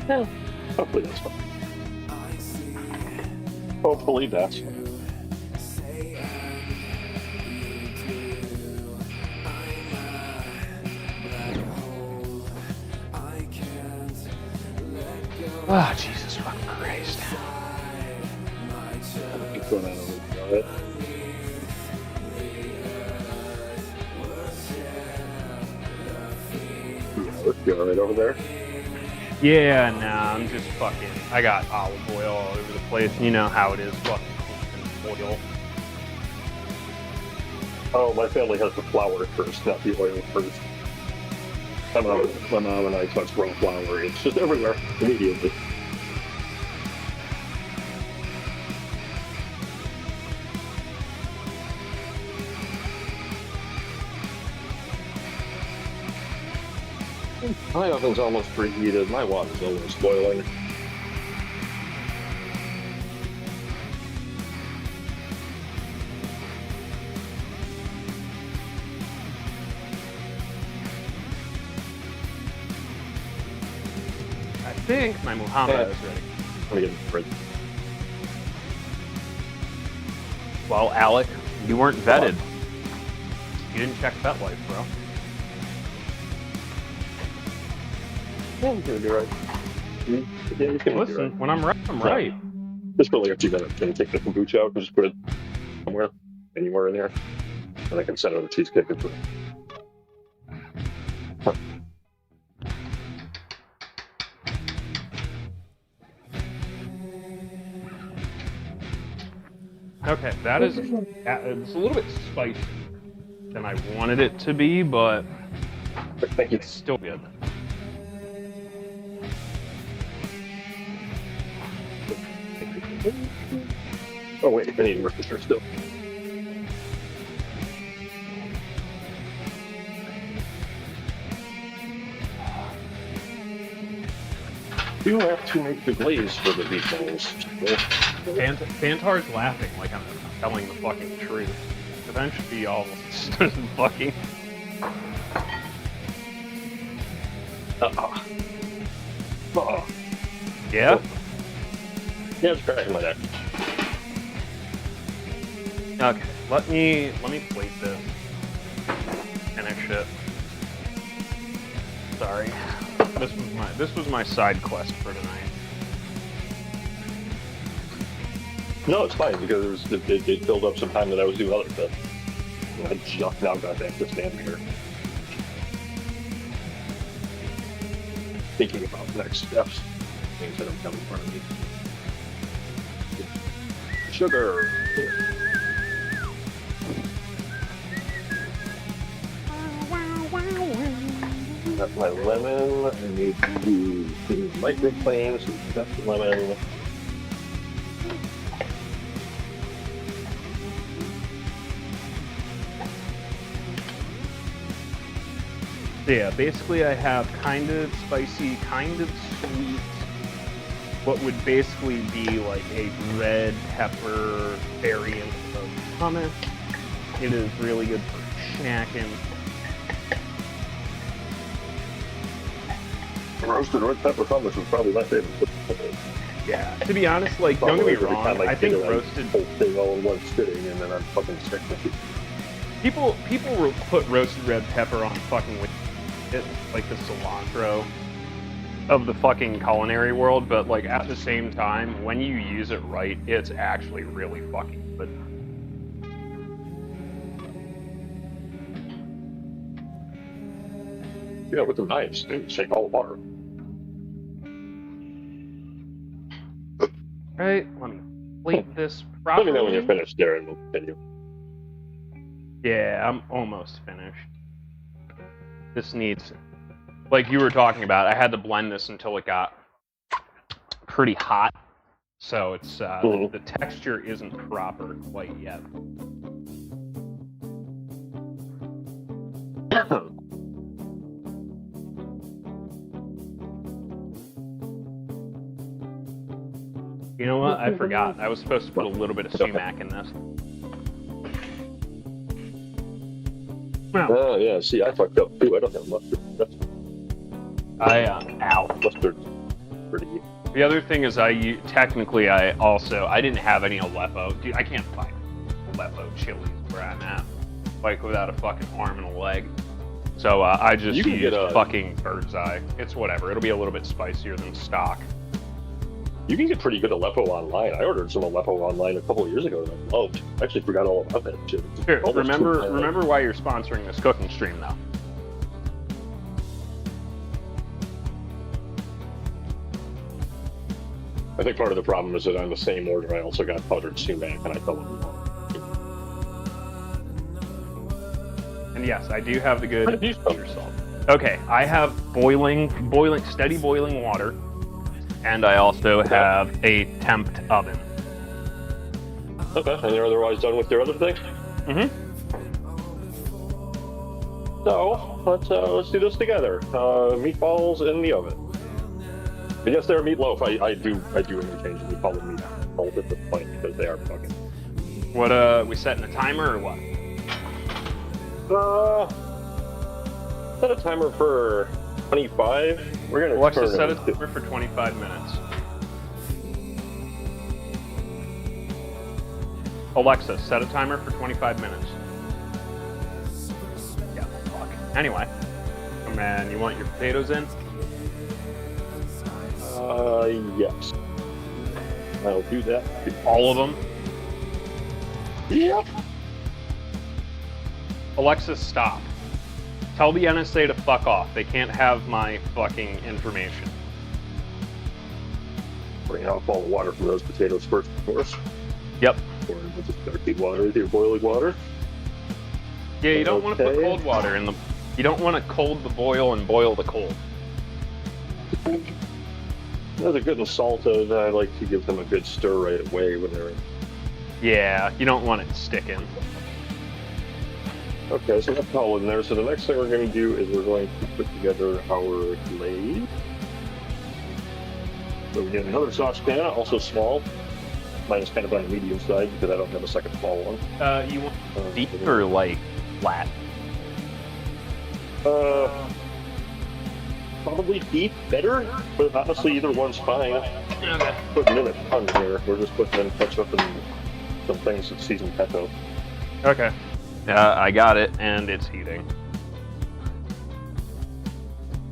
Yeah, hopefully that's fine. Hopefully that's fine. Oh, Jesus fucking Christ. Keep going on a little bit. You all right over there? Yeah, nah, I'm just fucking. I got olive oil all over the place. You know how it is, fucking oil. Oh, my family has the flour first, not the oil first. My mom and I touch raw flour. It's just everywhere immediately. My oven's almost preheated. My water's almost boiling. I think my Muhammara is ready. Let me get in the fridge. Well, Alec, you weren't vetted. You didn't check FetLife, bro. Yeah, you're gonna be right. Yeah, you can Listen, be right. when I'm right, I'm right. Just for like a few minutes. Can you take the kombucha out and just put it somewhere, anywhere in there, and I can send out a cheesecake and put it. Okay, that is it's a little bit spicy than I wanted it to be, but Thank you. it's still good. Oh wait, I need more fish still. You have to make the glaze for the meatballs. Bantar's laughing like I'm telling the fucking truth. Eventually, all starts fucking. Yeah. Yeah, it's cracking my neck. Okay, let me plate this. Finish it. Sorry, this was my side quest for tonight. No, it's fine because it filled up some time that I was doing other stuff. And I just now got back to stand here, thinking about next steps, things that have come in front of me. Sugar. Got my lemon. I need to do microplanes. Got the lemon. Yeah, basically I have kind of spicy, kind of sweet, what would basically be like a red pepper variant of hummus. It is really good for snacking. Roasted red pepper hummus is probably my favorite. Yeah, to be honest, like, don't get me wrong, I think roasted... whole thing all in one sitting, and then I'm fucking sick with it. People put roasted red pepper on fucking like the cilantro of the fucking culinary world, but like at the same time, when you use it right, it's actually really fucking good. Yeah, with the knives, shake all the water. Right, let me plate this properly. Let me know when you're finished, Darren. We'll continue. Yeah, I'm almost finished. This needs, like you were talking about, I had to blend this until it got pretty hot, so it's the texture isn't proper quite yet. You know what? I forgot. I was supposed to put a little bit of sumac in this. Oh, yeah, see, I fucked up too. I don't have mustard. Ow. Mustard's pretty. The other thing is I didn't have any Aleppo. Dude, I can't find Aleppo chilies where I'm at. Like, without a fucking arm and a leg. So I just used fucking bird's eye. It's whatever. It'll be a little bit spicier than stock. You can get pretty good Aleppo online. I ordered some Aleppo online a couple of years ago that I loved. I actually forgot all about that shit. Here, remember why you're sponsoring this cooking stream, though. I think part of the problem is that on the same order, I also got powdered sumac, and I fell in love. And yes, I do have the good. Use powdered salt. Okay, I have steady boiling water, and I also have a temped oven. Okay, and you're otherwise done with your other things? Mm-hmm. So let's do this together. Meatballs in the oven. And yes, they're meatloaf. I do interchangeably call them meatballs at this point because they are fucking. What we setting a timer or what? Set a timer for 25. We're gonna Alexa, set a timer for 25 minutes. Alexa, set a timer for 25 minutes. Anyway, man, you want your potatoes in? Yes. I'll do that. All of them? Yep. Alexa, stop. Tell the NSA to fuck off. They can't have my fucking information. Bring off all the water from those potatoes first, of course. Yep. Or we'll just dirty water with your boiling water. Yeah, you don't want to put cold water in the... You don't want to cold the boil and boil the cold. Those are good and salted. I like to give them a good stir right away when they're in. Yeah, you don't want it sticking. Okay, so that's all in there. So the next thing we're going to do is we're going to put together our glaze. So we get another saucepan, also small. Mine is kind of on the medium side because I don't have a second small one. You want deep or like flat? Probably deep better, but honestly either one's fine. Okay. Putting in a ton here. We're just putting in ketchup and some things that season ketchup. Okay. I got it, and it's heating.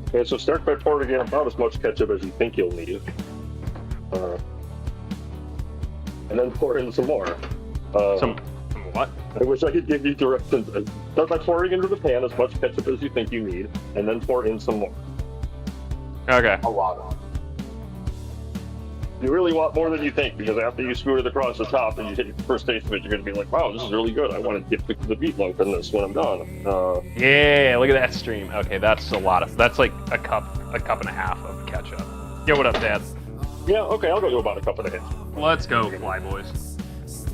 Okay, so start by pouring in about as much ketchup as you think you'll need. And then pour in some more. Some what? I wish I could give you directions. Start by pouring into the pan as much ketchup as you think you need, and then pour in some more. Okay. A lot. You really want more than you think, because after you scoot it across the top and you hit the first taste of it, you're going to be like, wow, this is really good. I want to dip the meatloaf in this when I'm done. Yeah, look at that stream. Okay, that's a lot of... That's like a cup and a half of ketchup. Yo, what up, Dad? Yeah, okay, I'll go to about a cup and a half. Let's go, Fly Boys.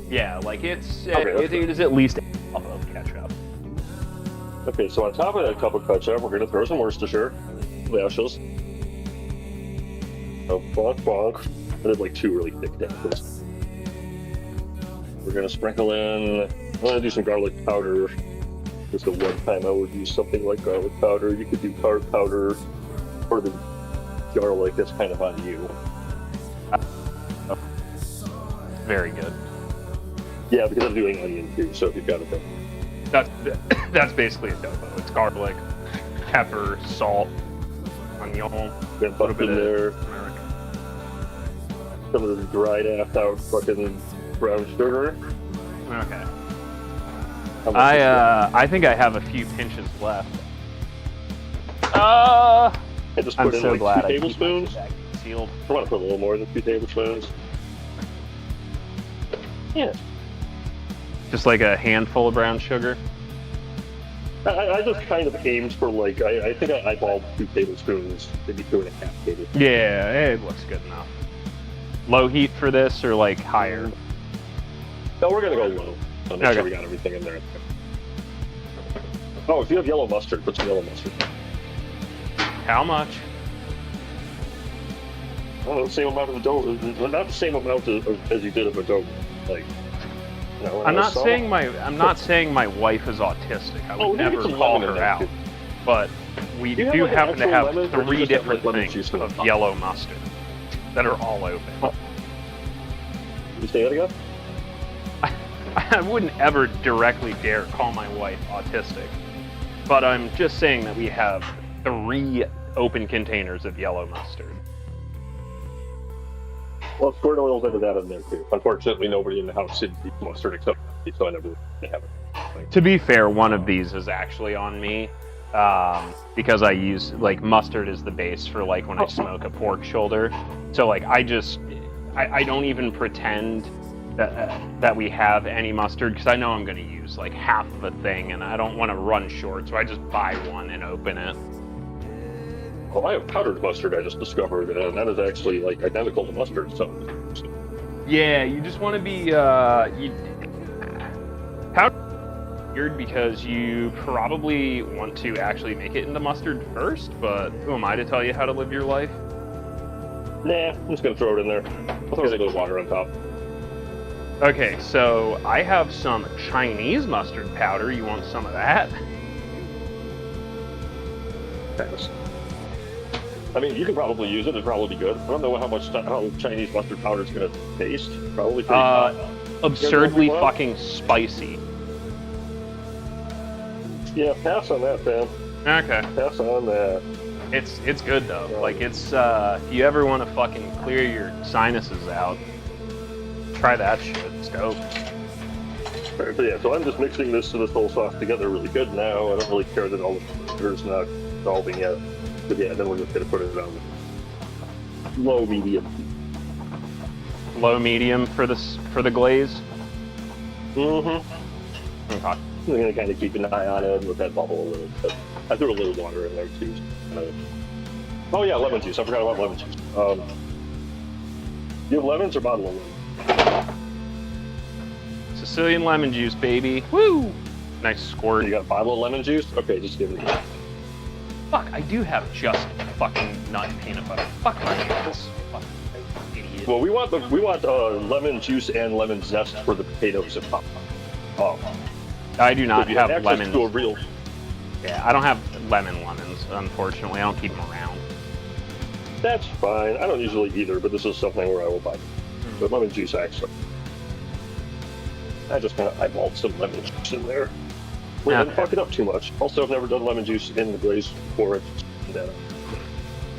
Yeah, like it's... Okay, it is at least a cup of ketchup. Okay, so on top of that cup of ketchup, we're going to throw some Worcestershire. Lashes. Bonk, bonk. I did like 2 really thick dashes. We're going to sprinkle in... I'm going to do some garlic powder. Just the one time I would use something like garlic powder. You could do tart powder or the garlic. That's kind of on you. Very good. Yeah, because I'm doing onion too, so if you've got it. That's basically a adobo. It's garlic, pepper, salt, onion, Then put in there some of the dried ass out fucking brown sugar. Okay. I think I have a few pinches left. And just put I'm in so like glad 2 tablespoons. Sealed. I want to put a little more than 2 tablespoons. Yeah. Just like a handful of brown sugar. I just kind of aimed for like, I think I eyeballed 2 tablespoons, maybe 2.5 tablespoons. Yeah, it looks good enough. Low heat for this or like higher? No, we're gonna go low. So make sure we got everything in there. Oh, if you have yellow mustard, put some yellow mustard. How much? Oh, the same amount of adobo, not the same amount as you did of adobo. Like, you know, I'm not saying my wife is autistic. I would never call her out. But we do like happen to have lemon, 3 different lemon things juice in of the yellow mustard that are all open. You say that again? I wouldn't ever directly dare call my wife autistic, but I'm just saying that we have 3 open containers of yellow mustard. Well, squirt oil's into that in there too. Unfortunately, nobody in the house did eat mustard except me, so I never have it. To be fair, one of these is actually on me, because I use, like, mustard is the base for, like, when I smoke a pork shoulder. So, like, I don't even pretend that we have any mustard, because I know I'm going to use, like, half of a thing, and I don't want to run short, so I just buy one and open it. Well, I have powdered mustard, I just discovered, and that is actually, like, identical to mustard, so... Yeah, you just want to be, powdered weird because you probably want to actually make it into mustard first, but who am I to tell you how to live your life? Nah, I'm just gonna throw it in there. I'll throw a little water on top. Okay, so I have some Chinese mustard powder. You want some of that? Thanks. I mean, you can probably use it. It'd probably be good. I don't know how Chinese mustard powder is gonna taste. Probably pretty hot. Absurdly fucking spicy. Yeah, pass on that, Sam. Okay. Pass on that. It's good though. Like it's if you ever want to fucking clear your sinuses out, try that shit. It's dope. Right, but yeah, so I'm just mixing this whole sauce together really good now. I don't really care that all the sugar's not dissolving yet. But yeah, then we're just gonna put it on low medium. Low medium for the glaze. Mm-hmm. Okay. I'm gonna kind of keep an eye on it with that bubble a little bit. I threw a little water in there too. Oh yeah, lemon juice. I forgot about lemon juice. You have lemons or bottle of lemon? Sicilian lemon juice, baby. Woo! Nice squirt. You got a bottle of lemon juice? Okay, just give it. Fuck, I do have just fucking nut peanut butter. Fuck my ass. Fucking idiot. Well, we want lemon juice and lemon zest for the potatoes and pop. I do not have access lemons. to a real. Yeah, I don't have lemons, unfortunately. I don't keep them around. That's fine. I don't usually either, but this is something where I will buy. But lemon juice, actually. I just kind of eyeballed some lemon juice in there. We didn't fuck it up too much. Also, I've never done lemon juice in the glaze before. I'm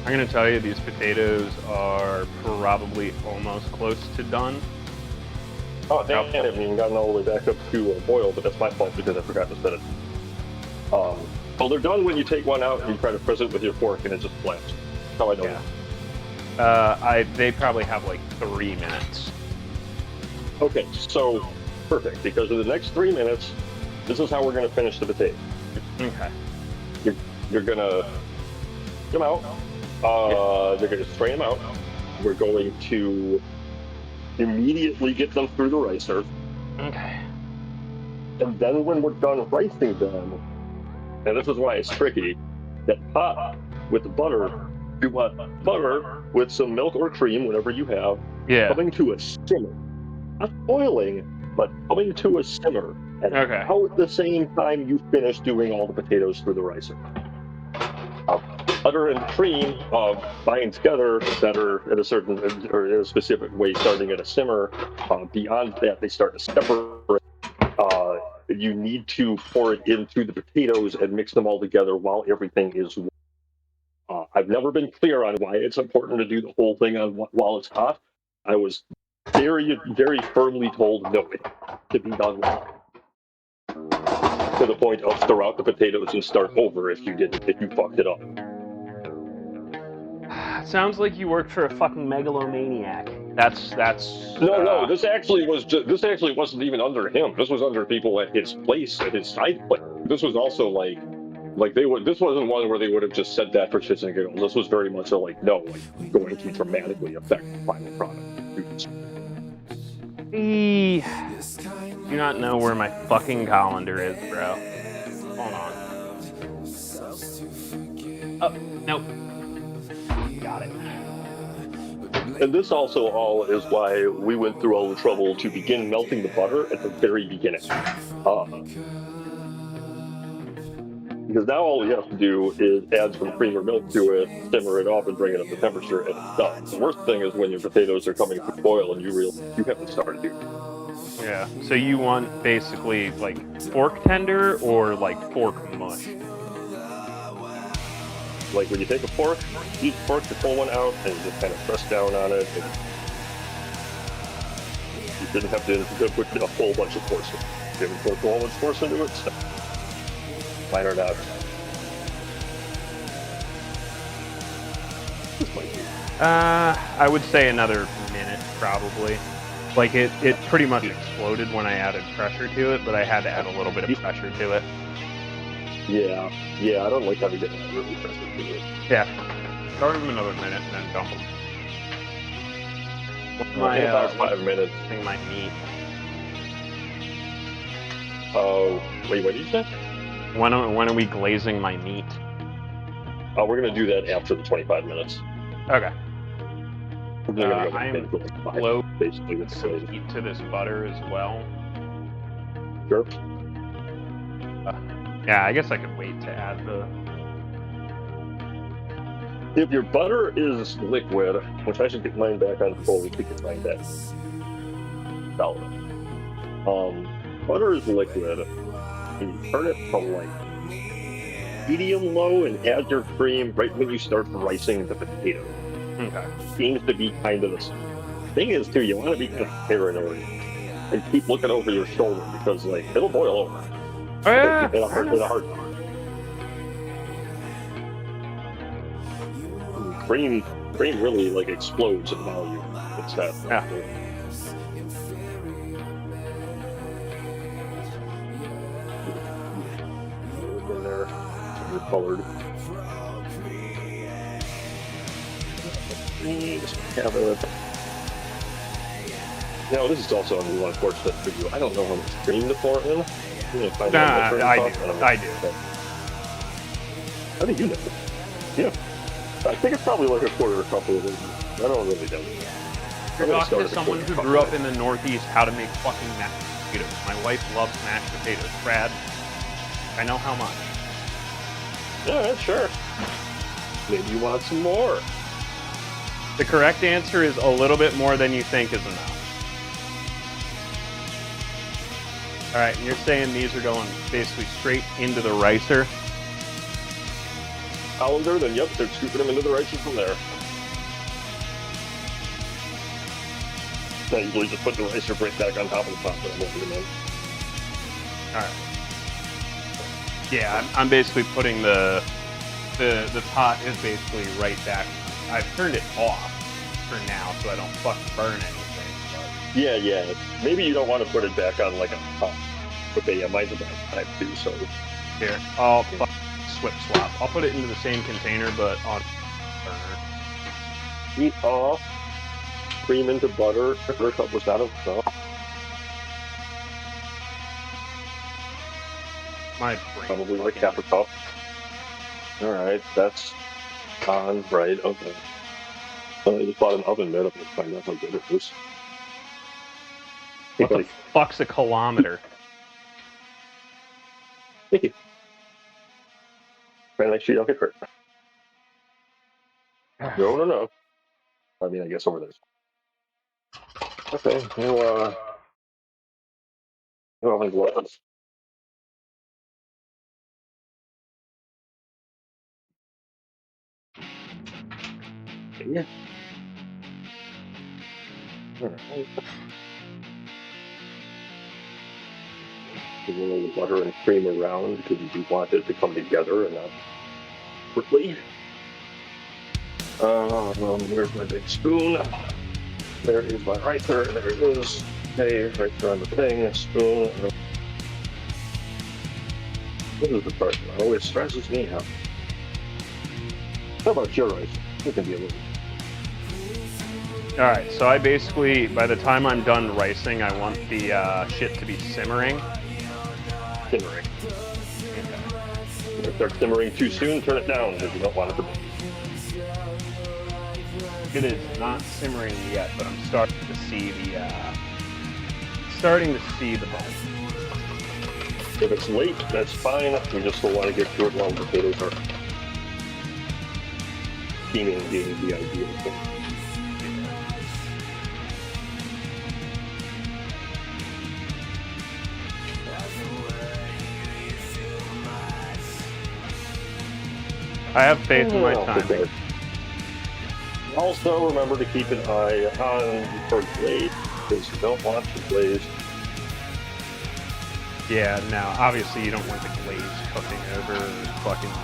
gonna tell you, these potatoes are probably almost close to done. Oh, damn, I haven't even gotten all the way back up to boil, but that's my fault because I forgot to set it. Well, they're done when you take one out and you try to press it with your fork and it just flaps. That's how I know. Yeah. They probably have like 3 minutes. Okay, so perfect, because in the next 3 minutes, this is how we're going to finish the potato. Okay. You're going to get them out. You're going to strain them out. We're going to immediately get them through the ricer. Okay. And then when we're done ricing them, and this is why it's tricky, that pot with the butter, you want butter with some milk or cream, whatever you have, coming to a simmer. Not boiling, but coming to a simmer. And about the same time you finish doing all the potatoes through the ricer. Butter and cream bind together better at a certain or in a specific way, starting at a simmer. Beyond that, they start to separate. You need to pour it into the potatoes and mix them all together while everything is warm. I've never been clear on why it's important to do the whole thing on while it's hot. I was very, very firmly told no, it to be done well. To the point of throw out the potatoes and start over if you fucked it up. Sounds like you worked for a fucking megalomaniac. That's. No. This actually wasn't even under him. This was under people at his place, at his side place. This was also like they would. This wasn't one where they would have just said that for shits and giggles. This was very much a going to dramatically affect the final product. Do not know where my fucking colander is, bro. Hold on. Oh, nope. Got it. And this also all is why we went through all the trouble to begin melting the butter at the very beginning. Because now all you have to do is add some cream or milk to it, simmer it off, and bring it up to temperature, and it's done. The worst thing is when your potatoes are coming to boil and you realize you haven't started here. Yeah, so you want basically like fork tender or like fork mush? Like when you take a fork, use the fork to pull one out and just kind of press down on it. And you didn't have to put a whole bunch of force in it. You haven't put a whole bunch of force into it, so mine are not. I would say another minute probably. Like it pretty much exploded when I added pressure to it, but I had to add a little bit of pressure to it. Yeah, I don't like having to add really pressure to it. Yeah, start them another minute and then dump them. About 5 minutes. My meat. Oh, wait, what did you say? When are we glazing my meat? We're gonna do that after the 25 minutes. Okay. We're gonna go I'm low basically with some heat to this butter as well. Sure. Yeah, I guess I could wait to add the. If your butter is liquid, which I should get mine back on full, we can find that. Solid. Butter is liquid, and you turn it from like medium low and add your cream right when you start ricing the potato. Okay. Seems to be kind of the thing is too. You want to be kind of paranoid and keep looking over your shoulder because like it'll boil over. Oh, yeah. It'll hurt. Cream really like explodes in volume. It's that. Yeah. In there, colored. Just have it. Now this is also a little unfortunate for you. I don't know how much cream to pour in. Nah, I do. How do you know? Yeah. I think it's probably like a quarter or couple of them. I don't really know. You're talking to someone who grew up in the Northeast how to make fucking mashed potatoes. My wife loves mashed potatoes. Brad, I know how much. Yeah, sure. Maybe you want some more. The correct answer is a little bit more than you think is enough. Alright, and you're saying these are going basically straight into the ricer? Colander, then yep, they're scooping them into the ricer from there. I usually just put the ricer right back on top of the pot that I'm opening in. Alright. Yeah, I'm basically putting the pot is basically right back. I've turned it off for now so I don't fucking burn anything. But... Yeah. Maybe you don't want to put it back on like a pot. Okay, yeah, mine's about type 2, so... Here, I'll swip swap. I'll put it into the same container, but on burner. Heat off. Cream into butter. Her cup was out of stuff. My brain. Probably like half a cup. Alright, that's on. Right, okay. I just bought an oven mitt up to find out how good it is. What the fuck's a kilometer? Thank you. Try to make sure you don't get hurt. No. I mean, I guess over there. Okay, you have any gloves? Yeah. Alright. You roll the butter and cream around because you want it to come together and not quickly. Where's my big spoon? There is my ricer. There it is. Okay, ricer on the thing. A spoon. This is the part that always stresses me out. How about your rice? It can be a little. Alright, so I basically, by the time I'm done ricing, I want the shit to be simmering. Simmering. Okay. If it starts simmering too soon, turn it down because you don't want it to be. It is not simmering yet, but I'm starting to see the bone. If it's late, that's fine. We just still want to get to it while the potatoes are steaming, being the ideal thing. I have faith in my timing. Also, remember to keep an eye on for glaze, because you don't want the glaze. Yeah, now, obviously you don't want the glaze cooking over fucking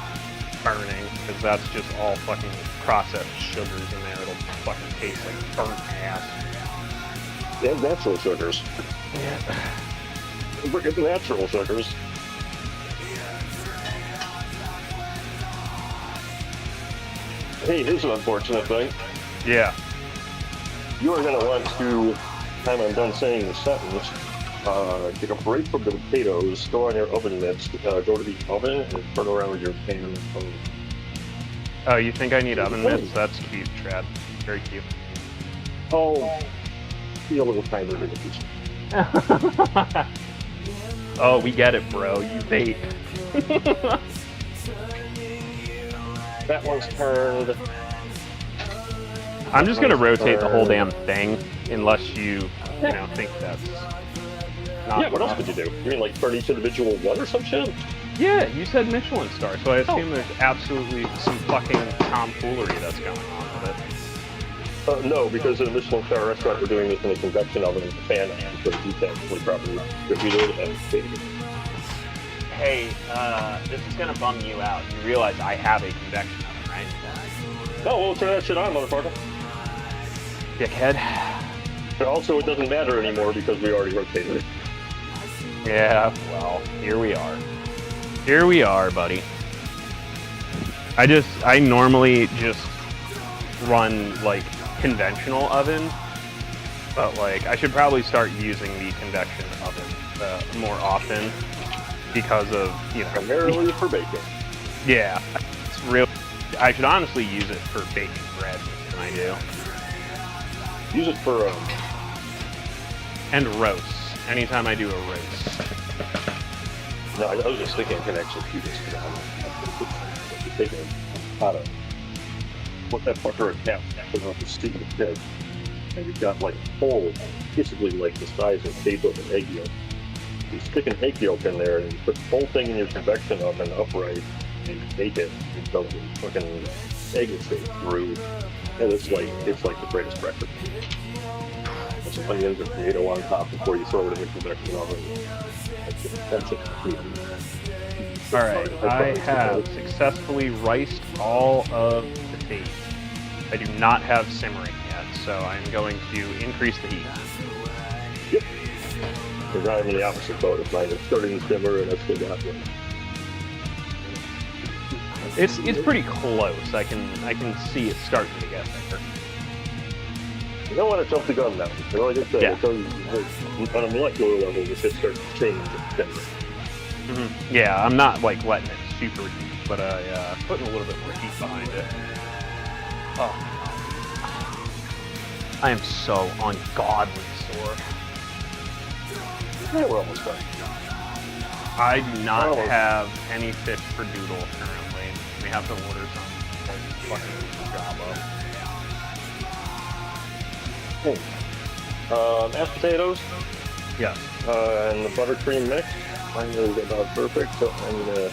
burning, because that's just all fucking processed sugars in there. It'll fucking taste like burnt ass. Yeah, natural sugars. Yeah. Forget the natural sugars. Hey, here's an unfortunate thing. Yeah. You are going to want to, time I'm done saying the sentence, take a break from the potatoes, go on your oven mitts, go to the oven, and turn around with your pan. Oh, you think I need oven mitts? That's cute, Trad. Very cute. Oh, be a little kinder to the piece. Oh, we get it, bro. You bait. That one's turned. I'm just gonna rotate the whole damn thing, unless you think that's... not Yeah, what else enough. could you do? You mean like turn each individual one or some shit? Yeah, you said Michelin star, so I assume there's absolutely some fucking tomfoolery that's going on with it. No, because in a Michelin star restaurant, we're doing this in a convection oven and a fan oven, so it's actually properly distributed and baked. Hey, this is gonna bum you out. You realize I have a convection oven, right? Oh, well, turn that shit on, motherfucker. Dickhead. And also, it doesn't matter anymore because we already rotated it. Yeah, well, here we are. Here we are, buddy. I normally just run, like, conventional oven, but, like, I should probably start using the convection oven more often because of, you know... Primarily for baking. Yeah, it's real. I should honestly use it for baking bread than I do. Use it for, And roasts. Anytime I do a roast. No, I was just thinking I can actually do this for that. You're taking a pot of what that fucker a cap put off the stupid head. And you've got like a hole, basically like the size and shape of an egg yolk. You stick an egg yolk in there and you put the whole thing in your convection oven upright and you bake it until the fucking egg is through. And it's like the greatest breakfast. Put some onions or tomato on top before you throw it in the convection oven. That's it. Alright, I have successfully riced all of the potatoes. I do not have simmering yet, so I'm going to increase the heat. Yep. Because I'm in the opposite boat of mine. It's starting to simmer and I still got one. It's pretty close. I can see it starting to get there. You don't want to jump the gun now. You know, like I said, Yeah. it's on a molecular level, the shit starts to change. Yeah, I'm not like letting it super heat, but putting a little bit more heat behind it. Oh, I am so ungodly sore. Yeah, we're almost done. I do not have any fish for doodle currently. We have to order some fucking Java. Mashed potatoes. Yes. And the buttercream mix. Mine is about perfect, so I'm gonna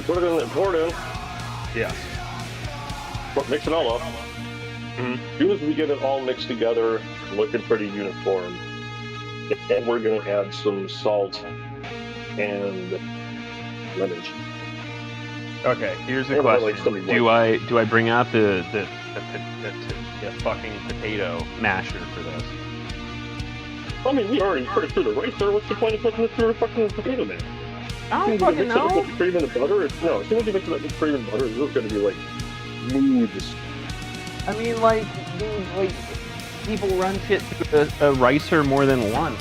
put it in the pour it in. Yes. Mix it all up. Mm-hmm. As soon as we get it all mixed together, looking pretty uniform, and we're gonna add some salt and lemon juice. Okay, here's the Yeah, but like question: somebody Do I bring out the fucking potato masher for this? I mean, we already put it through the ricer. What's the point of putting it through a fucking potato man? I don't fucking know. With the cream and the butter, no. As soon as you mix it up with cream and butter, it's just gonna be like smooth. I mean, like, dude, like people run shit through a ricer more than once.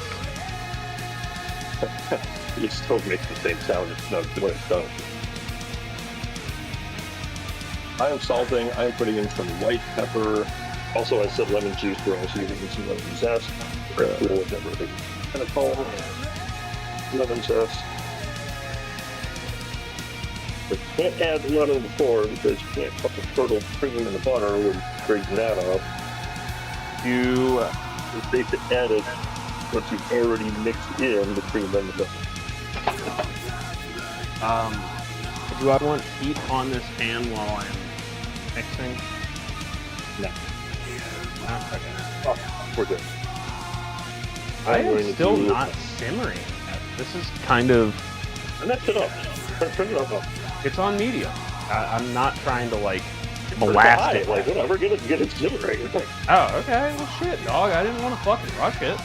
It still makes the same sound. It's not when it's done. I am salting. I am putting in some white pepper. Also, I said lemon juice. We're also using some lemon zest. Or whatever they kind of call it. Lemon zest. But you can't add lemon before because you can't fucking curdle cream in the butter with breaking that up. It's safe to add it once you've already mixed in the cream and the butter. Do I want heat on this pan while I'm mixing? No. Okay. Oh, we're good. I am still not simmering yet. This is kind of... And that's it up. Turn it up. It's on medium. I'm not trying to, like, blast it. Like, whatever, get it simmering. Oh, okay. Well, shit, dog. I didn't want to fucking rush it.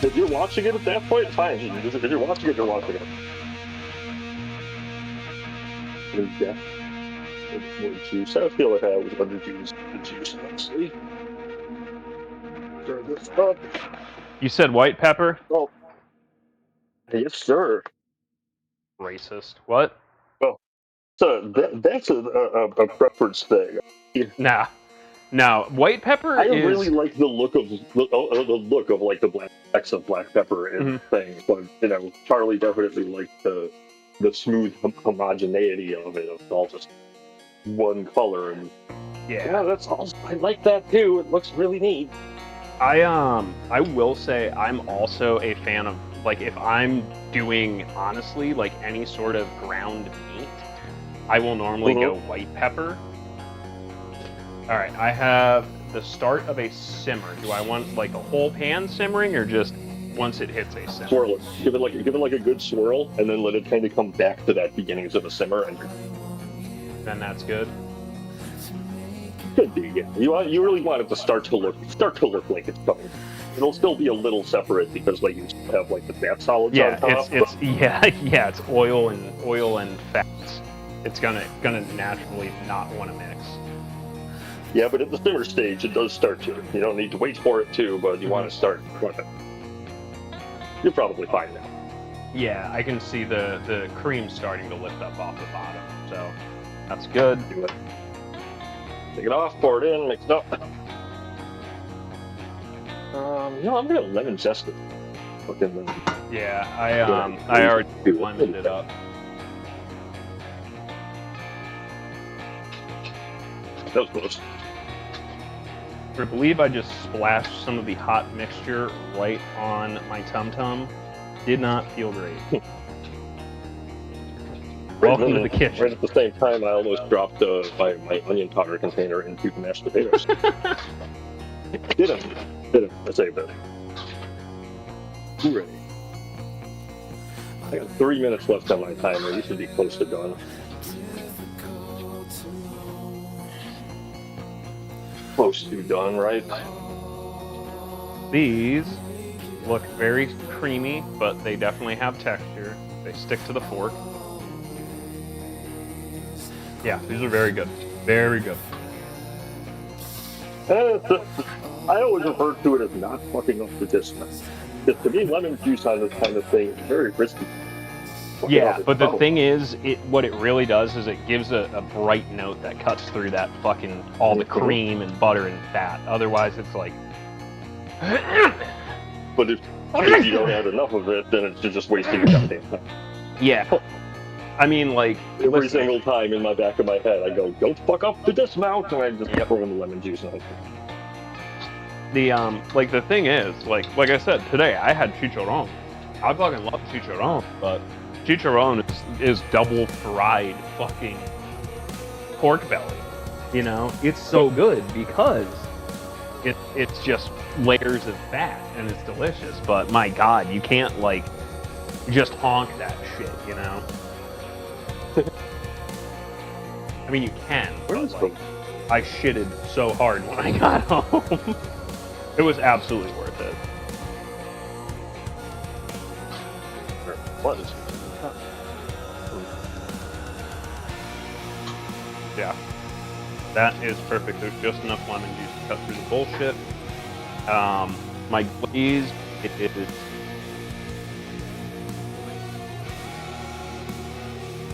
If you're watching it at that point, fine. If you're watching it, you're watching it. Yeah. It's more juice. I feel like I was underused the juice, honestly. Stir this up. You said white pepper? Oh. Yes, sir. Racist. What? Well, so that's a preference thing. Nah. No, white pepper I is... really like the look of like the blacks of black pepper and things, but you know, Charlie definitely liked the smooth homogeneity of it. It's all just one color, and yeah, that's all. I like that too. It looks really neat. I will say I'm also a fan of, like, if I'm doing, honestly, like any sort of ground meat, I will normally go white pepper. All right, I have the start of a simmer. Do I want like a whole pan simmering or just once it hits a simmer? Swirl it. Give it like a good swirl, and then let it kind of come back to that beginnings of a simmer, and Then that's good. could be, yeah. You really want it to start to look like it's coming. It'll still be a little separate because like you still have like the fat solids on Yeah, top. it's yeah, it's oil and fats. It's gonna naturally not want to mix. Yeah, but at the simmer stage, it does start to. You don't need to wait for it to, but you want to start with it. You'll probably find that. Yeah, I can see the cream starting to lift up off the bottom, so that's good. Do it. Take it off, pour it in, mix it up. I'm gonna lemon zest it. Fucking Yeah, I already lemoned it up. That was close. I believe I just splashed some of the hot mixture right on my tum-tum. Did not feel great. Welcome to the kitchen. Right at the same time, I almost dropped my onion powder container into the mashed potatoes. Didn't. I saved it. Hooray. I got 3 minutes left on my timer. You should be close to done. Close to done, right? These look very creamy, but they definitely have texture. They stick to the fork. Yeah, these are very good. Very good. I always refer to it as not fucking up the distance. Because to me, lemon juice on this kind of thing is very risky. Yeah, but the thing is, what it really does is it gives a bright note that cuts through that fucking all the cream and butter and fat. Otherwise, it's like. But if you don't add enough of it, then it's just wasting your goddamn time. Yeah. I mean, like every single time in my back of my head, I go, "Don't fuck up the dismount," and I just throw in the lemon juice on it. The thing is, like I said today, I had chicharron. I fucking love chicharron, but chicharron is double fried fucking pork belly. You know, it's so good because it's just layers of fat and it's delicious. But my God, you can't like just honk that shit, you know. I mean, you can, but like, I shitted so hard when I got home. It was absolutely worth it. Yeah, that is perfect. There's just enough lemon juice to cut through the bullshit. My glaze, it is.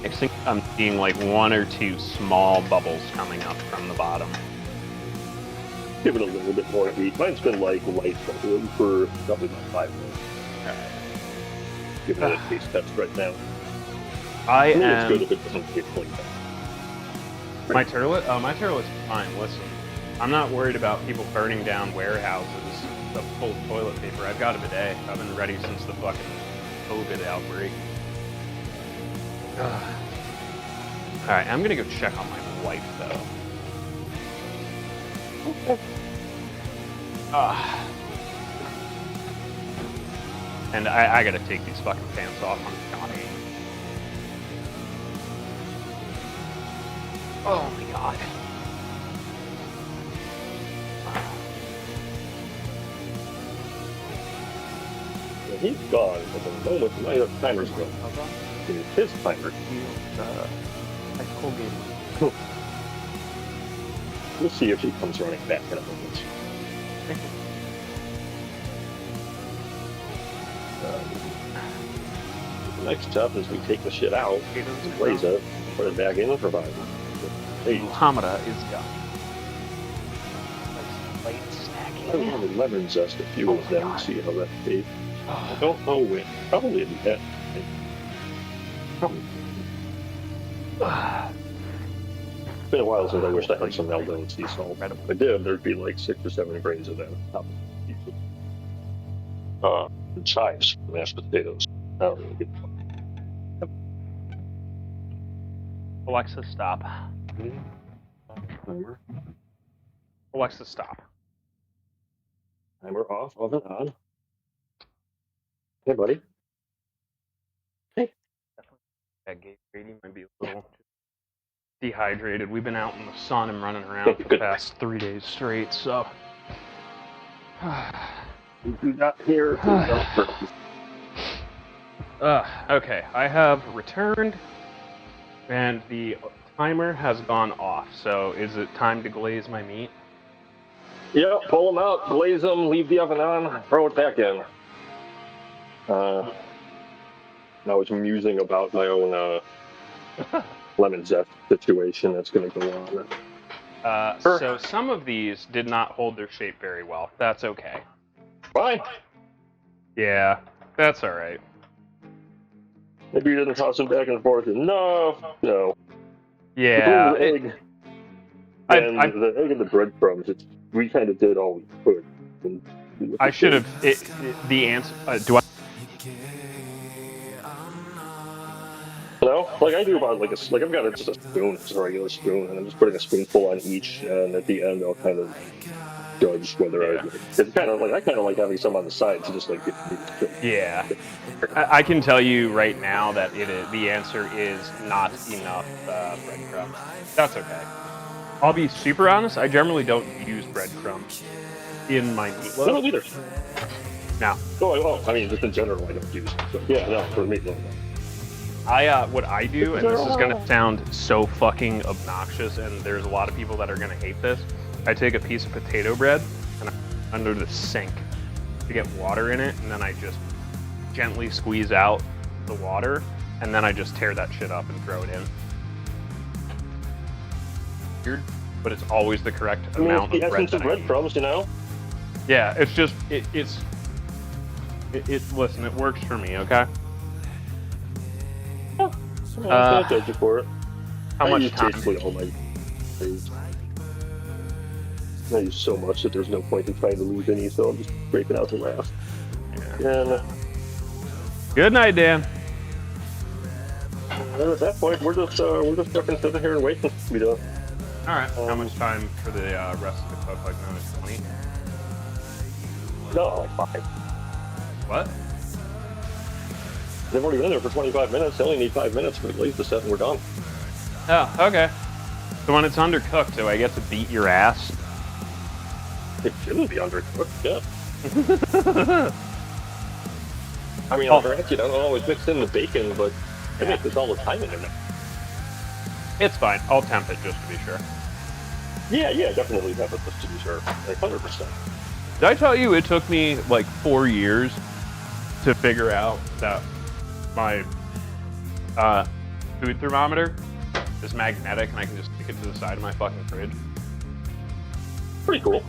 I think I'm seeing like 1 or 2 small bubbles coming up from the bottom. Give it a little bit more heat. Mine's been like light bubbling for probably about 5 minutes. Give it a taste test right now. I am. It's good if it doesn't taste like that. My turlet? Oh, my turlet's fine. Listen, I'm not worried about people burning down warehouses of full toilet paper. I've got a bidet. I've been ready since the fucking COVID outbreak. Alright, I'm gonna go check on my wife, though. Okay. And I gotta take these fucking pants off. I'm dying. Oh my God. Well, he's gone, but the moment my timer's gone. It's his timer. High school game. Cool. We'll see if he comes running back in a moment. The next step is we take the shit out, blaze it, put it back in the provider. Muhammara is gone. Light snacking. I want to lemon zest a few of them and see how that tastes. I don't know when. Probably in that. Probably. It's been a while since I wished I had some Eldon sea salt. If I did, there'd be like 6 or 7 grains of that. chives, mashed potatoes. I don't really get Alexa, stop. timer. Alexa, stop. Timer off, oven on. Hey, buddy. Hey. That Gatorade might be a little dehydrated. We've been out in the sun and running around for the past 3 days straight, so. We do not hear Okay, I have returned, and the timer has gone off. So, is it time to glaze my meat? Yeah, pull them out, glaze them, leave the oven on, throw it back in. I was musing about my own lemon zest situation that's going to go on. So some of these did not hold their shape very well. That's okay. Fine. Yeah, that's all right. Maybe you didn't toss them back and forth enough. No. Yeah. The egg and the egg and the breadcrumbs. We kind of did all we could. I should have. The answer. Do I? No, like I do about like I've got just a spoon, just a regular spoon, and I'm just putting a spoonful on each, and at the end I'll kind of judge whether it's kind of like I kind of like having some on the side to just like Yeah. I can tell you right now that the answer is not enough breadcrumbs. That's okay. I'll be super honest. I generally don't use breadcrumbs in my meatloaf. I don't either. No. Oh, I mean, just in general, I don't use it. But yeah, no, for meatloaf. What I do, and this is gonna sound so fucking obnoxious, and there's a lot of people that are gonna hate this. I take a piece of potato bread and I put it under the sink to get water in it, and then I just gently squeeze out the water, and then I just tear that shit up and throw it in. Weird, but it's always the correct amount of bread. The essence of breadcrumbs, you know. Yeah, it's just it's listen, it works for me, okay? I can't judge you for it. How much use time? Basically all my days. I use so much that there's no point in trying to lose any, so I'm just breaking out the last. Yeah. And Good night, Dan. at that point, we're just fucking sitting here and waiting to be done. All right. How much time for the rest of the cook? Like another 20? No, like 5. What? They've already been there for 25 minutes. They only need 5 minutes for the glaze to set, and we're done. Oh, okay. So when it's undercooked, do I get to beat your ass? It shouldn't be undercooked, yeah. I mean, granted, I don't always mix in the bacon, but I make this all the time in there. It's fine. I'll temp it just to be sure. Yeah, definitely have it just to be sure. Like 100%. Did I tell you it took me like 4 years to figure out that my food thermometer is magnetic and I can just stick it to the side of my fucking fridge? Pretty cool.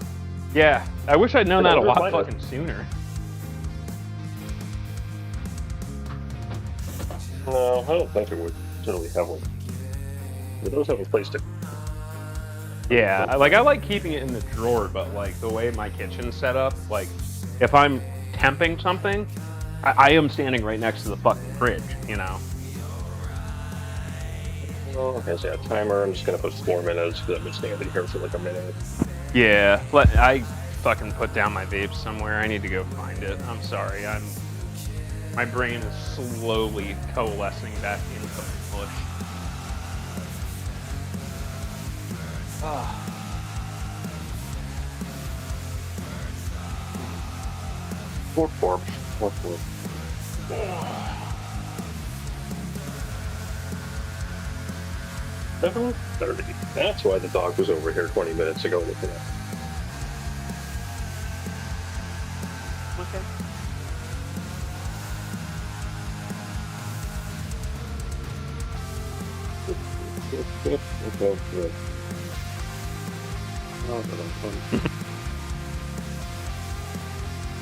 Yeah, I wish I'd known that a lot mine fucking sooner. No, I don't think it would generally have one. It does have a place to. Yeah, I like keeping it in the drawer, but like the way my kitchen's set up, like if I'm temping something, I am standing right next to the fucking fridge, you know? Well, okay, so yeah, timer. I'm just gonna put 4 minutes because I've been standing here for like a minute. Yeah, I fucking put down my vape somewhere. I need to go find it. I'm sorry. My brain is slowly coalescing back into the bush. Ah. Four. 7:30. That's why the dog was over here 20 minutes ago looking at. Okay. Okay.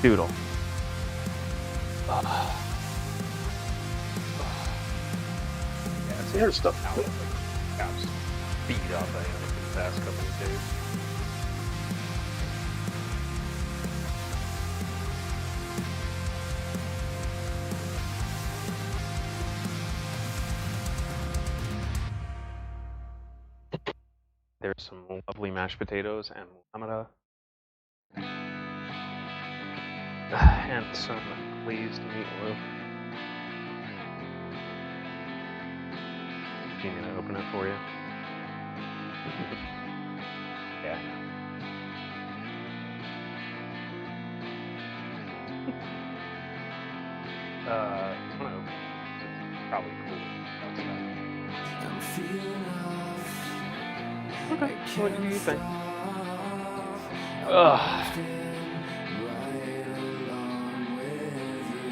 Doodle. Yeah, see, there's stuff out. I was beat up I am for the past couple of days. There's some lovely mashed potatoes and Muhammara. And some glazed meatloaf. Do you need me to open it for you? Yeah. I'm gonna open it. It's probably cool outside. I'm feeling off. Okay, what do you think?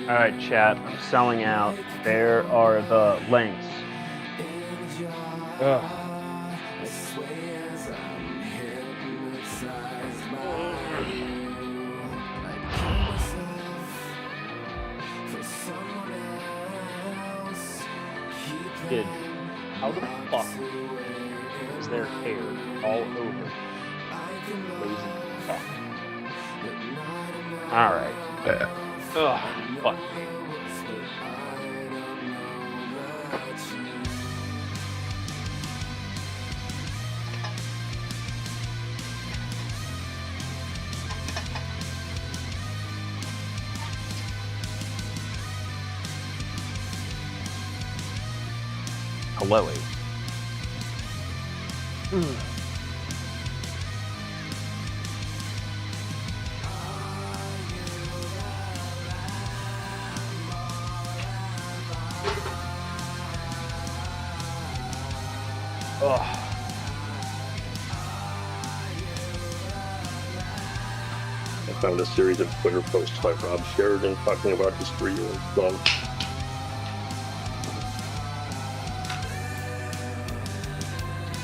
Alright, chat, I'm selling out. There are the links. Ugh. Kid, how the fuck is there hair all over? Lazy fuck. Alright. Ugh, fuck. Hello. I found a series of Twitter posts by Rob Sheridan talking about his 3-year-old son.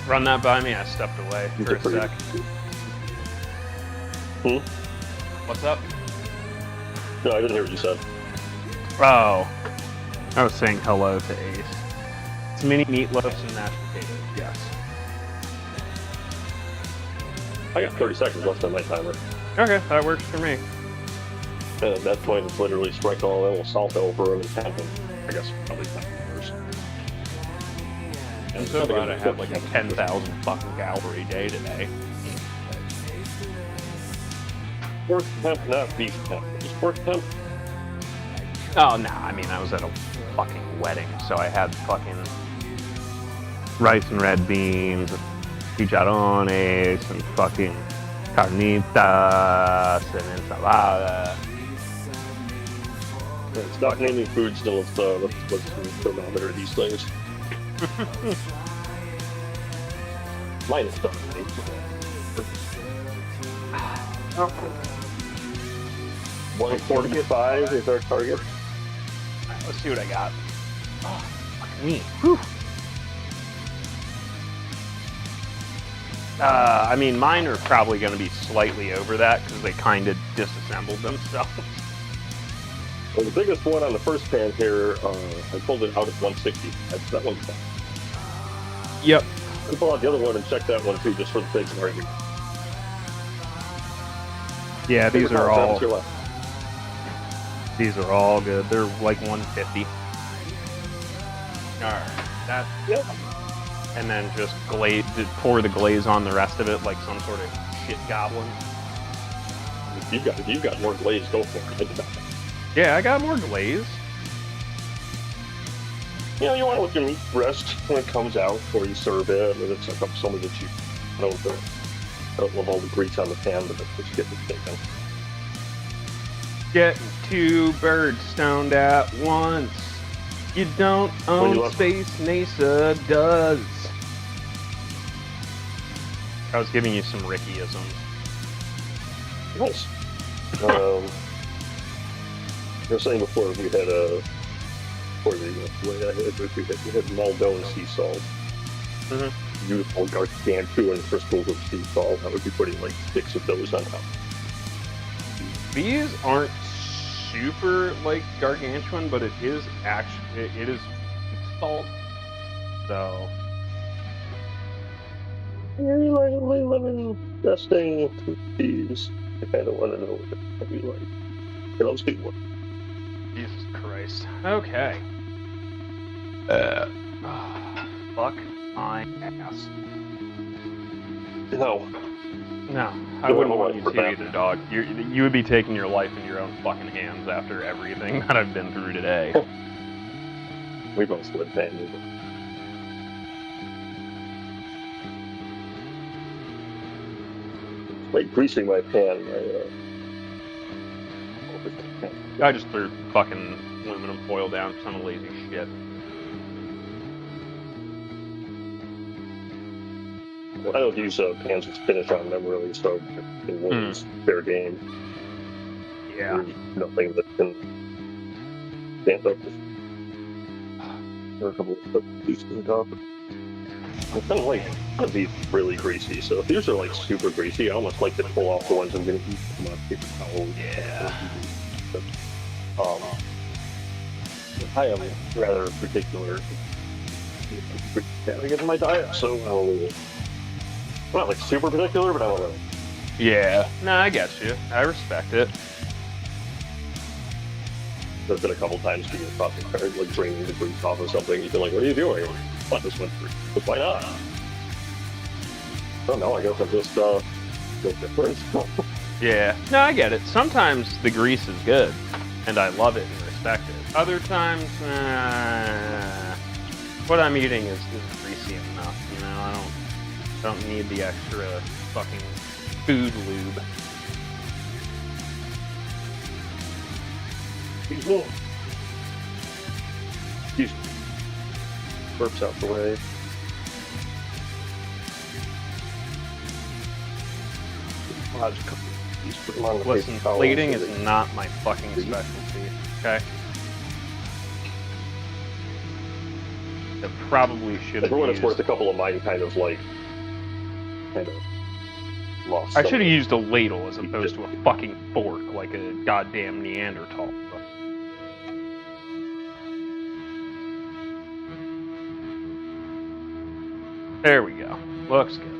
Run that by me, I stepped away for a sec. What's up? No, I didn't hear what you said. Oh. I was saying hello to Ace. It's mini meatloafs and mashed potatoes, yes. I got 30 seconds left on my timer. Okay, that works for me. And at that point, it's literally sprinkle a little salt over them and have them, I guess, probably 10 hours. I'm so glad I had like a 10,000 fucking calorie day today. Pork temp, not beef temp. Just pork temp? Oh, no, I mean, I was at a fucking wedding, so I had fucking rice and red beans, chicharrones, and fucking carnitas, and ensalada. It's not naming food still. Let's thermometer these things. Mine is done. 145 is our target. Alright, let's see what I got. Oh, fucking me. Whew. I mean, mine are probably going to be slightly over that because they kind of disassembled themselves. Well, the biggest one on the first pan here, I pulled it out at 160. That one's fine. Yep. I'll pull out the other one and check that one too, just for the sake of argument. Yeah, these are all. What's your left? These are all good. They're like 150. All right. That. Yep. And then just pour the glaze on the rest of it like some sort of shit goblin. If you've got more glaze, go for it. I did not. Yeah, I got more glaze. You know, you want to let your meat rest when it comes out before you serve it. I mean, it's like so much that you I don't love all the grease on the pan, but that's just getting taken. Get 2 birds stoned at once. You don't own space, NASA does. I was giving you some Ricky-isms. Nice. I was saying before we had we had Maldon sea salt. Mm-hmm. Beautiful gargantuan crystals of sea salt. I would be putting like 6 of those on top. These aren't super like gargantuan, but it is actually it is salt. So Very lightly lemon dusting these. I kind of want to know what you like. Okay, let's do one. Jesus Christ. Okay. Fuck my ass. No. No, I No, wouldn't I'm want you for to that. either, dog. You would be taking your life in your own fucking hands after everything that I've been through today. We both would, man. Like greasing my pan. I just threw fucking aluminum foil down because I'm a lazy shit. I don't use pans with spinach on them really, so it was fair game. Yeah. There's nothing that can stand up. There are a couple of pieces to the top. It's kind of like gonna be really greasy. So if these are like super greasy, I almost like to pull off the ones I'm gonna eat from a paper towel. Yeah. I am rather particular. I get in my diet, so I'm not like super particular, but I'm a little. Yeah. No, I get you. I respect it. There's been a couple times where you're talking about like draining the grease off of something. You've been like, "What are you doing?" Let this one through. But why not? Oh no, I guess I'm just no different. Yeah. No, I get it. Sometimes the grease is good, and I love it and respect it. Other times, what I'm eating is greasy enough. You know, I don't need the extra fucking food lube. Excuse me. Burps out the way. Listen, plating is not my fucking specialty, okay? It probably should have For what it's used... worth, a couple of mine kind of lost. I should have used a ladle as opposed to a fucking fork like a goddamn Neanderthal. There we go. Looks good.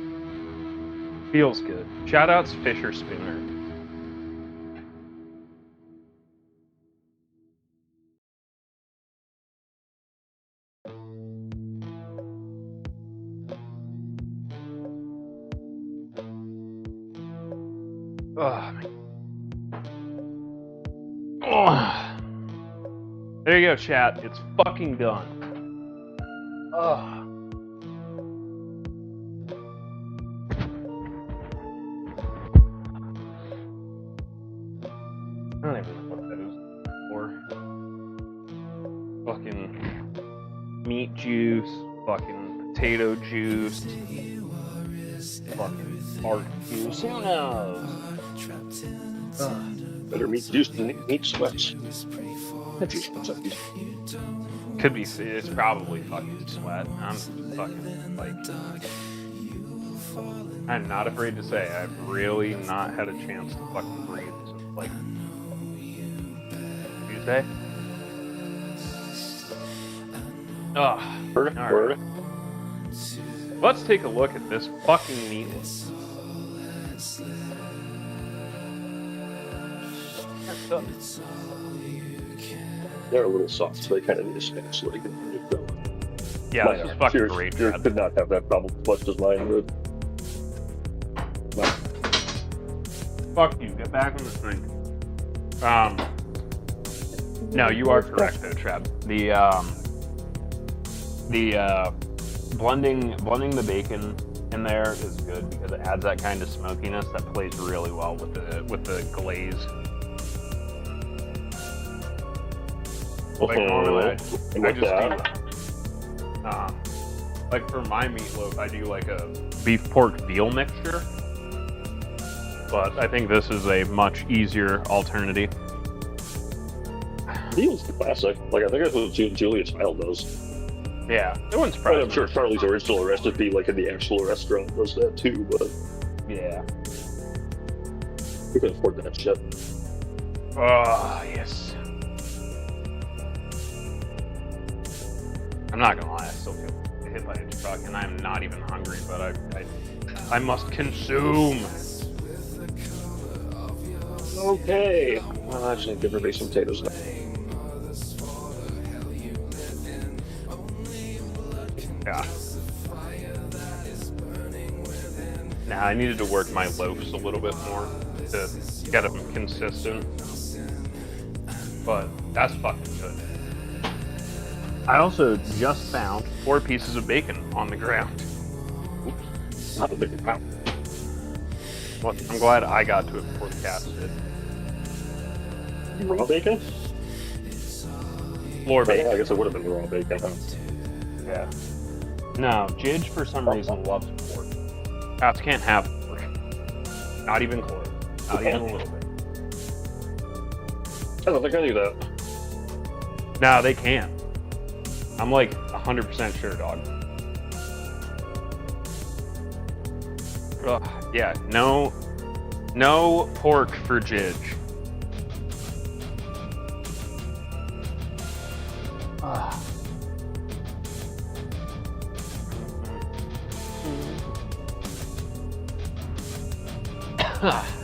Feels good. Shoutouts Fisher Spooner. Oh. There you go, chat. It's fucking done. Ugh. I don't even know what that is for. Fucking meat juice, fucking potato juice, fucking art juice. Who knows? Better meat juice than meat sweats. Could be. It's probably fucking sweat. I'm fucking like. I'm not afraid to say I've really not had a chance to fucking breathe since like Tuesday. Ugh. Alright. Let's take a look at this fucking meatloaf. They're a little soft, so they kind of need a spinach so they can fill. Yeah, this is fucking great. Yours could not have that problem as much as mine would. Fuck you, get back on the thing. No, you are correct though, Trev. The blending the bacon in there is good because it adds that kind of smokiness that plays really well with the glaze. Like normally I just do like for my meatloaf I do like a beef pork veal mixture. But I think this is a much easier alternative. Veal's the classic. Like I think that's what Julia Child does. Yeah, it wouldn't surprise me. I'm sure Charlie's original recipe, like in the actual restaurant, does that too. But yeah, we can afford that shit. Oh yes. I'm not gonna lie, I still feel hit by a truck, and I'm not even hungry, but I must consume. Okay. Well, I just need to give everybody some potatoes now. Yeah. Nah, I needed to work my loafs a little bit more to get them consistent. But that's fucking good. I also just found 4 pieces of bacon on the ground. Oops. Not a big pound. Well, I'm glad I got to it before the cats did. Raw bacon? Floor Yeah, bacon. I guess it would have been raw bacon, huh? Yeah. No, Jidge for some reason loves pork. Cats can't have pork. Not even close. Not even a little bit. I don't think I knew that. No, they can't. I'm like 100% sure, dog. Ugh, yeah, no pork for Jidge.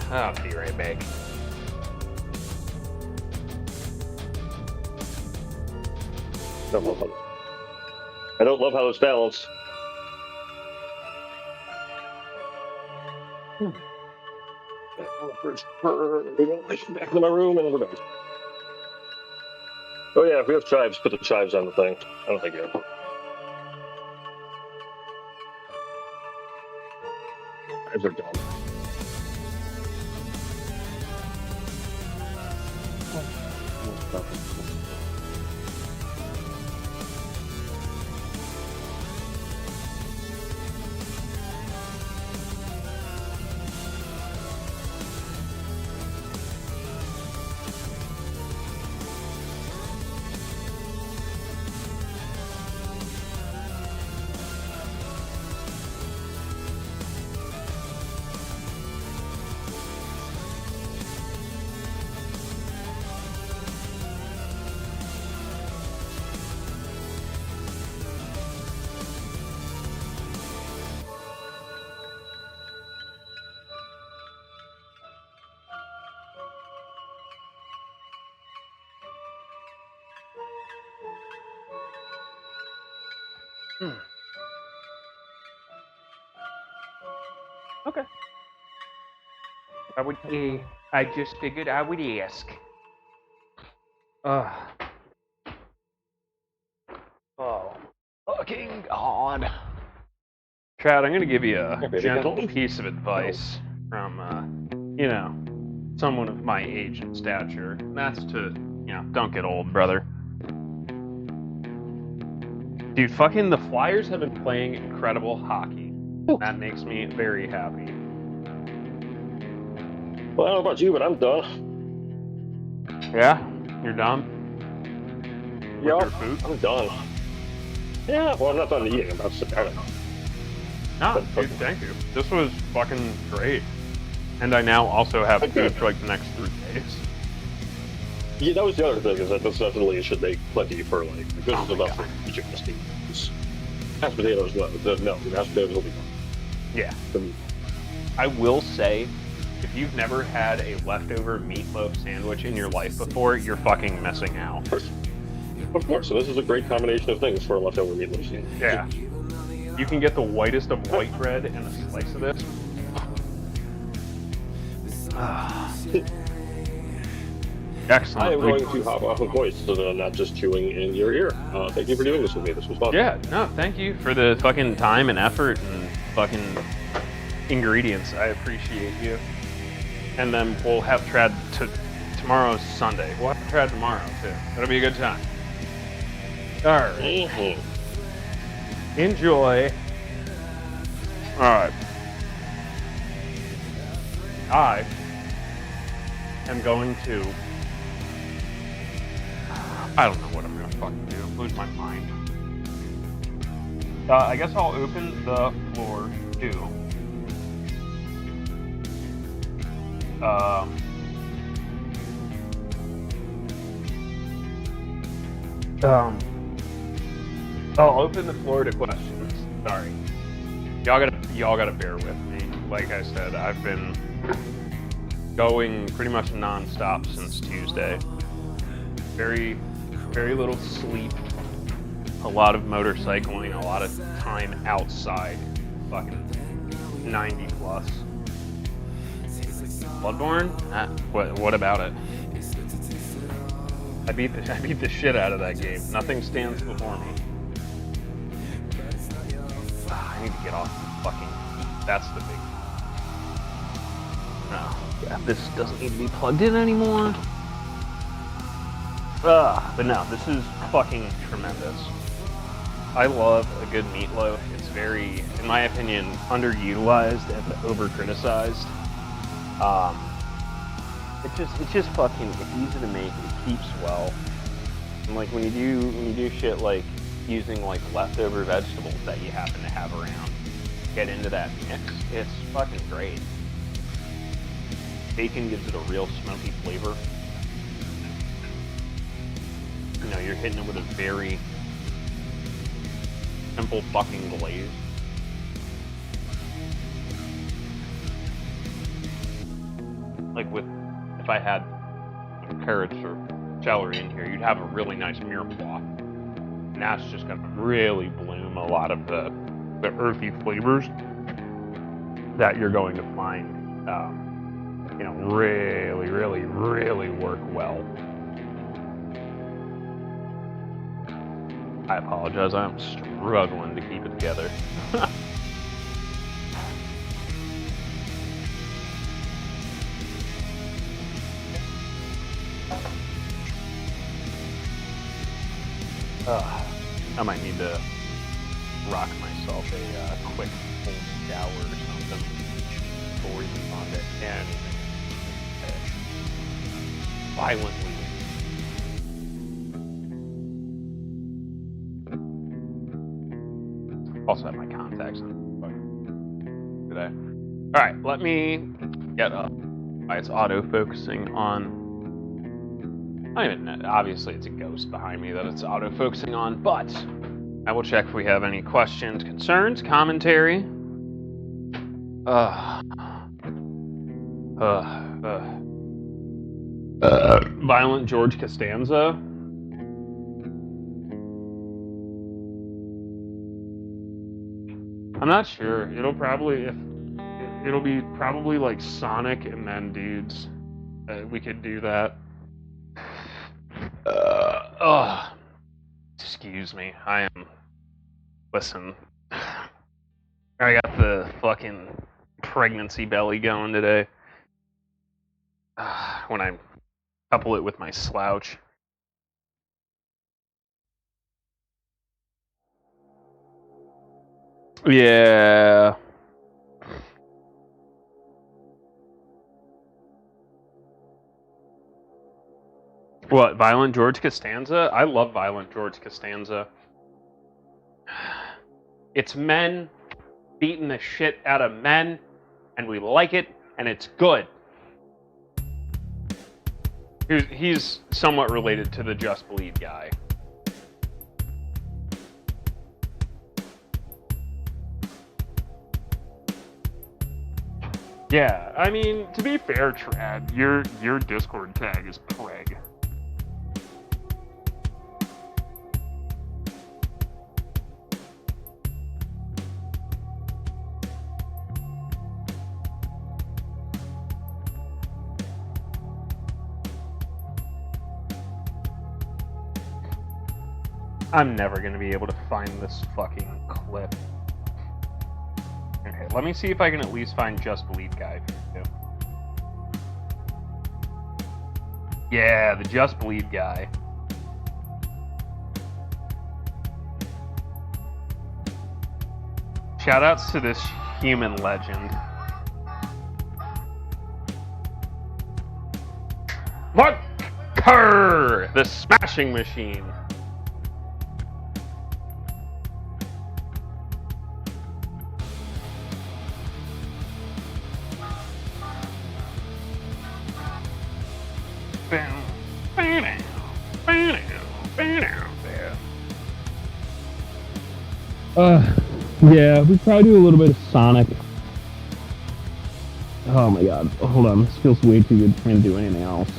I'll be right back. I don't love how it's balanced. Back to my room and we're back. Oh yeah, if we have chives, put the chives on the thing. I don't think you have. Chives are dumb. Okay. I just figured I would ask. Oh, fucking God. Chad, I'm gonna give you a gentle piece of advice from, someone of my age and stature. And that's to, don't get old, brother. Dude, fucking the Flyers have been playing incredible hockey. That makes me very happy. Well, I don't know about you, but I'm done. Yeah? You're done? With your food? I'm done. Yeah, well, I'm not done eating. I'm about to sit down now. No, dude, thank you. This was fucking great. And I now also have food for like the next 3 days. Yeah, that was the other thing, is that this definitely should make plenty for, like, this is enough for each of us to eat. Mashed potatoes, no, mashed potatoes will be fine. Yeah. I will say, if you've never had a leftover meatloaf sandwich in your life before, you're fucking missing out. Of course, so this is a great combination of things for a leftover meatloaf sandwich. Yeah. You can get the whitest of white bread and a slice of this. Excellent. I am going to hop off a voice so that I'm not just chewing in your ear. Thank you for doing this with me. This was fun. Yeah, no, thank you for the fucking time and effort and fucking ingredients. I appreciate you. And then we'll have trad tomorrow's Sunday. We'll have trad tomorrow too. That'll be a good time. Alright. Mm-hmm. Enjoy. Alright. I am going to... I don't know what I'm gonna fucking do. Lose my mind. I guess I'll open the floor too. I'll open the floor to questions. Sorry. Y'all gotta bear with me. Like I said, I've been going pretty much non-stop since Tuesday. Very little sleep, a lot of motorcycling, a lot of time outside, fucking 90 plus. Bloodborne? What about it? I beat the shit out of that game. Nothing stands before me. I need to get off the fucking heat. That's the big. Oh, yeah, this doesn't need to be plugged in anymore. But no, this is fucking tremendous. I love a good meatloaf. It's very, in my opinion, underutilized and over-criticized. It's just fucking, it's easy to make, it keeps well. And like when you do shit like using like leftover vegetables that you happen to have around, get into that mix, it's fucking great. Bacon gives it a real smoky flavor. You know, you're hitting it with a very simple fucking glaze. Like if I had carrots or celery in here, you'd have a really nice mirepoix. And that's just gonna really bloom a lot of the earthy flavors that you're going to find, you know, really, really, really work well. I apologize, I'm struggling to keep it together. I might need to rock myself a quick cold shower or something before we move on to anything violently. Also have my contacts on today. Alright, let me get up. It's auto-focusing on... I don't even know. Obviously, it's a ghost behind me that it's auto-focusing on, but I will check if we have any questions, concerns, commentary. Violent George Costanza. I'm not sure. It'll be probably like Sonic and then dudes. We could do that. Excuse me. Listen. I got the fucking pregnancy belly going today. When I couple it with my slouch. Yeah. What, Violent George Costanza? I love Violent George Costanza. It's men beating the shit out of men, and we like it, and it's good. He's somewhat related to the Just Bleed guy. Yeah, I mean, to be fair, Trad, your Discord tag is Plague. I'm never gonna be able to find this fucking clip. Okay, let me see if I can at least find Just Bleed guy too. Yeah, the Just Bleed guy. Shoutouts to this human legend. Mark Kerr, the Smashing Machine. Yeah, we probably do a little bit of Sonic. Oh my god, hold on, this feels way too good for me to do anything else.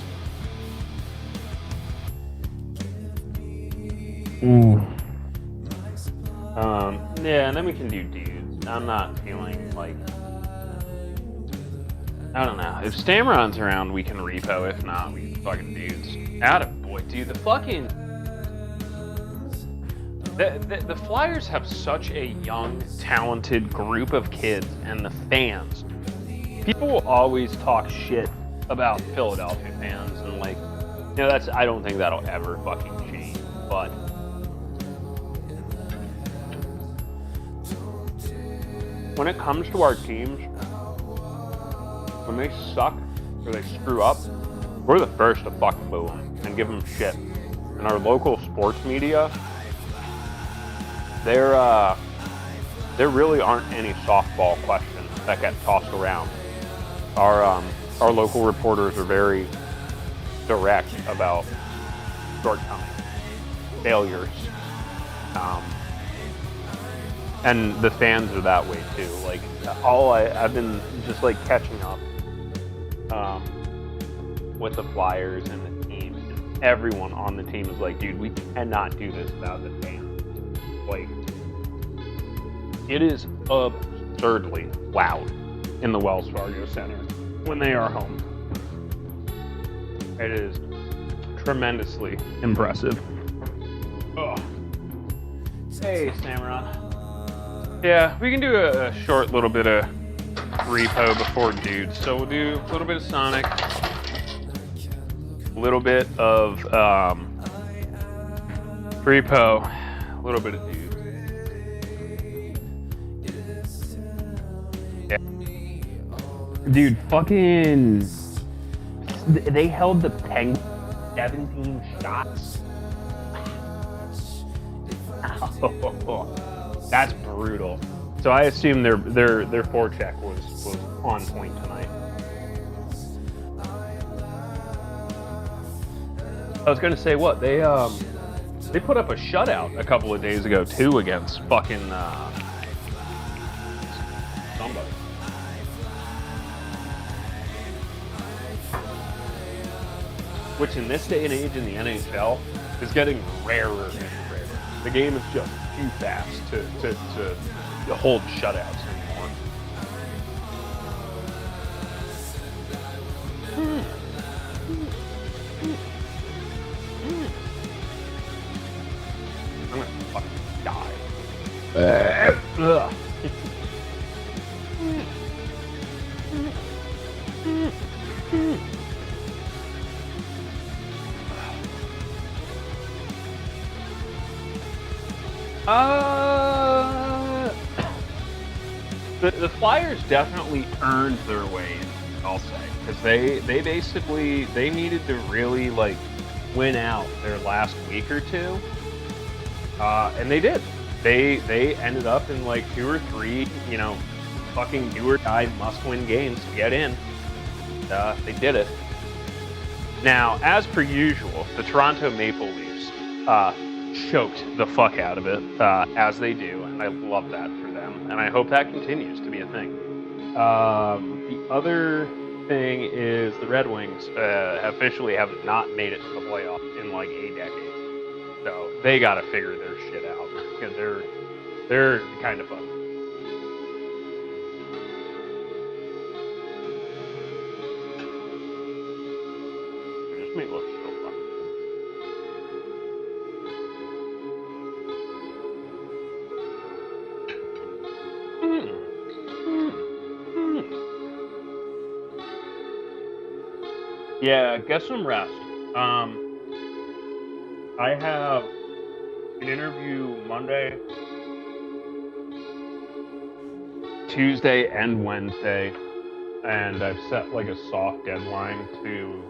Yeah, and then we can do dudes. I'm not feeling like I don't know. If Stamron's around, we can repo. If not, we fucking dudes. Attaboy, dude. The fucking... The Flyers have such a young, talented group of kids, and the fans. People will always talk shit about Philadelphia fans, and like, you know, I don't think that'll ever fucking change. But when it comes to our teams, when they suck or they screw up, we're the first to fucking boo them and give them shit. And our local sports media, there really aren't any softball questions that get tossed around. Our local reporters are very direct about shortcomings, failures, and the fans are that way too. Like, I've been just like catching up with the Flyers and the team. And everyone on the team is like, dude, we cannot do this without the fans. Like, it is absurdly loud in the Wells Fargo Center when they are home. It is tremendously impressive. Ugh. Hey, Samron. Yeah, we can do a short little bit of repo before dudes. So we'll do a little bit of Sonic, a little bit of repo, a little bit of dudes. Yeah. Dude, fucking... They held the Penguins 17 shots. Oh, that's brutal. So I assume their forecheck was on point tonight. I was gonna say what they put up a shutout a couple of days ago too against fucking somebody. Which in this day and age in the NHL is getting rarer and rarer. The game is just too fast to hold shutouts anymore. I'm gonna fucking die. Ugh. The Flyers definitely earned their way in, I'll say, because they basically needed to really like win out their last week or two, and they did. They ended up in like 2 or 3, you know, fucking do or die must-win games to get in. They did it. Now, as per usual, the Toronto Maple Leafs choked the fuck out of it, as they do, and I love that for them, and I hope that continues to be a thing. The other thing is the Red Wings officially have not made it to the playoffs in like a decade, so they gotta figure their shit out, because they're kind of fun. This meat looks so fun. Yeah, get some rest. I have an interview Monday, Tuesday, and Wednesday, and I've set like a soft deadline to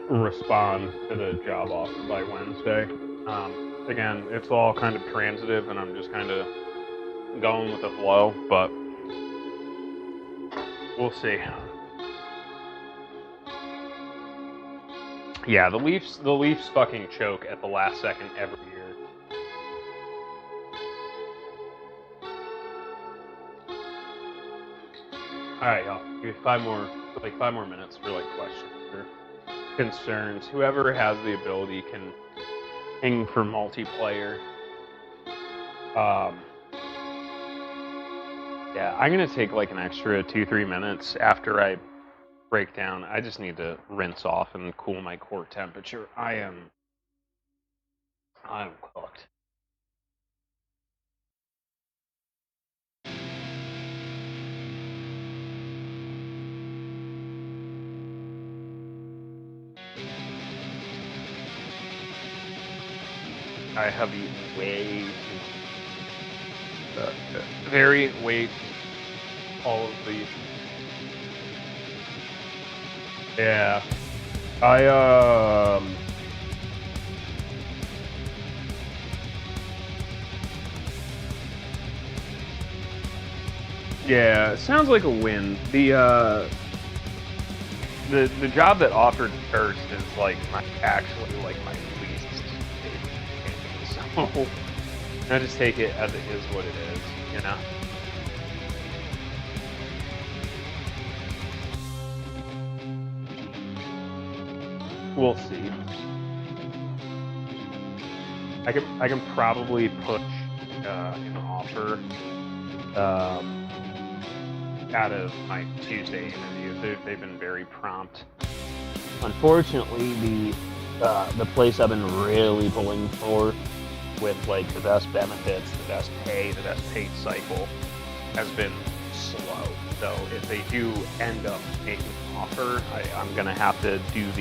respond to the job offer by Wednesday. Again, it's all kind of transitive, and I'm just kind of going with the flow, but we'll see. Yeah, the Leafs fucking choke at the last second every year. All right, y'all. Give me 5 more minutes for like questions or concerns. Whoever has the ability can ping for multiplayer. Yeah, I'm gonna take like an extra 2-3 minutes after I break down. I just need to rinse off and cool my core temperature. I'm cooked. I have eaten way way all of these. Yeah. Yeah, it sounds like a win. The job that offered first is like actually like my least favorite. So I just take it as it is what it is, you know. We'll see. I can probably push an offer out of my Tuesday interview. They've been very prompt. Unfortunately, the place I've been really pulling for, with like the best benefits, the best pay cycle, has been slow. So if they do end up making an offer, I'm gonna have to do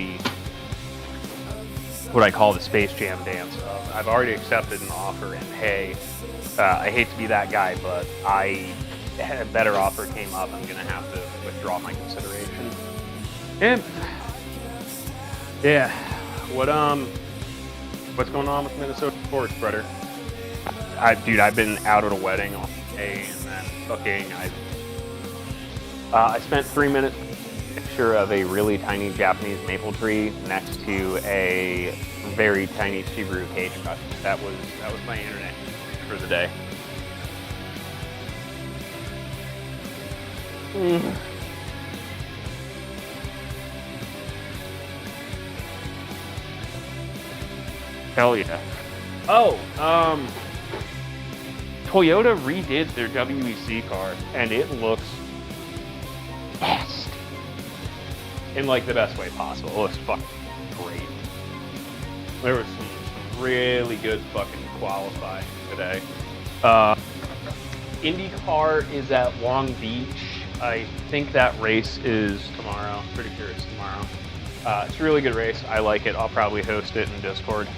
what I call the Space Jam dance. I've already accepted an offer, and hey, I hate to be that guy, but a better offer came up. I'm gonna have to withdraw my consideration. And yeah, what's going on with Minnesota sports, brother? Dude, I've been out at a wedding all day and then cooking. I spent 3 minutes picture of a really tiny Japanese maple tree next to a very tiny Subaru cage cut. That was my internet for the day. Hell yeah. Oh, Toyota redid their WEC car, and it looks nasty. In like the best way possible. It looks fucking great. There was some really good fucking qualifying today. IndyCar is at Long Beach. I think that race is tomorrow. Pretty sure it's tomorrow. It's a really good race. I like it. I'll probably host it in Discord.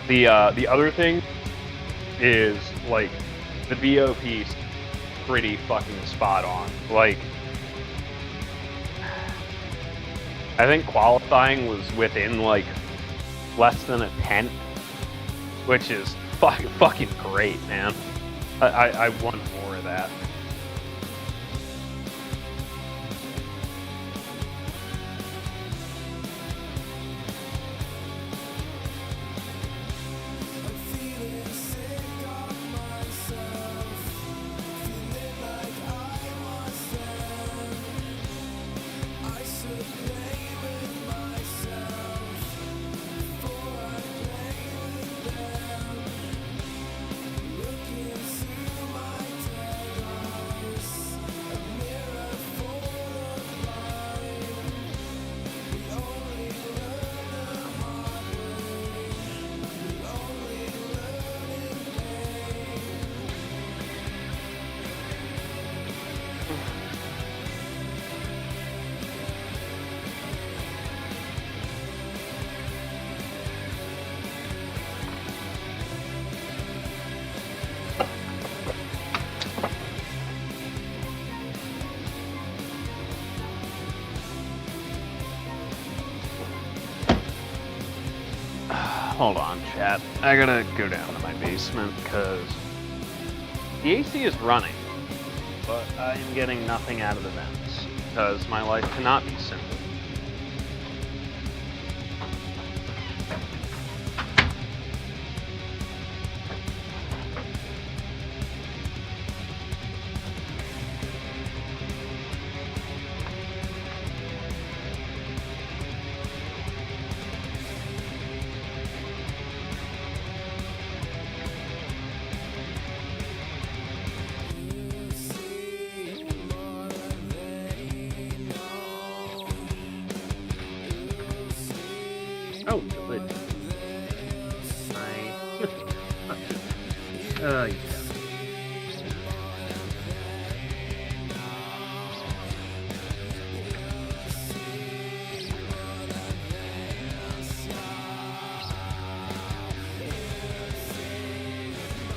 The other thing is like the BOP's pretty fucking spot on. Like, I think qualifying was within like less than a tenth, which is fucking great, man. I want more of that. Hold on, chat. I gotta go down to my basement because the AC is running, but I am getting nothing out of the vents because my life cannot be simple. Oh, good. Yeah.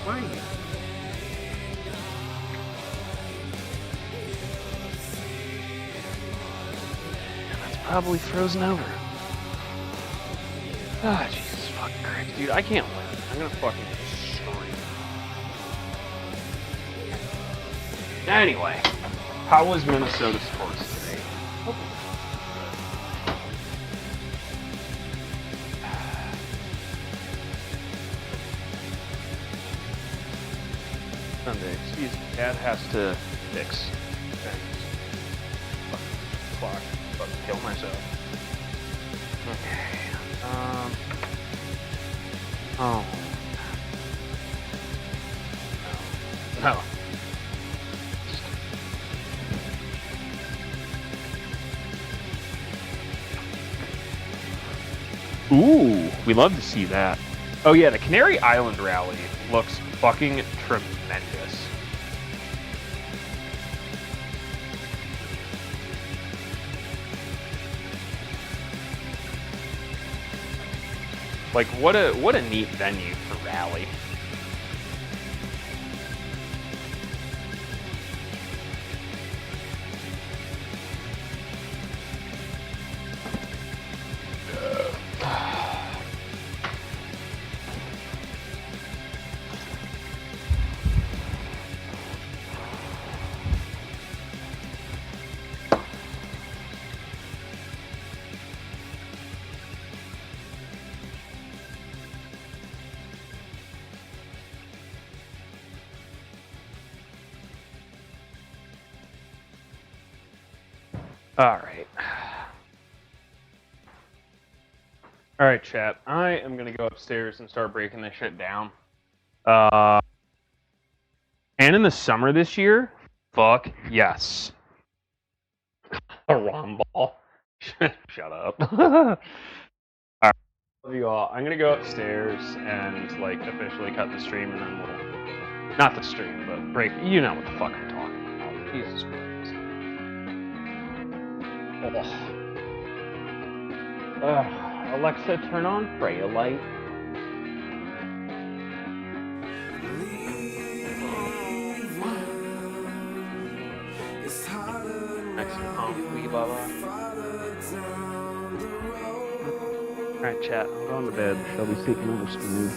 Why? That's probably frozen over. Ah, Jesus fucking Christ, dude! I can't win. I'm gonna fucking destroy it. Anyway, how was Minnesota sports today? Sunday. Excuse me. Dad has to fix things. Fucking clock. Fucking kill myself. Okay. Oh. No. Ooh, we love to see that. Oh yeah, the Canary Island rally looks fucking tremendous. Like what a neat venue for rally. All right, chat. I am gonna go upstairs and start breaking this shit down. And in the summer this year, fuck yes. A rom ball. Shut up. All right, love you all. I'm gonna go upstairs and like officially cut the stream, and then we'll not the stream, but break. You know what the fuck I'm talking about. Jesus Christ. Alexa, turn on Freya light. Alright, chat. I'm going to bed. Shelby's taking over stream.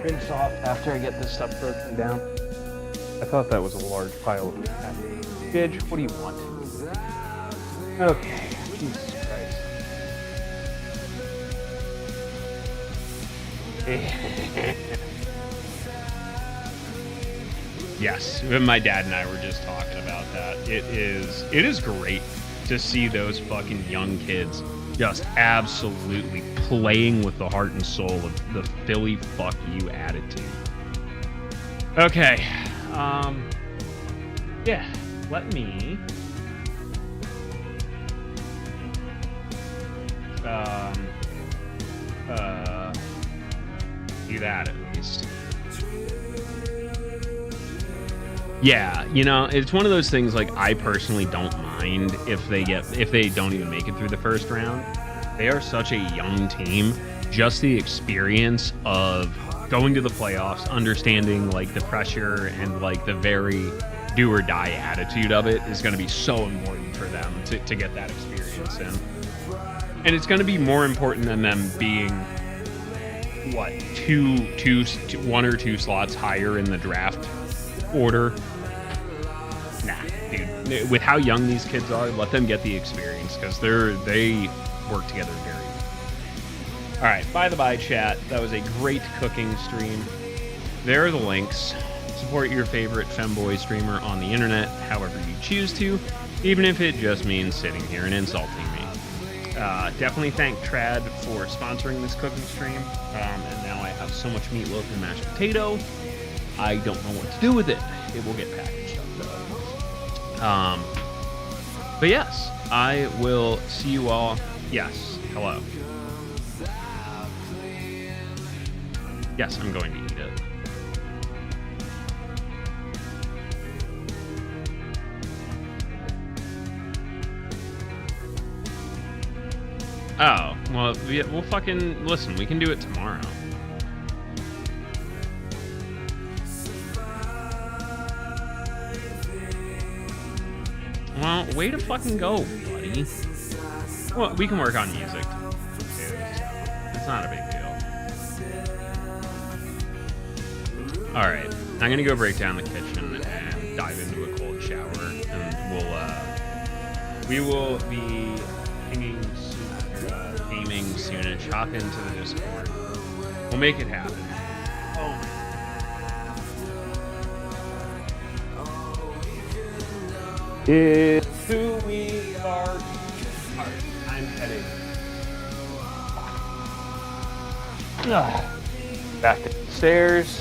Rinse off after I get this stuff broken down. I thought that was a large pile of crap. Bitch, what do you want? Okay, Jesus Christ. Yes, my dad and I were just talking about that. It is great to see those fucking young kids just absolutely playing with the heart and soul of the Philly fuck you attitude. Okay. Yeah, let me do that at least. Yeah, you know, it's one of those things, like, I personally don't mind if they don't even make it through the first round. They are such a young team. Just the experience of going to the playoffs, understanding, like, the pressure and, like, the very do or die attitude of it is going to be so important for them to get that experience in. And it's going to be more important than them being, what, one or two slots higher in the draft order. Nah, dude. with how young these kids are, let them get the experience because they work together very well. All right, by the by, chat, that was a great cooking stream. There are the links. Support your favorite FEMBOI streamer on the internet, however you choose to, even if it just means sitting here and insulting me. Definitely thank Trad for sponsoring this cooking stream. And now I have so much meatloaf and mashed potato, I don't know what to do with it. It will get packaged up, though. But yes, I will see you all. Yes, hello. Yes, I'm going to eat it. Oh, well, we'll fucking... Listen, we can do it tomorrow. Well, way to fucking go, buddy. Well, we can work on music. It's not a big deal. Alright, I'm gonna go break down the kitchen and dive into a cold shower, and we will be gaming soonish. Hop into the Discord. We'll make it happen. Oh my. It's who we are. Alright, I'm heading. Back to the stairs.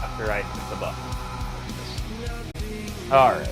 After I hit the button. Alright.